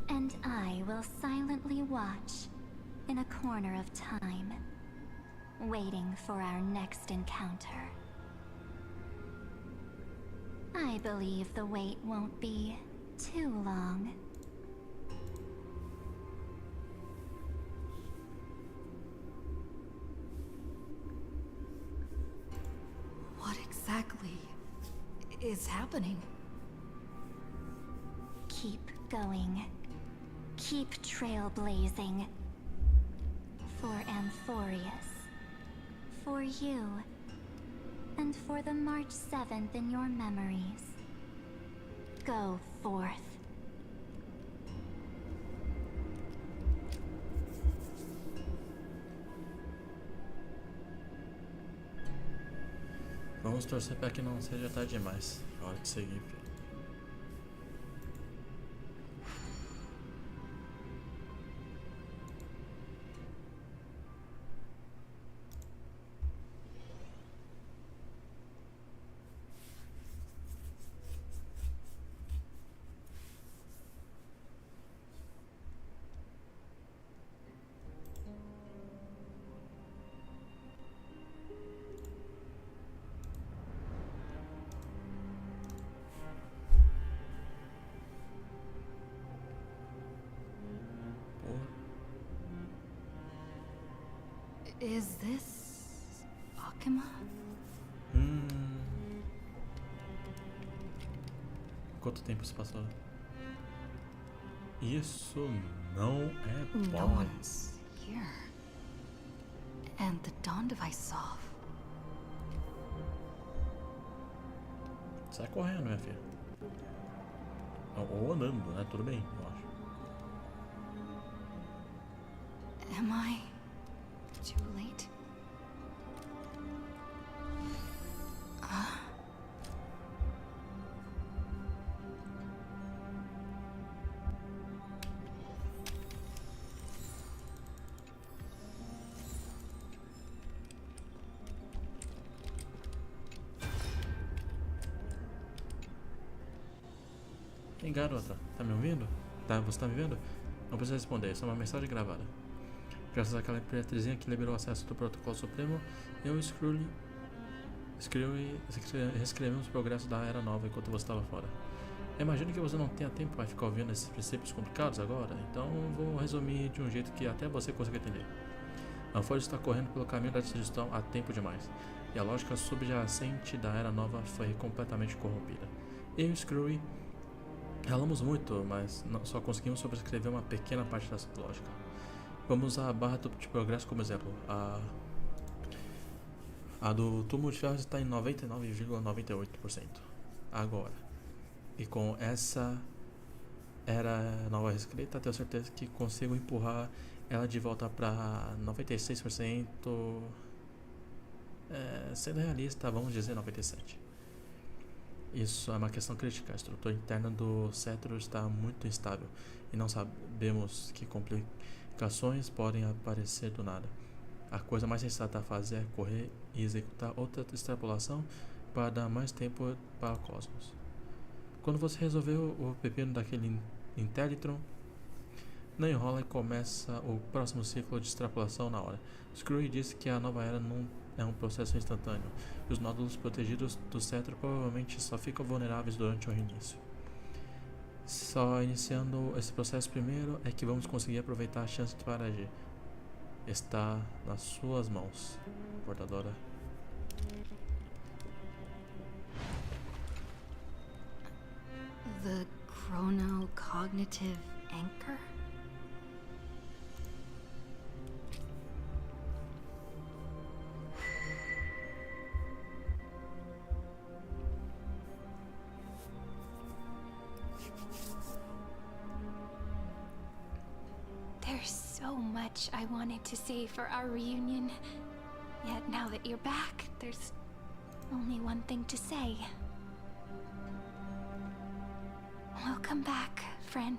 [SPEAKER 15] And I will silently watch in a corner of time, waiting for our next encounter. I believe the wait won't be too long.
[SPEAKER 4] What exactly is happening?
[SPEAKER 15] Keep going. Keep trailblazing. For Amphorius. For you. And for the March 7th in your memories. Go forth.
[SPEAKER 1] Vamos torcer para que não seja tarde demais. A hora de seguir, filho.
[SPEAKER 4] Is this Akima?
[SPEAKER 1] Quanto tempo se passou? Isso não é
[SPEAKER 4] No
[SPEAKER 1] bom.
[SPEAKER 4] one's here. And the dawn device saw.
[SPEAKER 1] Sai correndo, minha filha. Ou andando, né? Tudo bem, eu acho.
[SPEAKER 4] Am I too late?
[SPEAKER 1] Ei, garota, tá me ouvindo? Você tá me vendo? Não precisa responder, isso é uma mensagem gravada. Graças àquela imperatrizinha que liberou acesso do protocolo supremo, eu reescrevemos o progresso da Era Nova enquanto você estava fora. Eu imagino que você não tenha tempo para ficar ouvindo esses princípios complicados agora, então vou resumir de um jeito que até você consiga entender. A Folha está correndo pelo caminho da destruição há tempo demais, e a lógica subjacente da Era Nova foi completamente corrompida. Eu e Screwy Ralamos muito, mas só conseguimos sobrescrever uma pequena parte dessa lógica. Vamos usar a barra de progresso como exemplo. A do túmulo de ferro está em 99,98% agora. E com essa era nova reescrita, tenho certeza que consigo empurrar ela de volta para 96%. Sendo realista, vamos dizer 97%. Isso é uma questão crítica. A estrutura interna do cetro está muito instável e não sabemos que complicações podem aparecer do nada. A coisa mais sensata a fazer é correr e executar outra extrapolação para dar mais tempo para o cosmos. Quando você resolveu o pepino daquele intérito, não enrola e começa o próximo ciclo de extrapolação na hora. Screw disse que a nova era não é um processo instantâneo, e os nódulos protegidos do cetro provavelmente só ficam vulneráveis durante o reinício. Só iniciando esse processo primeiro é que vamos conseguir aproveitar a chance para agir. Está nas suas mãos, portadora.
[SPEAKER 4] The chrono-cognitive anchor?
[SPEAKER 2] There's so much I wanted to say for our reunion. Yet now that you're back, there's only one thing to say. Welcome back, friend.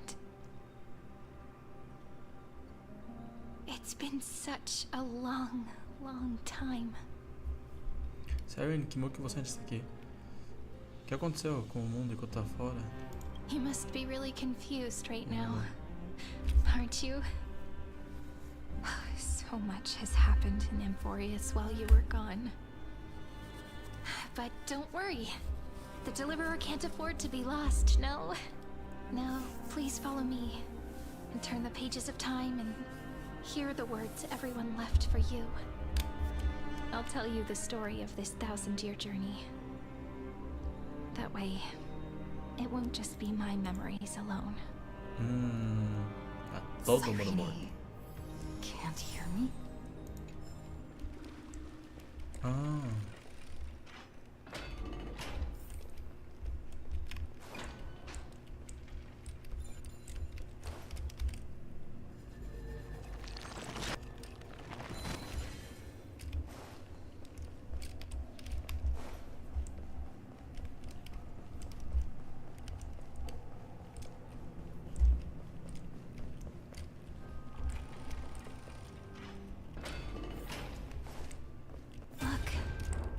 [SPEAKER 2] It's been such a long, long time.
[SPEAKER 1] Sério, que que você disse aqui? O que aconteceu com o mundo enquanto tá fora?
[SPEAKER 2] You must be really confused right now, aren't you? So much has happened in Emphorius while you were gone. But don't worry. The Deliverer can't afford to be lost, no? No, please follow me and turn the pages of time and hear the words everyone left for you. I'll tell you the story of this 1,000-year journey. That way, it won't just be my memories alone.
[SPEAKER 1] Todo mundo morto.
[SPEAKER 4] Can't hear me?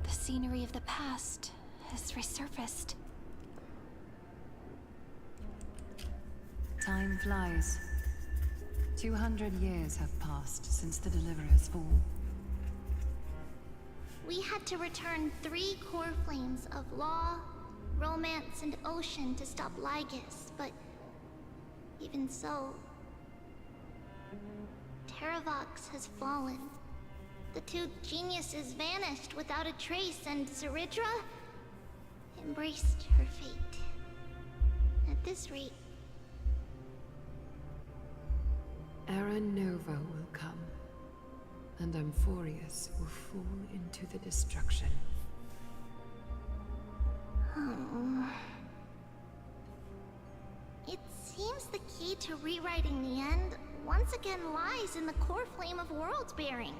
[SPEAKER 2] Scenery of the past has resurfaced.
[SPEAKER 13] Time flies. 200 years have passed since the Deliverer's fall.
[SPEAKER 18] We had to return 3 core flames of law, romance, and ocean to stop Lygus, but even so, Terravox has fallen. The 2 geniuses vanished without a trace, and Zeridra embraced her fate. At this rate...
[SPEAKER 20] Era Nova will come, and Emphorius will fall into the destruction.
[SPEAKER 18] Oh. It seems the key to rewriting the end once again lies in the core flame of world-bearing.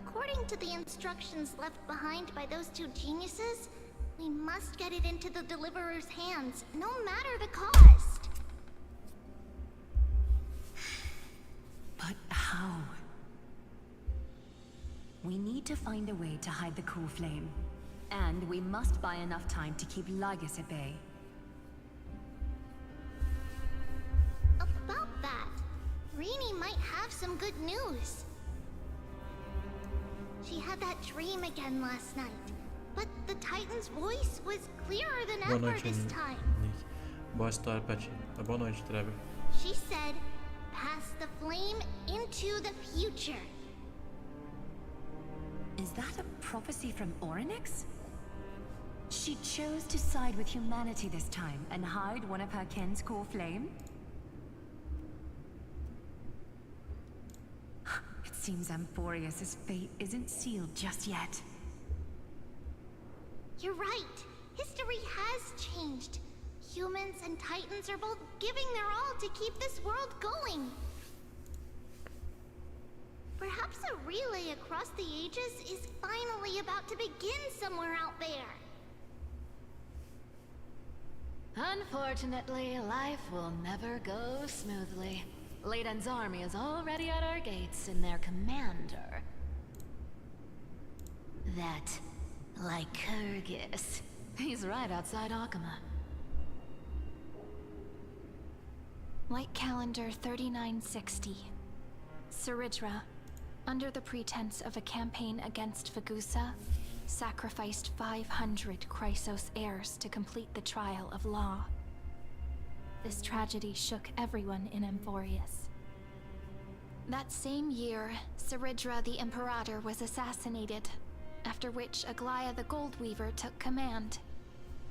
[SPEAKER 18] According to the instructions left behind by those 2 geniuses, we must get it into the Deliverer's hands, no matter the cost.
[SPEAKER 13] But how? We need to find a way to hide the core flame. And we must buy enough time to keep Lygus at bay.
[SPEAKER 18] About that, Rini might have some good news. She had that dream again last night, but the Titan's voice was clearer than ever this time.
[SPEAKER 1] Boa história pra ti. Boa noite, Trevor.
[SPEAKER 18] She said, pass the flame into the future.
[SPEAKER 13] Is that a prophecy from Orynyx? She chose to side with humanity this time and hide one of her kin's core flame? It seems Amphorius' fate isn't sealed just yet.
[SPEAKER 18] You're right. History has changed. Humans and Titans are both giving their all to keep this world going. Perhaps a relay across the ages is finally about to begin somewhere out there.
[SPEAKER 4] Unfortunately, life will never go smoothly. Leiden's army is already at our gates, and their commander... that... Lycurgus. He's right outside Akama.
[SPEAKER 2] White Calendar 3960. Saridra, under the pretense of a campaign against Fagusa, sacrificed 500 Chrysos heirs to complete the trial of law. This tragedy shook everyone in Amphorius. That same year, Saridra the Imperator was assassinated, after which Aglaia the Goldweaver took command.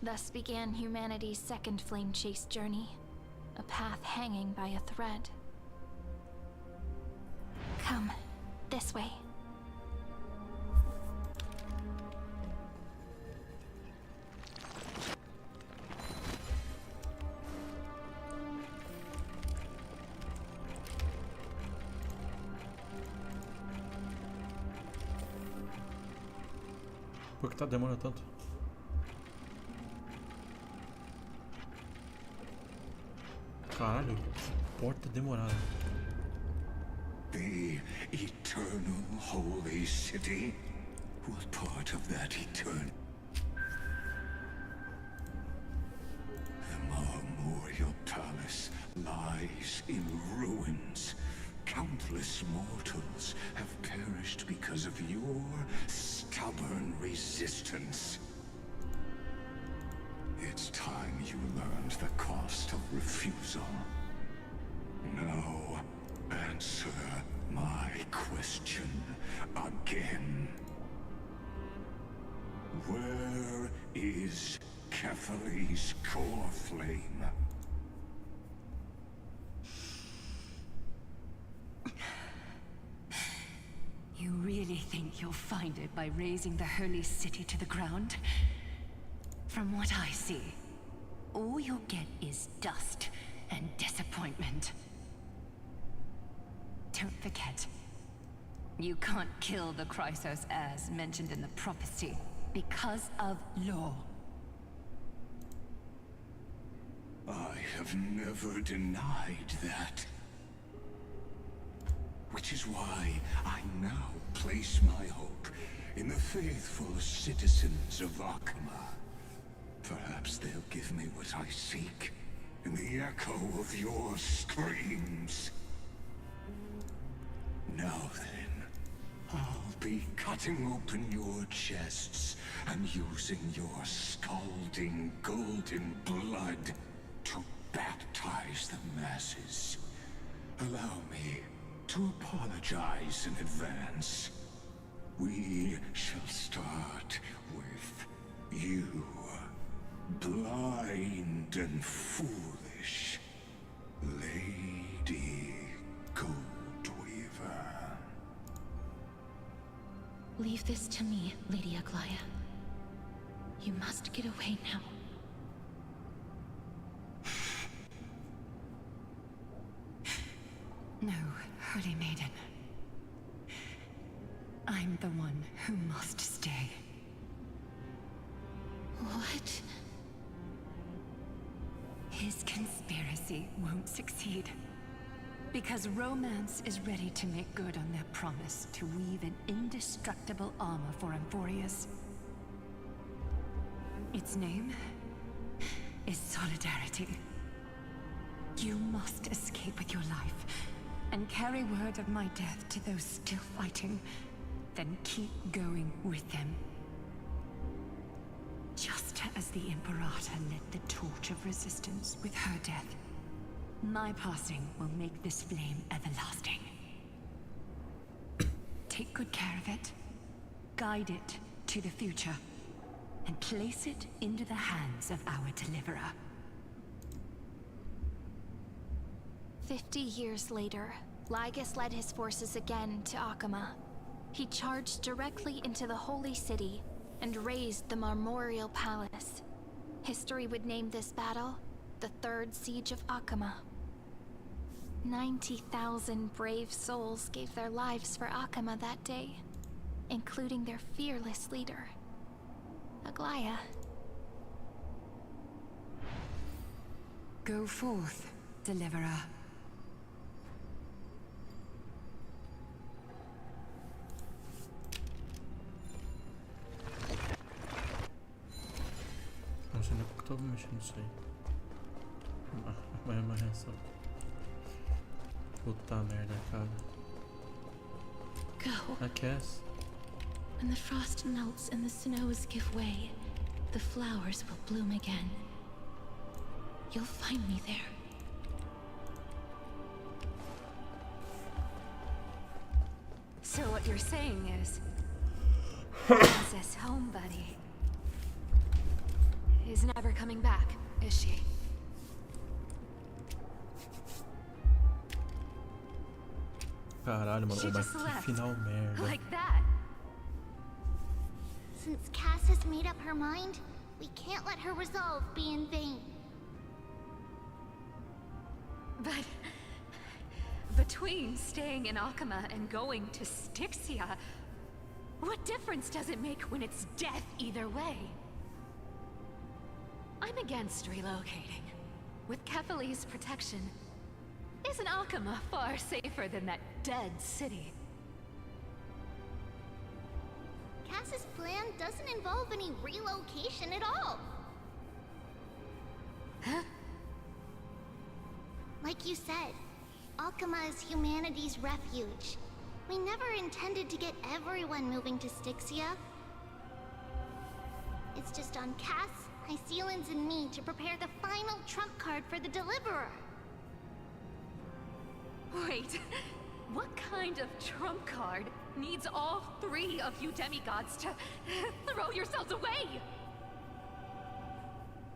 [SPEAKER 2] Thus began humanity's second flame chase journey, a path hanging by a thread. Come, this way.
[SPEAKER 1] Por que tá demorando tanto? Caralho, que porta demorada.
[SPEAKER 19] The eternal holy city? What part of that eternal? The Memorial Palace lies in ruins. Countless mortals have perished because of your stubborn resistance. It's time you learned the cost of refusal. Now, answer my question again. Where is Kefali's core flame?
[SPEAKER 13] You really think you'll find it by razing the holy city to the ground? From what I see, all you'll get is dust and disappointment. Don't forget, you can't kill the Chrysos heirs mentioned in the prophecy because of law.
[SPEAKER 19] I have never denied that. Which is why I now place my hope in the faithful citizens of Akama. Perhaps they'll give me what I seek in the echo of your screams. Now then, I'll be cutting open your chests and using your scalding golden blood to baptize the masses. Allow me to apologize in advance. We shall start with you, blind and foolish Lady Goldweaver.
[SPEAKER 4] Leave this to me, Lady Aglaia. You must get away now.
[SPEAKER 13] No, Holy Maiden. I'm the one who must stay.
[SPEAKER 4] What?
[SPEAKER 13] His conspiracy won't succeed. Because Romance is ready to make good on their promise to weave an indestructible armor for Amphorius. Its name is Solidarity. You must escape with your life and carry word of my death to those still fighting, then keep going with them. Just as the Imperator lit the torch of resistance with her death, my passing will make this flame everlasting. Take good care of it. Guide it to the future. and place it into the hands of our deliverer.
[SPEAKER 2] 50 years later, Lygus led his forces again to Akama. He charged directly into the Holy City and razed the Marmorial Palace. History would name this battle the Third Siege of Akama. 90,000 brave souls gave their lives for Akama that day, including their fearless leader, Aglaya.
[SPEAKER 13] Go forth, deliverer.
[SPEAKER 1] Não sei nem porque estava mexendo nisso aí. Mas é uma reação. Puta merda, cara.
[SPEAKER 8] Go.
[SPEAKER 1] A Cass.
[SPEAKER 8] When the frost melts and the snows give way, the flowers will bloom again. You'll find me there.
[SPEAKER 13] So what you're saying is... Princess Home Buddy is never coming back, is she?
[SPEAKER 1] Caralho, mano,
[SPEAKER 13] She
[SPEAKER 1] mas
[SPEAKER 13] just
[SPEAKER 1] que
[SPEAKER 13] left.
[SPEAKER 1] final merda.
[SPEAKER 13] Like that.
[SPEAKER 18] Since Cass has made up her mind, we can't let her resolve be in vain.
[SPEAKER 13] But between staying in Akama and going to Styxia, what difference does it make when it's death either way? I'm against relocating. With Kefali's protection, isn't Akama far safer than that dead city?
[SPEAKER 18] Cass's plan doesn't involve any relocation at all.
[SPEAKER 13] Huh?
[SPEAKER 18] Like you said, Akama is humanity's refuge. We never intended to get everyone moving to Styxia. It's just on Cass, Hycealans, and me to prepare the final trump card for the Deliverer.
[SPEAKER 13] Wait, what kind of trump card needs all three of you demigods to throw yourselves away?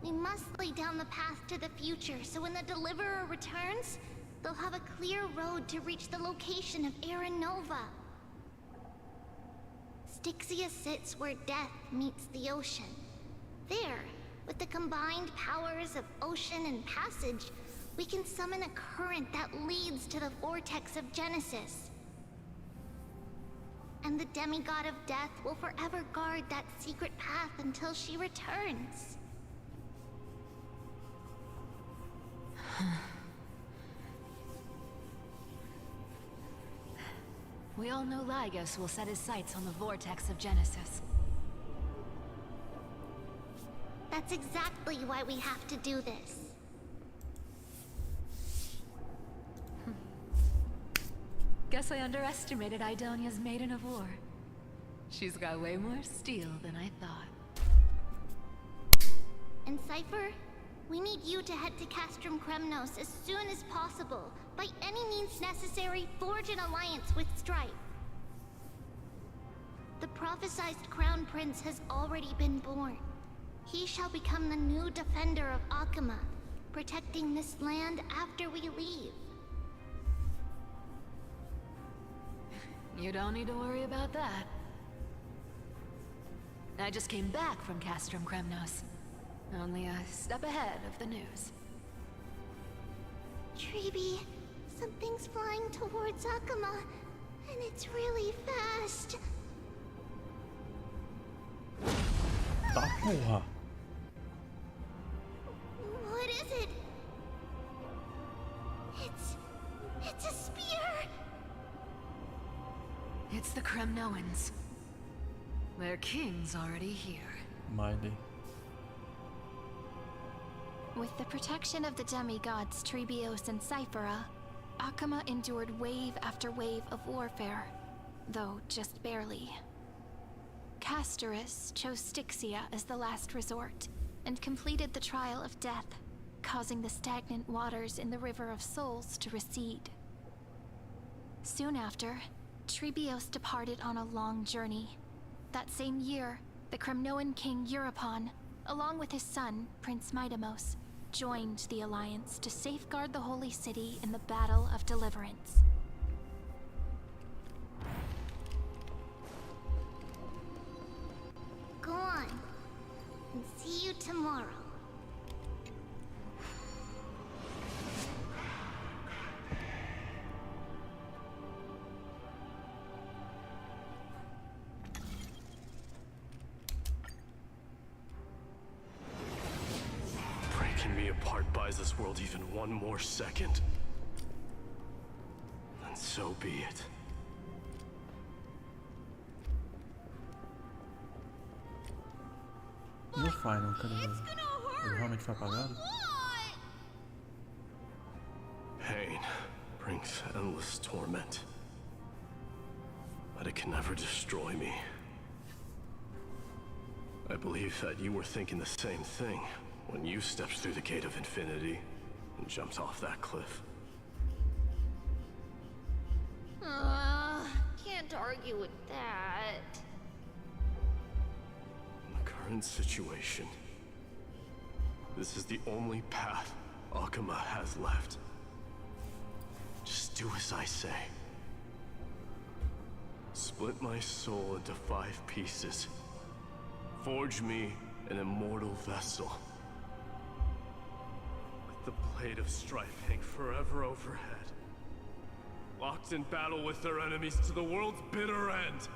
[SPEAKER 18] We must lay down the path to the future, so when the Deliverer returns, they'll have a clear road to reach the location of Era Nova. Styxia sits where death meets the ocean. There, with the combined powers of ocean and passage, we can summon a current that leads to the vortex of Genesis. And the demigod of death will forever guard that secret path until she returns.
[SPEAKER 13] We all know Lygus will set his sights on the vortex of Genesis.
[SPEAKER 18] That's exactly why we have to do this.
[SPEAKER 13] Guess I underestimated Idonia's Maiden of War. She's got way more steel than I thought.
[SPEAKER 18] And Cypher, we need you to head to Castrum Kremnos as soon as possible. By any means necessary, forge an alliance with Strife. The prophesized Crown Prince has already been born. He shall become the new defender of Akama, protecting this land after we leave.
[SPEAKER 13] You don't need to worry about that. I just came back from Castrum Kremnos. Only a step ahead of the news.
[SPEAKER 18] Treeby, something's flying towards Akama, and it's really fast.
[SPEAKER 1] Tá porra.
[SPEAKER 18] What is it? It's a spear!
[SPEAKER 13] It's the Kremnoans. Their king's already here.
[SPEAKER 1] Miley.
[SPEAKER 2] With the protection of the demigods Trebios and Cyphera, Akama endured wave after wave of warfare, though just barely. Castorus chose Styxia as the last resort, and completed the trial of death, causing the stagnant waters in the River of Souls to recede. Soon after, Trebios departed on a long journey. That same year, the Kremnoan king Euripon, along with his son, Prince Midamos, joined the Alliance to safeguard the Holy City in the Battle of Deliverance.
[SPEAKER 18] Go on, and see you tomorrow.
[SPEAKER 17] Breaking me apart buys this world even one more second. And so be it.
[SPEAKER 1] No final, cadê ele? Ele realmente foi apagado?
[SPEAKER 17] Pain brings endless torment. But it can never destroy me. I believe that you were thinking the same thing when you stepped through the gate of infinity and jumped off that cliff.
[SPEAKER 18] Can't argue with that.
[SPEAKER 17] In the current situation, this is the only path Akuma has left. Just do as I say. Split my soul into 5 pieces. Forge me an immortal vessel. Let the blade of strife hang forever overhead. Locked in battle with their enemies to the world's bitter end.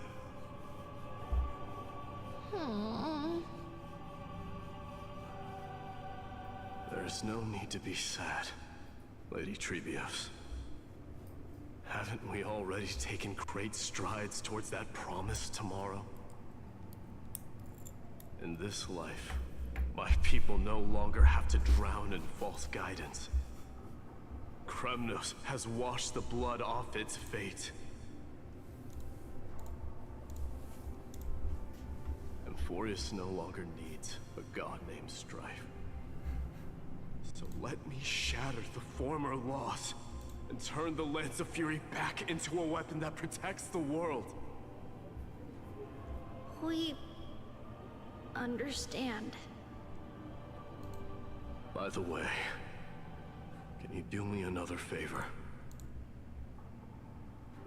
[SPEAKER 17] There is no need to be sad, Lady Trebios. Haven't we already taken great strides towards that promised tomorrow? In this life, my people no longer have to drown in false guidance. Kremnos has washed the blood off its fate. Amphorius no longer needs a god named Strife. So let me shatter the former loss and turn the Lance of Fury back into a weapon that protects the world.
[SPEAKER 18] We understand.
[SPEAKER 17] By the way, can you do me another favor?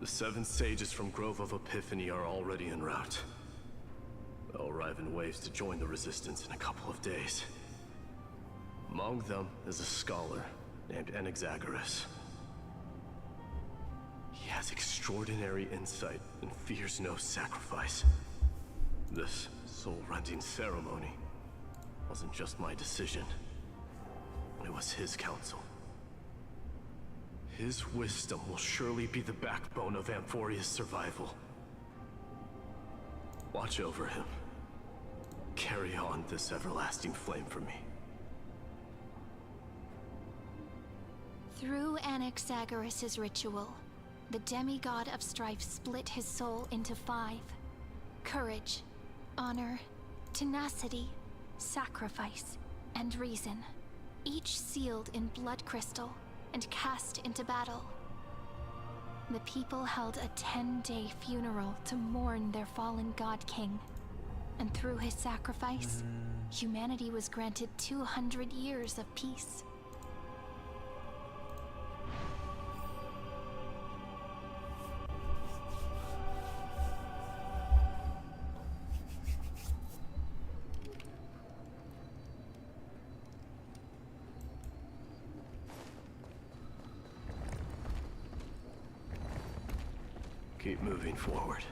[SPEAKER 17] The 7 sages from Grove of Epiphany are already en route. They'll arrive in waves to join the resistance in a couple of days. Among them is a scholar named Anaxagoras. He has extraordinary insight and fears no sacrifice. This soul-rending ceremony wasn't just my decision. It was his counsel. His wisdom will surely be the backbone of Amphoria's survival. Watch over him. Carry on this everlasting flame for me.
[SPEAKER 2] Through Anaxagoras' ritual, the demigod of strife split his soul into 5. Courage, honor, tenacity, sacrifice, and reason. Each sealed in blood crystal and cast into battle. The people held a 10-day funeral to mourn their fallen god king. And through his sacrifice, humanity was granted 200 years of peace.
[SPEAKER 17] Keep moving forward.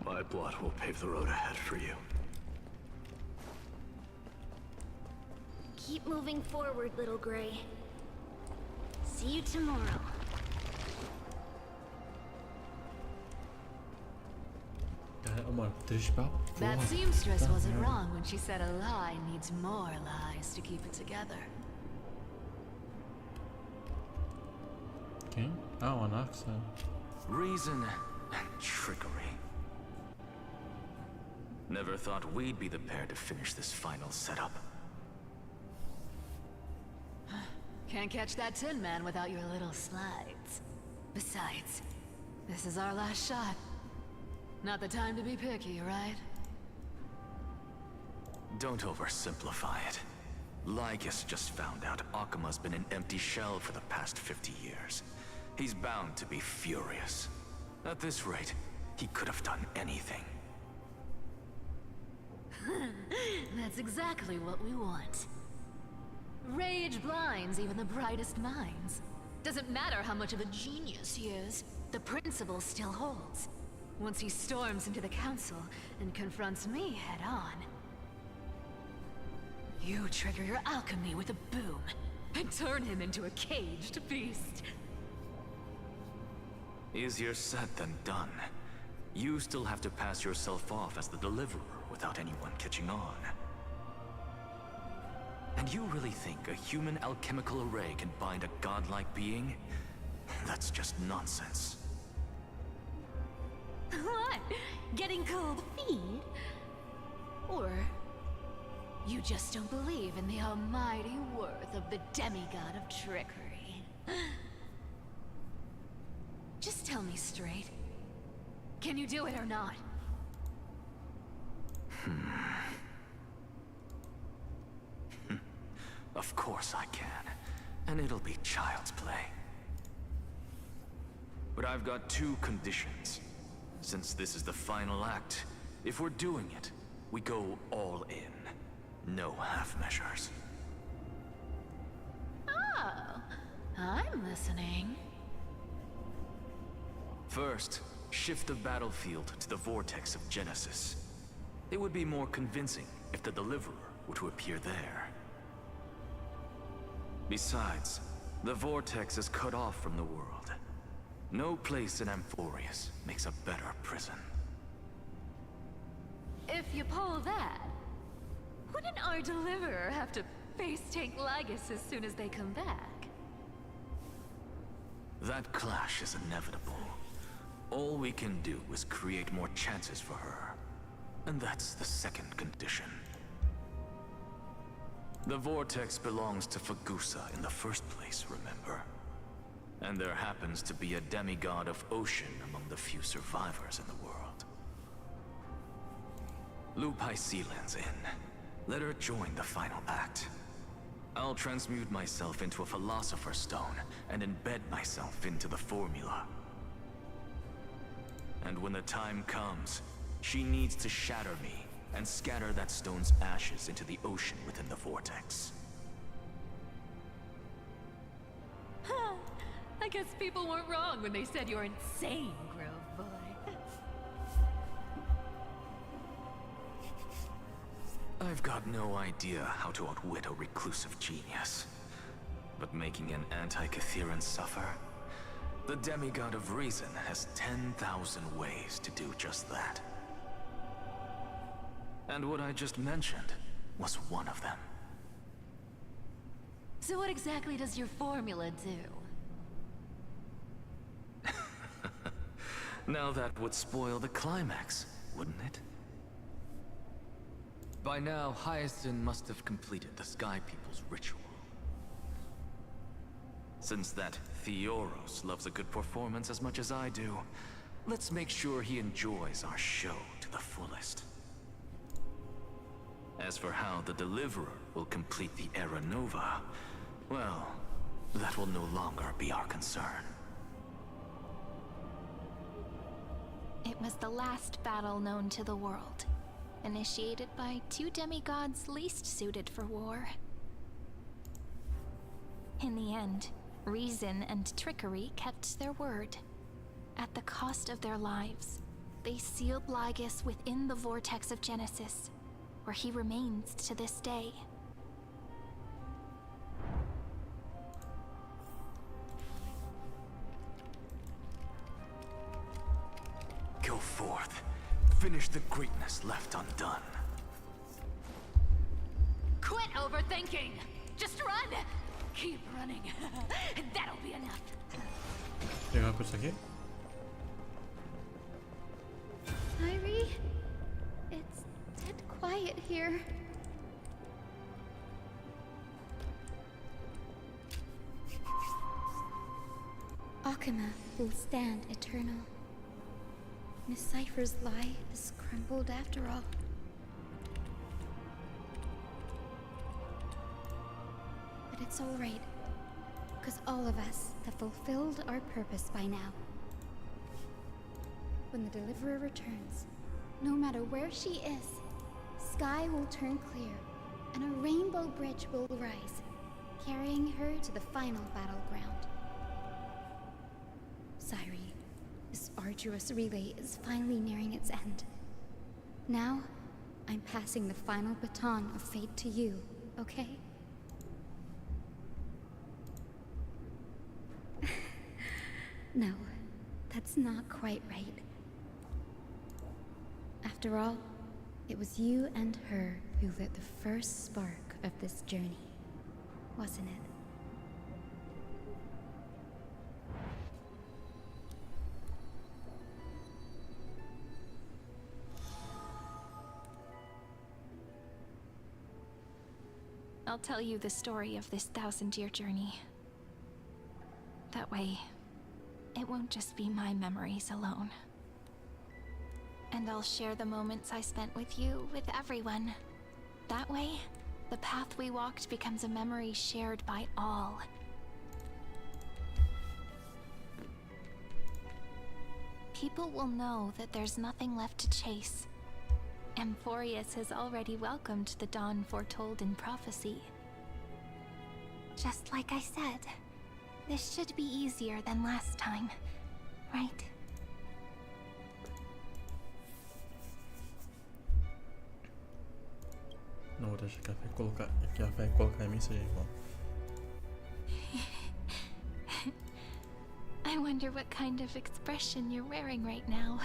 [SPEAKER 17] My blood will pave the road ahead for you.
[SPEAKER 18] Keep moving forward, little Gray. See you tomorrow.
[SPEAKER 1] Mano, triste pra porra.
[SPEAKER 4] That seamstress wasn't wrong when she said a lie needs more lies to keep it together.
[SPEAKER 1] Quem? Ah, o Anaxa.
[SPEAKER 21] Reason and trickery. Never thought we'd be the pair to finish this final setup.
[SPEAKER 4] Can't catch that Tin Man without your little slides. Besides, this is our last shot. Not the time to be picky, right?
[SPEAKER 21] Don't oversimplify it. Lycus just found out Akima's been an empty shell for the past 50 years. He's bound to be furious. At this rate, he could have done anything.
[SPEAKER 4] That's exactly what we want. Rage blinds even the brightest minds. Doesn't matter how much of a genius he is, the principle still holds. Once he storms into the council and confronts me head on. You trigger your alchemy with a boom, and turn him into a caged beast.
[SPEAKER 21] Easier said than done. You still have to pass yourself off as the deliverer without anyone catching on. And you really think a human alchemical array can bind a godlike being? That's just nonsense.
[SPEAKER 4] What? Getting cold feet? Or you just don't believe in the almighty worth of the demigod of trickery? Just tell me straight. Can you do it or not?
[SPEAKER 21] Of course I can. And it'll be child's play. But I've got two conditions. Since this is the final act, if we're doing it, we go all in. No half measures.
[SPEAKER 4] Oh, I'm listening.
[SPEAKER 21] First, shift the battlefield to the vortex of Genesis. It would be more convincing if the deliverer were to appear there. Besides, the vortex is cut off from the world. No place in Amphorius makes a better prison.
[SPEAKER 4] If you pull that, wouldn't our deliverer have to face tank Lygus as soon as they come back?
[SPEAKER 21] That clash is inevitable. All we can do is create more chances for her. And that's the second condition. The vortex belongs to Fagusa in the first place, remember? And there happens to be a demigod of ocean among the few survivors in the world. Lupai Sealand's in. Let her join the final act. I'll transmute myself into a Philosopher's Stone and embed myself into the formula. And when the time comes, she needs to shatter me and scatter that stone's ashes into the ocean within the vortex.
[SPEAKER 4] I guess people weren't wrong when they said you're insane, Grove Boy.
[SPEAKER 21] I've got no idea how to outwit a reclusive genius. But making an anti-Catheran suffer? The demigod of reason has 10,000 ways to do just that. And what I just mentioned was one of them.
[SPEAKER 4] So what exactly does your formula do?
[SPEAKER 21] Now that would spoil the climax, wouldn't it? By now, Hyacinth must have completed the Sky People's ritual. Since that Theoros loves a good performance as much as I do, let's make sure he enjoys our show to the fullest. As for how the Deliverer will complete the Era Nova, well, that will no longer be our concern.
[SPEAKER 2] It was the last battle known to the world, initiated by two demigods least suited for war. In the end, reason and trickery kept their word. At the cost of their lives, they sealed Lygus within the vortex of Genesis, where he remains to this day.
[SPEAKER 21] Go forth. Finish the greatness left undone.
[SPEAKER 4] Quit overthinking! Just run! Keep running. That'll be enough.
[SPEAKER 1] Pegar por isso aqui?
[SPEAKER 18] Irie, it's dead quiet here. Akima will stand eternal. Miss Cypher's lie is crumbled after all.
[SPEAKER 5] It's all right. Because all of us have fulfilled our purpose by now. When the Deliverer returns, no matter where she is, sky will turn clear, and a rainbow bridge will rise, carrying her to the final battleground. Sairi, this arduous relay is finally nearing its end. Now, I'm passing the final baton of fate to you, okay? No, that's not quite right. After all, it was you and her who lit the first spark of this journey, wasn't it?
[SPEAKER 2] I'll tell you the story of this 1000-year journey. That way, it won't just be my memories alone. And I'll share the moments I spent with you with everyone. That way, the path we walked becomes a memory shared by all. People will know that there's nothing left to chase. Amphorius has already welcomed the dawn foretold in prophecy. Just like I said, this should be easier than last time, right?
[SPEAKER 1] Não, deixa que a Fé colocar em mim seja igual.
[SPEAKER 2] I wonder what kind of expression you're wearing right now.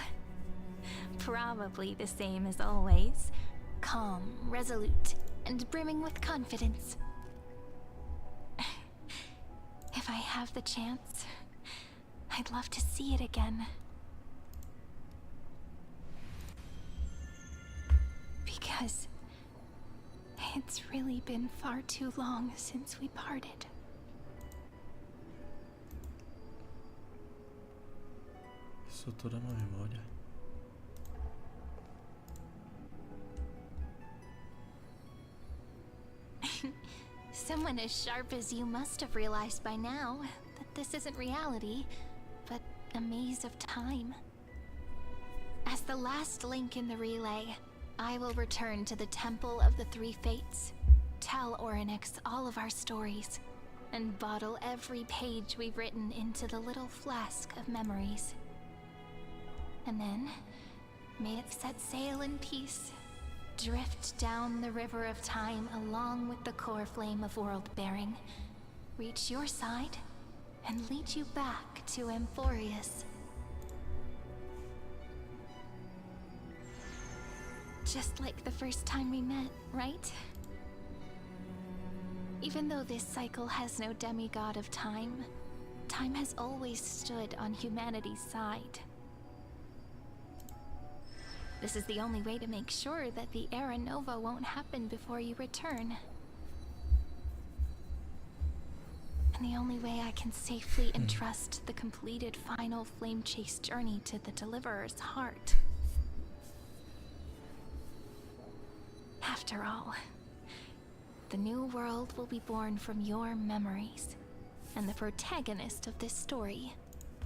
[SPEAKER 2] Probably the same as always. Calm, resolute, and brimming with confidence. If I have the chance, I'd love to see it again. Because it's really been far too long since we parted.
[SPEAKER 1] Isso tudo é uma memória.
[SPEAKER 2] Someone as sharp as you must have realized by now that this isn't reality, but a maze of time. As the last link in the relay, I will return to the Temple of the Three Fates, tell Orynyx all of our stories, and bottle every page we've written into the little flask of memories. And then, may it set sail in peace, drift down the river of time along with the core flame of world-bearing, reach your side, and lead you back to Amphorius. Just like the first time we met, right? Even though this cycle has no demigod of time, time has always stood on humanity's side. This is the only way to make sure that the Era Nova won't happen before you return. And the only way I can safely entrust the completed final flame chase journey to the Deliverer's heart. After all, the new world will be born from your memories, and the protagonist of this story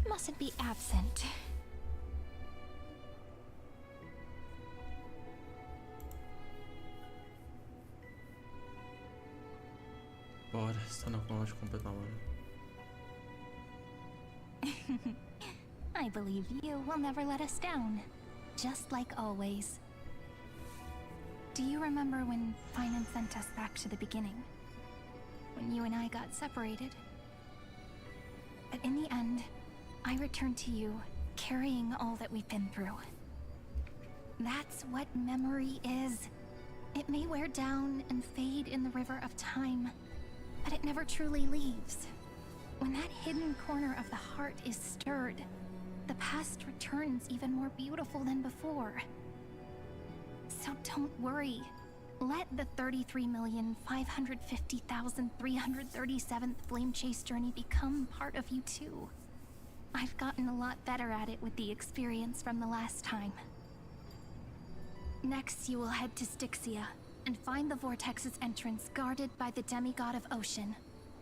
[SPEAKER 2] mustn't be absent.
[SPEAKER 1] Bora, está na hora de completar agora.
[SPEAKER 2] I believe you will never let us down, just like always. Do you remember when Finan sent us back to the beginning? When you and I got separated? But in the end, I returned to you, carrying all that we've been through. That's what memory is. It may wear down and fade in the river of time, but it never truly leaves. When that hidden corner of the heart is stirred, the past returns even more beautiful than before. So don't worry. Let the 33,550,337th Flame Chase journey become part of you too. I've gotten a lot better at it with the experience from the last time. Next, you will head to Styxia and find the Vortex's entrance guarded by the demigod of ocean.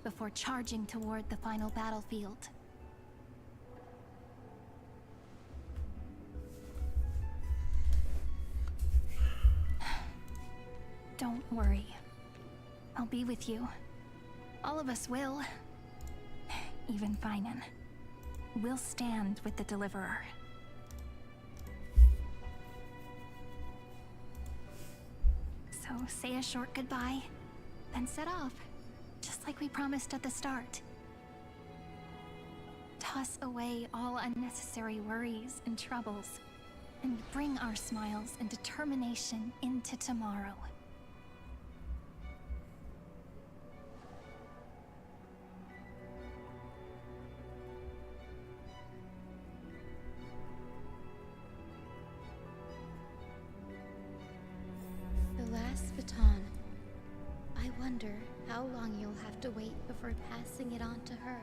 [SPEAKER 2] before charging toward the final battlefield. Don't worry. I'll be with you. All of us will. Even Finan. We'll stand with the Deliverer. So say a short goodbye, then set off, just like we promised at the start. Toss away all unnecessary worries and troubles, and bring our smiles and determination into tomorrow.
[SPEAKER 5] The last baton. I wonder how long you'll have to wait before passing it on to her.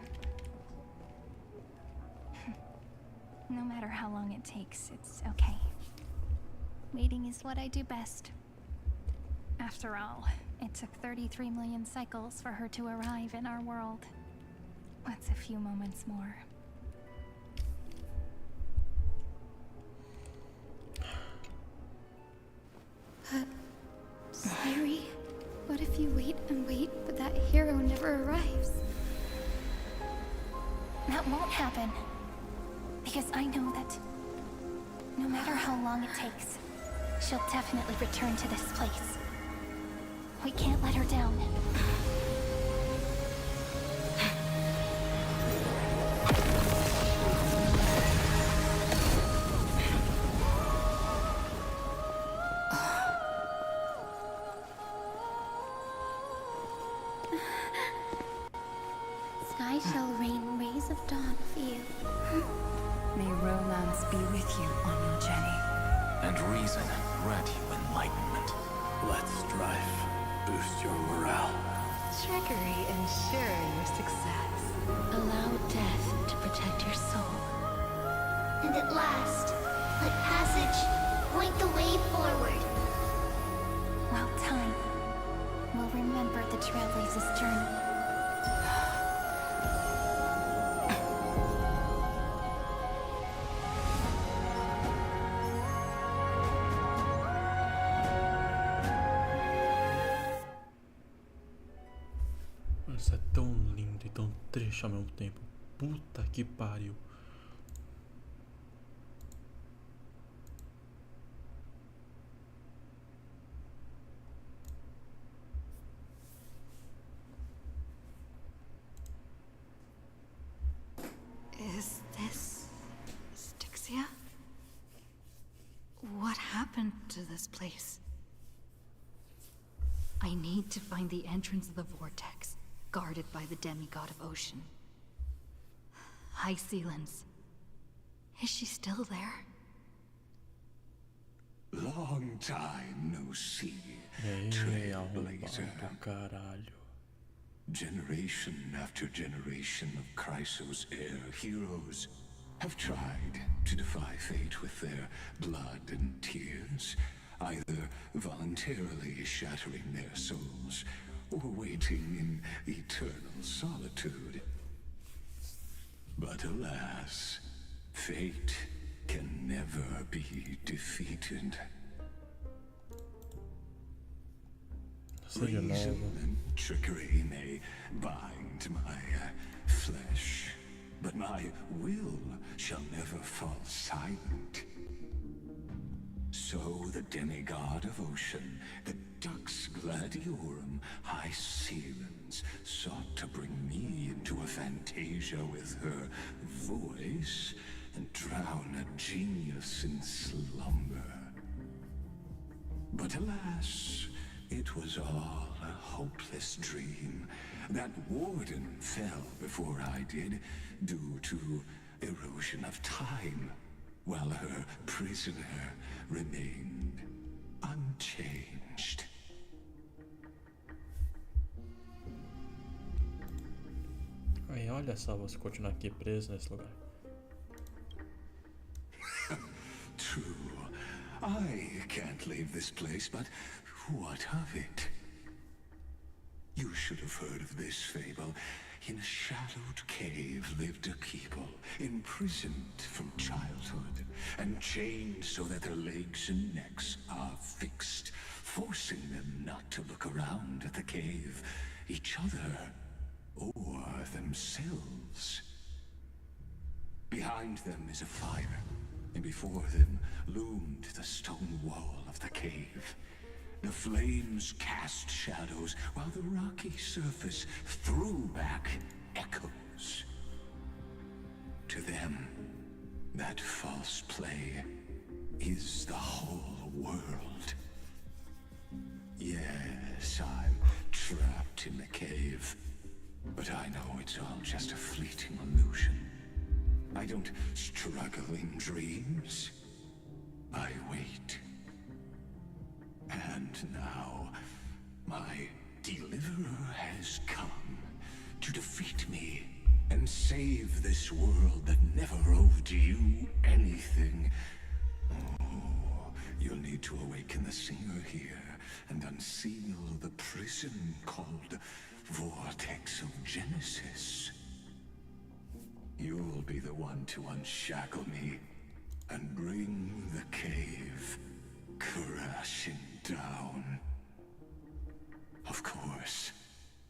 [SPEAKER 2] No matter how long it takes, it's okay. Waiting is what I do best. After all, it took 33 million cycles for her to arrive in our world. What's a few moments more?
[SPEAKER 5] But, Sairi, what if you wait and wait, but that hero never arrives?
[SPEAKER 2] That won't happen. Because I know that no matter how long it takes, she'll definitely return to this place. We can't let her down.
[SPEAKER 5] Sky shall rain rays of dawn for you.
[SPEAKER 13] May romance be with you on your journey.
[SPEAKER 21] And reason grant you enlightenment.
[SPEAKER 16] Let strife boost your morale.
[SPEAKER 4] Trickery ensure your success. Allow death to protect your soul.
[SPEAKER 18] And at last, let passage point the way forward.
[SPEAKER 2] While time will remember the Trailblazer's journey.
[SPEAKER 1] Isso é tão lindo e tão trecho ao mesmo tempo. Puta que pariu.
[SPEAKER 4] Is this Styxia? What happened to this place? I need to find the entrance of the vortex, guarded by the demigod of ocean. High Sealens. Is she still there?
[SPEAKER 19] Long time no see,
[SPEAKER 1] Trailblazer. Caralho.
[SPEAKER 19] Generation after generation of Chrysos heir heroes have tried to defy fate with their blood and tears, either voluntarily shattering their souls or waiting in eternal solitude. But alas, fate can never be defeated. Reason and trickery may bind my flesh, but my will shall never fall silent. So the demigod of ocean, the Dux Gladiorum, High Sealens, sought to bring me into a fantasia with her voice and drown a genius in slumber. But alas, it was all a hopeless dream. That warden fell before I did, due to erosion of time, while her prisoner remained unchanged.
[SPEAKER 1] Aí, olha só, você continuar aqui preso nesse lugar.
[SPEAKER 19] True. I can't leave this place, but what of it? You should have heard of this fable. In a shadowed cave lived a people, imprisoned from childhood, and chained so that their legs and necks are fixed, forcing them not to look around at the cave, each other, or themselves. Behind them is a fire, and before them loomed the stone wall of the cave. The flames cast shadows, while the rocky surface threw back echoes. To them, that false play is the whole world. Yes, I'm trapped in the cave, but I know it's all just a fleeting illusion. I don't struggle in dreams. I wait. And now, my deliverer has come to defeat me and save this world that never owed you anything. Oh, you'll need to awaken the singer here and unseal the prison called Vortex of Genesis. You'll be the one to unshackle me and bring the cave crashing down. Of course,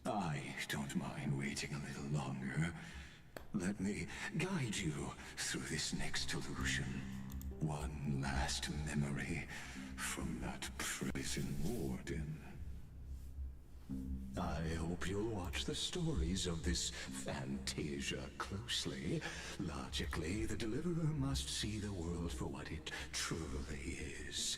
[SPEAKER 19] I don't mind waiting a little longer. Let me guide you through this next illusion. One last memory from that prison warden. I hope you'll watch the stories of this Fantasia closely. Logically, the Deliverer must see the world for what it truly is.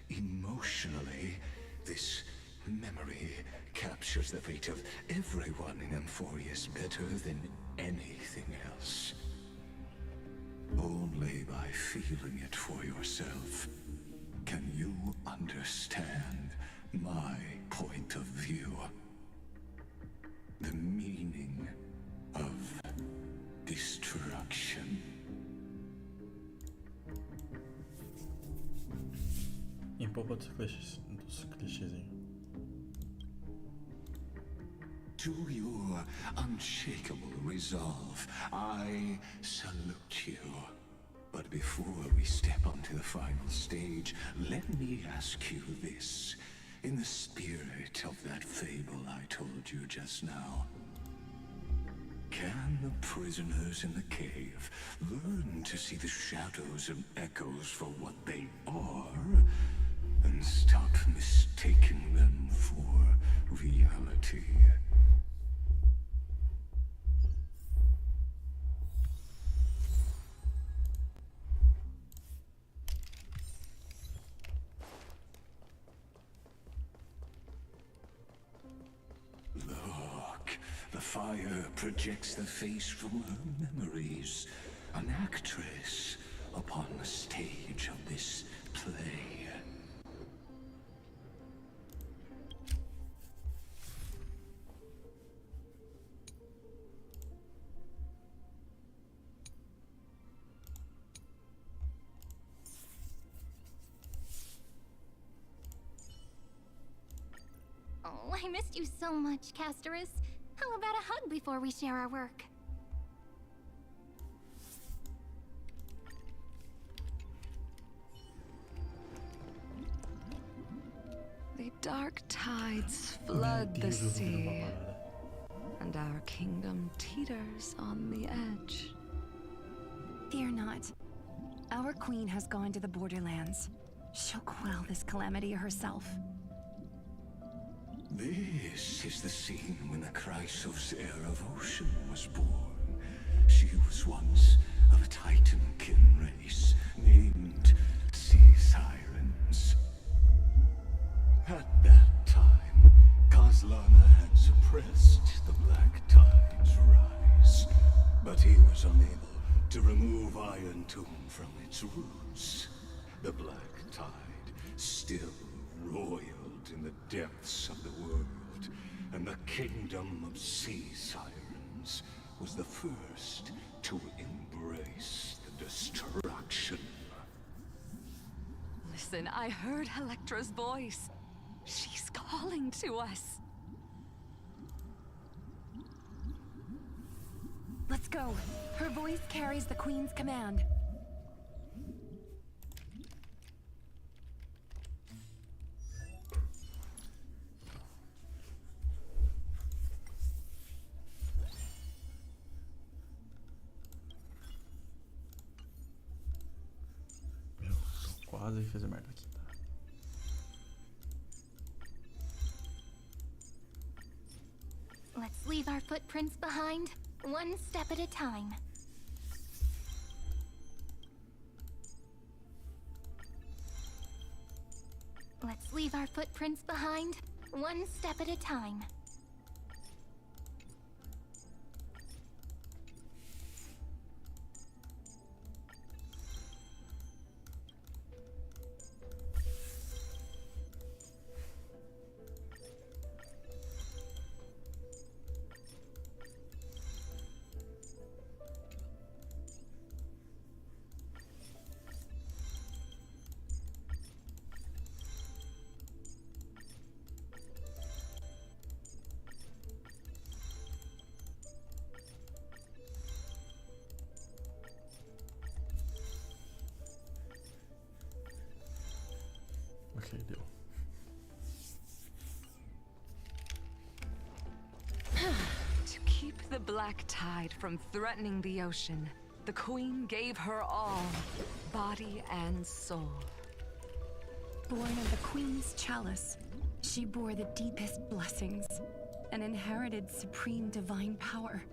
[SPEAKER 19] Emotionally, this memory captures the fate of everyone in Emphorius better than anything else. Only by feeling it for yourself can you understand my point of view. The meaning of destruction.
[SPEAKER 1] Um pouco dos clichês.
[SPEAKER 19] To your unshakable resolve, I salute you. But before we step onto the final stage, let me ask you this. In the spirit of that fable I told you just now, can the prisoners in the cave learn to see the shadows and echoes for what they are, and stop mistaking them for reality? Look, the fire projects the face from her memories. An actress upon the stage of this play.
[SPEAKER 2] Oh, I missed you so much, Castorus. How about a hug before we share our work?
[SPEAKER 10] The dark tides flood the sea, and our kingdom teeters on the edge.
[SPEAKER 13] Fear not. Our queen has gone to the borderlands. She'll quell this calamity herself.
[SPEAKER 19] This is the scene when the Chrysos heir of Ocean was born. She was once of a Titankin race named Sea Sirens. At that time, Kozlana had suppressed the Black Tide's rise, but he was unable to remove Iron Tomb from its roots. The Black Tide still roiled in the depths of the world, and the kingdom of Sea Sirens was the first to embrace the destruction.
[SPEAKER 10] Listen, I heard Electra's voice. She's calling to us.
[SPEAKER 13] Let's go. Her voice carries the Queen's command.
[SPEAKER 1] Meu, tô quase fazendo merda aqui, tá?
[SPEAKER 2] Let's leave our footprints behind, one step at a time. Let's leave our footprints behind, one step at a time.
[SPEAKER 1] Ok, deu.
[SPEAKER 10] To keep the black tide from threatening the ocean, the Queen gave her all, body and soul.
[SPEAKER 13] Born of the Queen's chalice, she bore the deepest blessings and inherited supreme divine power.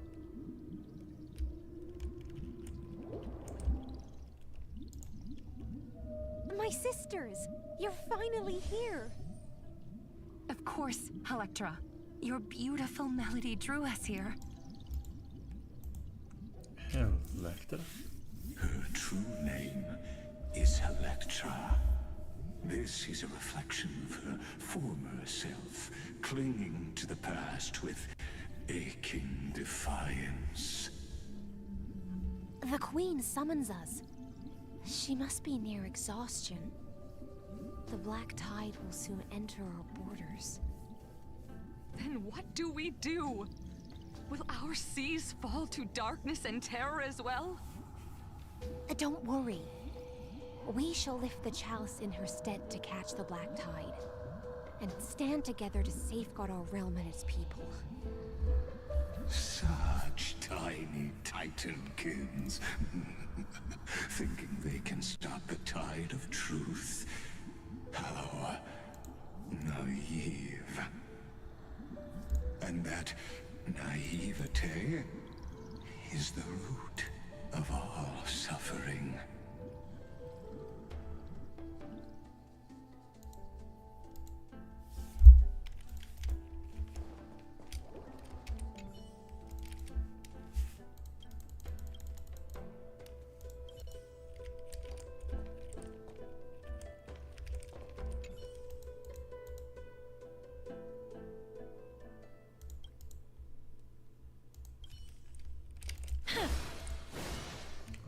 [SPEAKER 12] My sisters! You're finally here!
[SPEAKER 13] Of course, Electra. Your beautiful melody drew us here.
[SPEAKER 1] Electra?
[SPEAKER 19] Her true name is Electra. This is a reflection of her former self, clinging to the past with aching defiance.
[SPEAKER 12] The Queen summons us. She must be near exhaustion. The black tide will soon enter our borders.
[SPEAKER 10] Then what do we do? Will our seas fall to darkness and terror as well?
[SPEAKER 12] Don't worry. We shall lift the chalice in her stead to catch the black tide, and stand together to safeguard our realm and its people.
[SPEAKER 19] Such tiny titankins, thinking they can stop the tide of truth. How naive. And that naivete is the root of all suffering.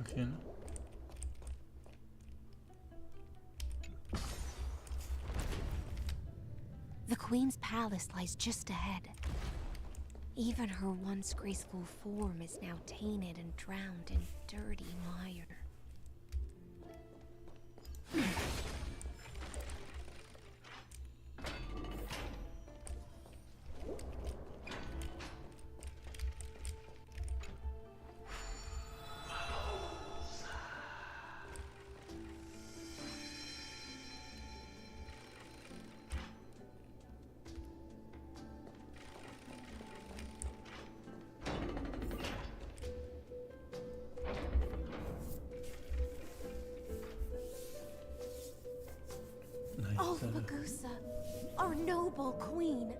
[SPEAKER 1] Okay, ne?
[SPEAKER 12] The Queen's palace lies just ahead. Even her once graceful form is now tainted and drowned in dirty mire. Oh, Magusa, our noble queen,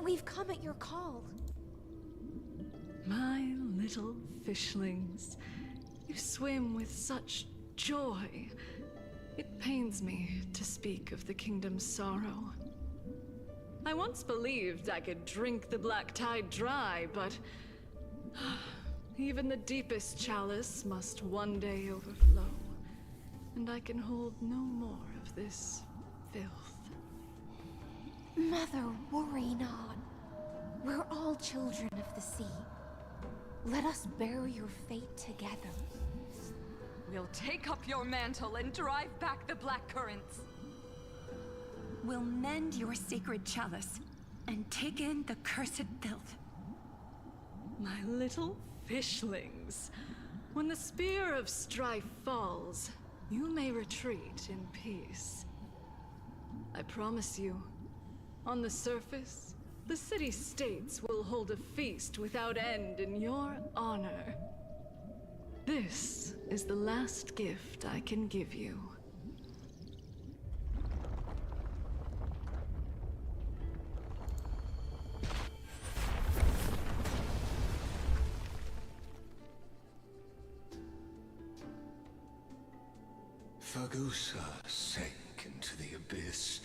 [SPEAKER 12] we've come at your call.
[SPEAKER 10] My little fishlings, you swim with such joy. It pains me to speak of the kingdom's sorrow. I once believed I could drink the black tide dry, but even the deepest chalice must one day overflow, and I can hold no more of this filth.
[SPEAKER 12] Mother, worry not. We're all children of the sea. Let us bear your fate together.
[SPEAKER 10] We'll take up your mantle and drive back the black currents.
[SPEAKER 13] We'll mend your sacred chalice and take in the cursed filth.
[SPEAKER 11] My little fishlings, when the spear of strife falls, you may retreat in peace. I promise you, on the surface, the city-states will hold a feast without end in your honor. This is the last gift I can give you.
[SPEAKER 19] Fagusa sank into the abyss.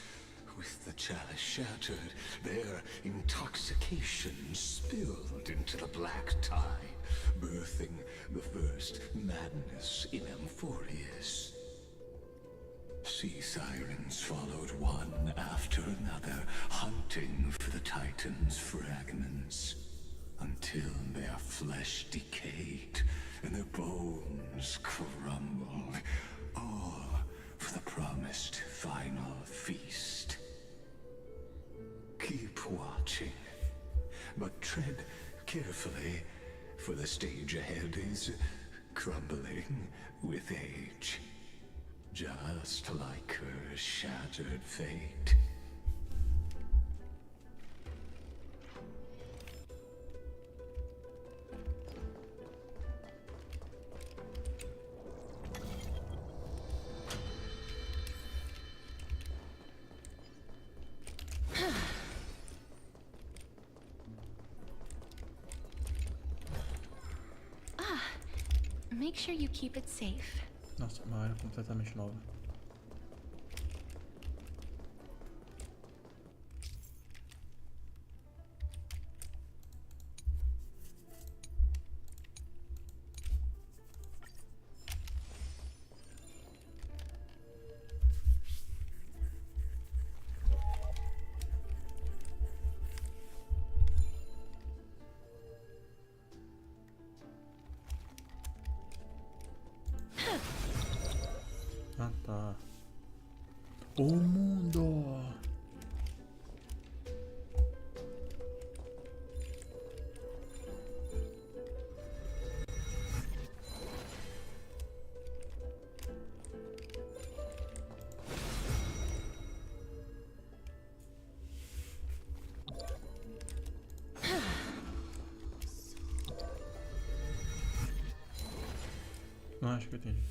[SPEAKER 19] With the chalice shattered, their intoxication spilled into the black tide, birthing the first madness in Amphorius. Sea sirens followed one after another, hunting for the Titan's fragments, until their flesh decayed and their bones crumbled, all for the promised final feast. Keep watching, but tread carefully, for the stage ahead is crumbling with age, just like her shattered fate.
[SPEAKER 2] Make sure you keep it safe.
[SPEAKER 1] Nossa, uma área completamente nova. Ah, tá. O mundo. Não acho que eu entendi.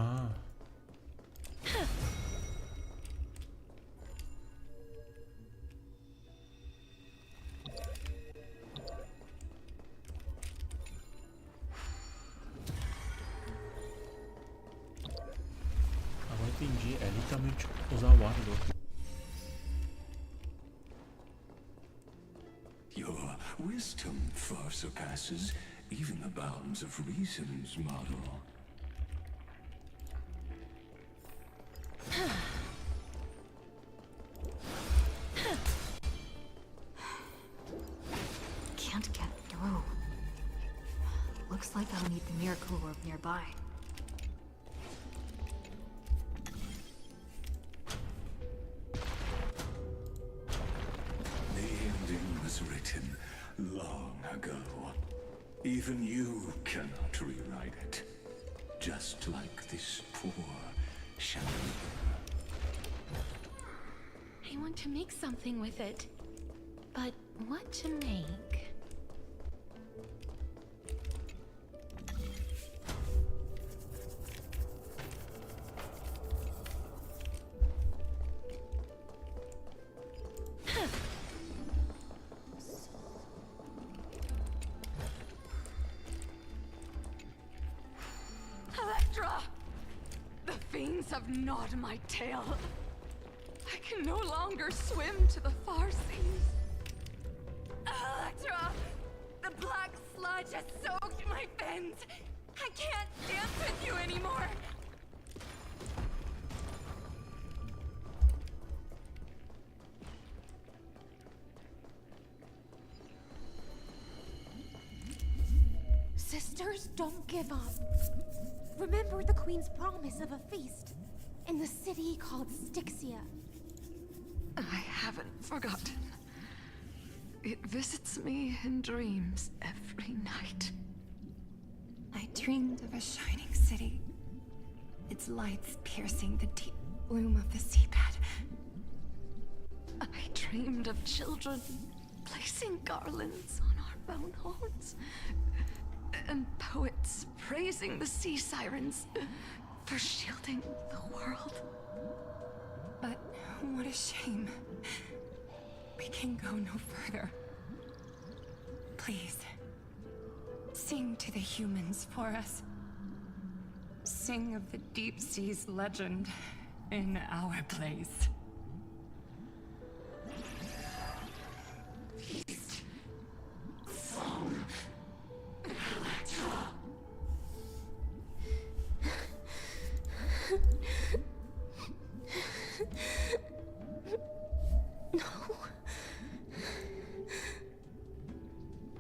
[SPEAKER 1] Ah. Agora entendi, é literalmente usar o ácido.
[SPEAKER 19] Your wisdom far surpasses even the bounds of reason's model.
[SPEAKER 4] Can't get through. Looks like I'll need the miracle orb nearby.
[SPEAKER 19] The ending was written long ago. Even you cannot rewrite it. Just like this poor shadow.
[SPEAKER 2] I want to make something with it. But what to make?
[SPEAKER 10] winds have gnawed my tail. I can no longer swim to the far seas. Electra! The black sludge has soaked my fins! I can't dance with you anymore!
[SPEAKER 12] Sisters, don't give up. Remember the Queen's promise of a feast in the city called Styxia.
[SPEAKER 10] I haven't forgotten. It visits me in dreams every night.
[SPEAKER 13] I dreamed of a shining city, its lights piercing the deep gloom of the seabed.
[SPEAKER 10] I dreamed of children placing garlands on our bone homes, and poets praising the sea sirens for shielding the world.
[SPEAKER 13] But what a shame. We can go no further. Please, sing to the humans for us. Sing of the deep sea's legend in our place.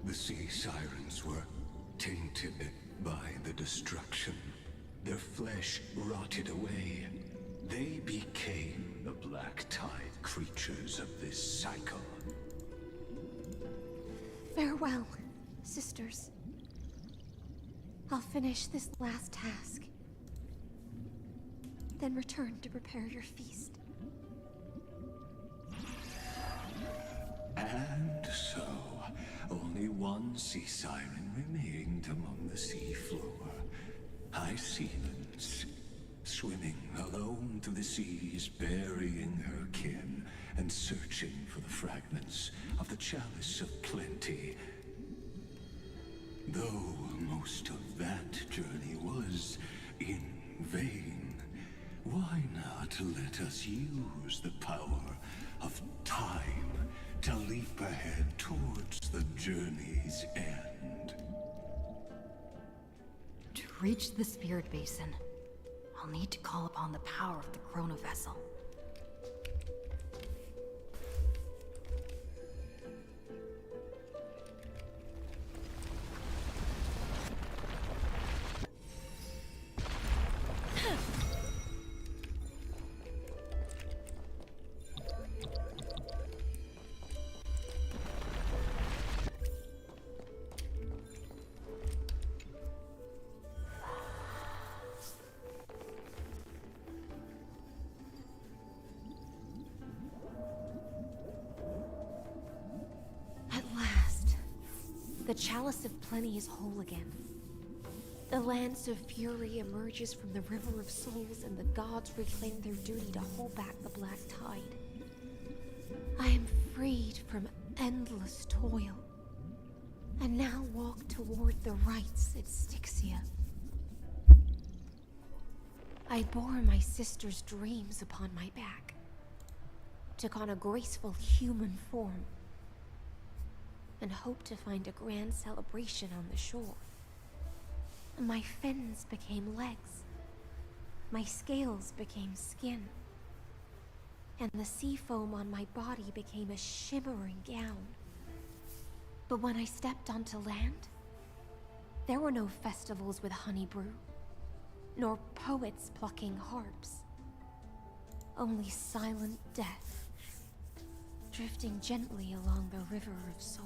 [SPEAKER 19] The sea sirens were tainted by the destruction. Their flesh rotted away. They became the black tide creatures of this cycle.
[SPEAKER 12] Farewell, sisters. I'll finish this last task, then return to prepare your feast.
[SPEAKER 19] And so, only one sea siren remained among the sea floor. High Sealands, swimming alone through the seas, burying her kin, and searching for the fragments of the chalice of plenty. Though most of that journey was in vain, why not let us use the power of time to leap ahead towards the journey's end?
[SPEAKER 4] To reach the Spirit Basin, I'll need to call upon the power of the Chrono Vessel.
[SPEAKER 12] The Chalice of Plenty is whole again. The Lance of Fury emerges from the River of Souls, and the gods reclaim their duty to hold back the black tide. I am freed from endless toil, and now walk toward the rites at Styxia. I bore my sister's dreams upon my back, took on a graceful human form, and hoped to find a grand celebration on the shore. My fins became legs, my scales became skin, and the sea foam on my body became a shimmering gown. But when I stepped onto land, there were no festivals with honey brew, nor poets plucking harps. Only silent death, drifting gently along the River of Souls.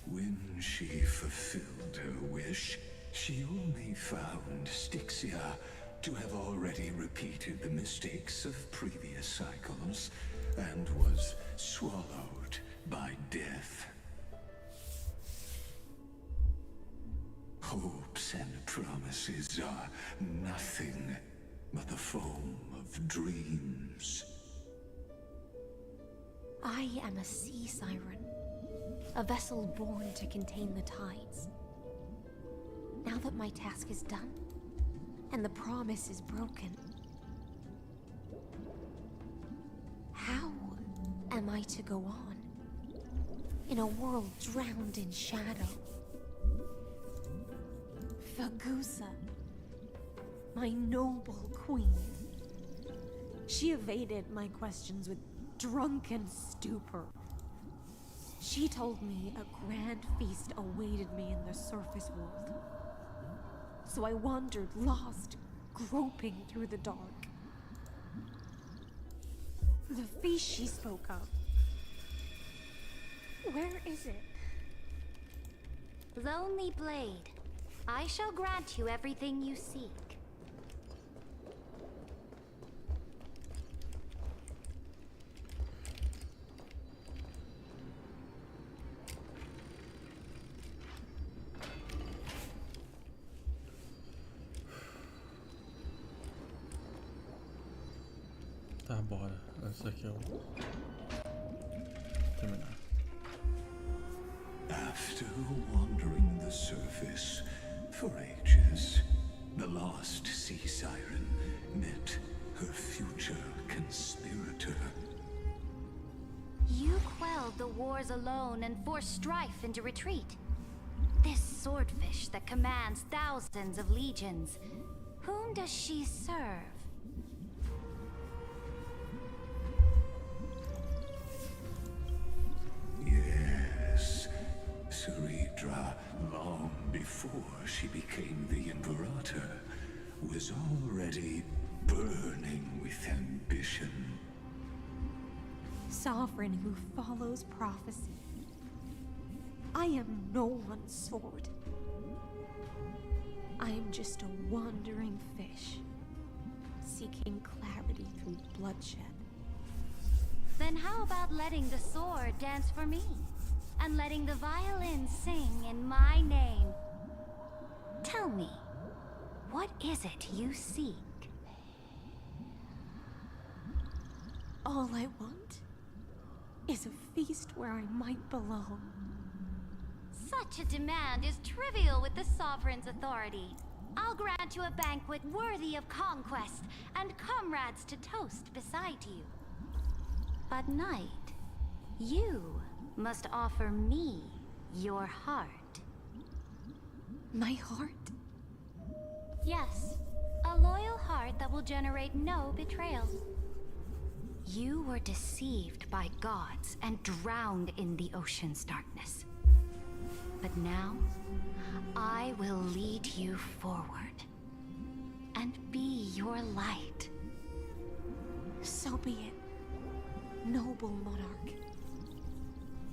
[SPEAKER 19] When she fulfilled her wish, she only found Styxia to have already repeated the mistakes of previous cycles, and was swallowed by death. Hopes and promises are nothing but the foam of dreams.
[SPEAKER 12] I am a sea siren, a vessel born to contain the tides. Now that my task is done, and the promise is broken. How am I to go on in a world drowned in shadow? Fagusa, my noble queen. She evaded my questions with drunken stupor. She told me a grand feast awaited me in the surface world. So I wandered lost, groping through the dark. The feast she spoke of. Where is it?
[SPEAKER 15] Lonely Blade, I shall grant you everything you seek.
[SPEAKER 1] Tá, bora. Esse aqui é o... terminar.
[SPEAKER 19] After wandering the surface for ages, the lost sea siren met her future conspirator.
[SPEAKER 15] You quelled the wars alone and forced strife into retreat. This swordfish that commands thousands of legions, whom does she serve?
[SPEAKER 19] Yes, Saridra, long before she became the Imperator, was already burning with ambition.
[SPEAKER 12] Sovereign who follows prophecy. I am no one's sword. I am just a wandering fish, seeking clarity through bloodshed.
[SPEAKER 15] Then how about letting the sword dance for me? And letting the violin sing in my name? Tell me, what is it you seek?
[SPEAKER 12] All I want is a feast where I might belong.
[SPEAKER 15] Such a demand is trivial with the Sovereign's authority. I'll grant you a banquet worthy of conquest and comrades to toast beside you. But Knight, you must offer me your heart.
[SPEAKER 12] My heart?
[SPEAKER 15] Yes, a loyal heart that will generate no betrayal. You were deceived by gods and drowned in the ocean's darkness. But now, I will lead you forward and be your light.
[SPEAKER 12] So be it, noble monarch.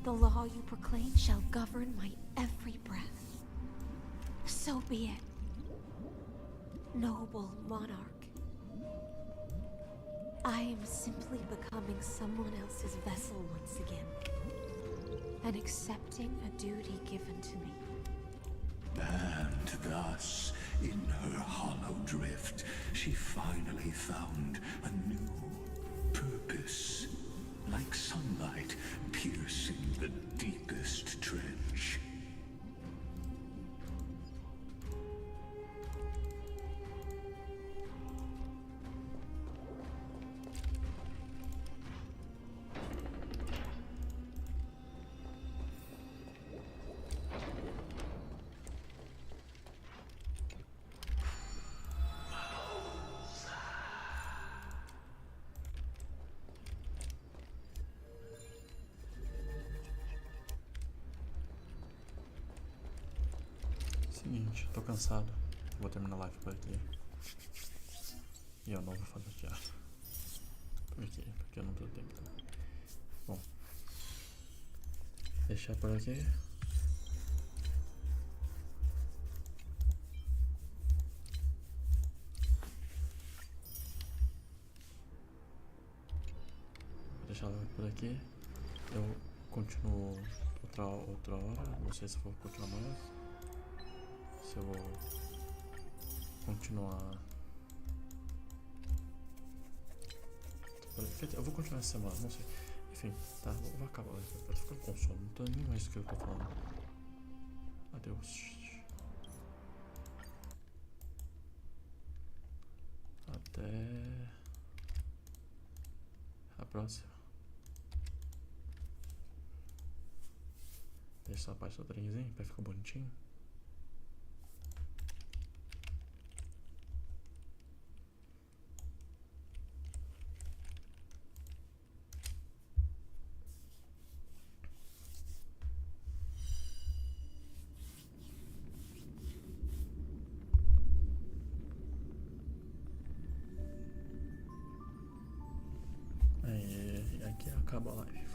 [SPEAKER 12] The law you proclaim shall govern my every breath. So be it, noble monarch. I am simply becoming someone else's vessel once again, and accepting a duty given to me.
[SPEAKER 19] And thus, in her hollow drift, she finally found a new purpose, like sunlight piercing the deepest trench.
[SPEAKER 1] Seguinte, tô cansado. Vou terminar a live por aqui. E eu não vou fazer teatro. Por quê? Porque eu não tenho tempo. Bom, deixar por aqui. Vou deixar a live por aqui. Eu continuo outra hora. Não sei se vou continuar mais. Se eu vou continuar. Eu vou continuar essa semana, não sei. Enfim, tá, vou acabar. Eu tô ficando com sono, não tô nem mais o que eu tô falando. Adeus. Até a próxima. Deixa só a parte do trenzinho pra ficar bonitinho. E aqui acaba a live.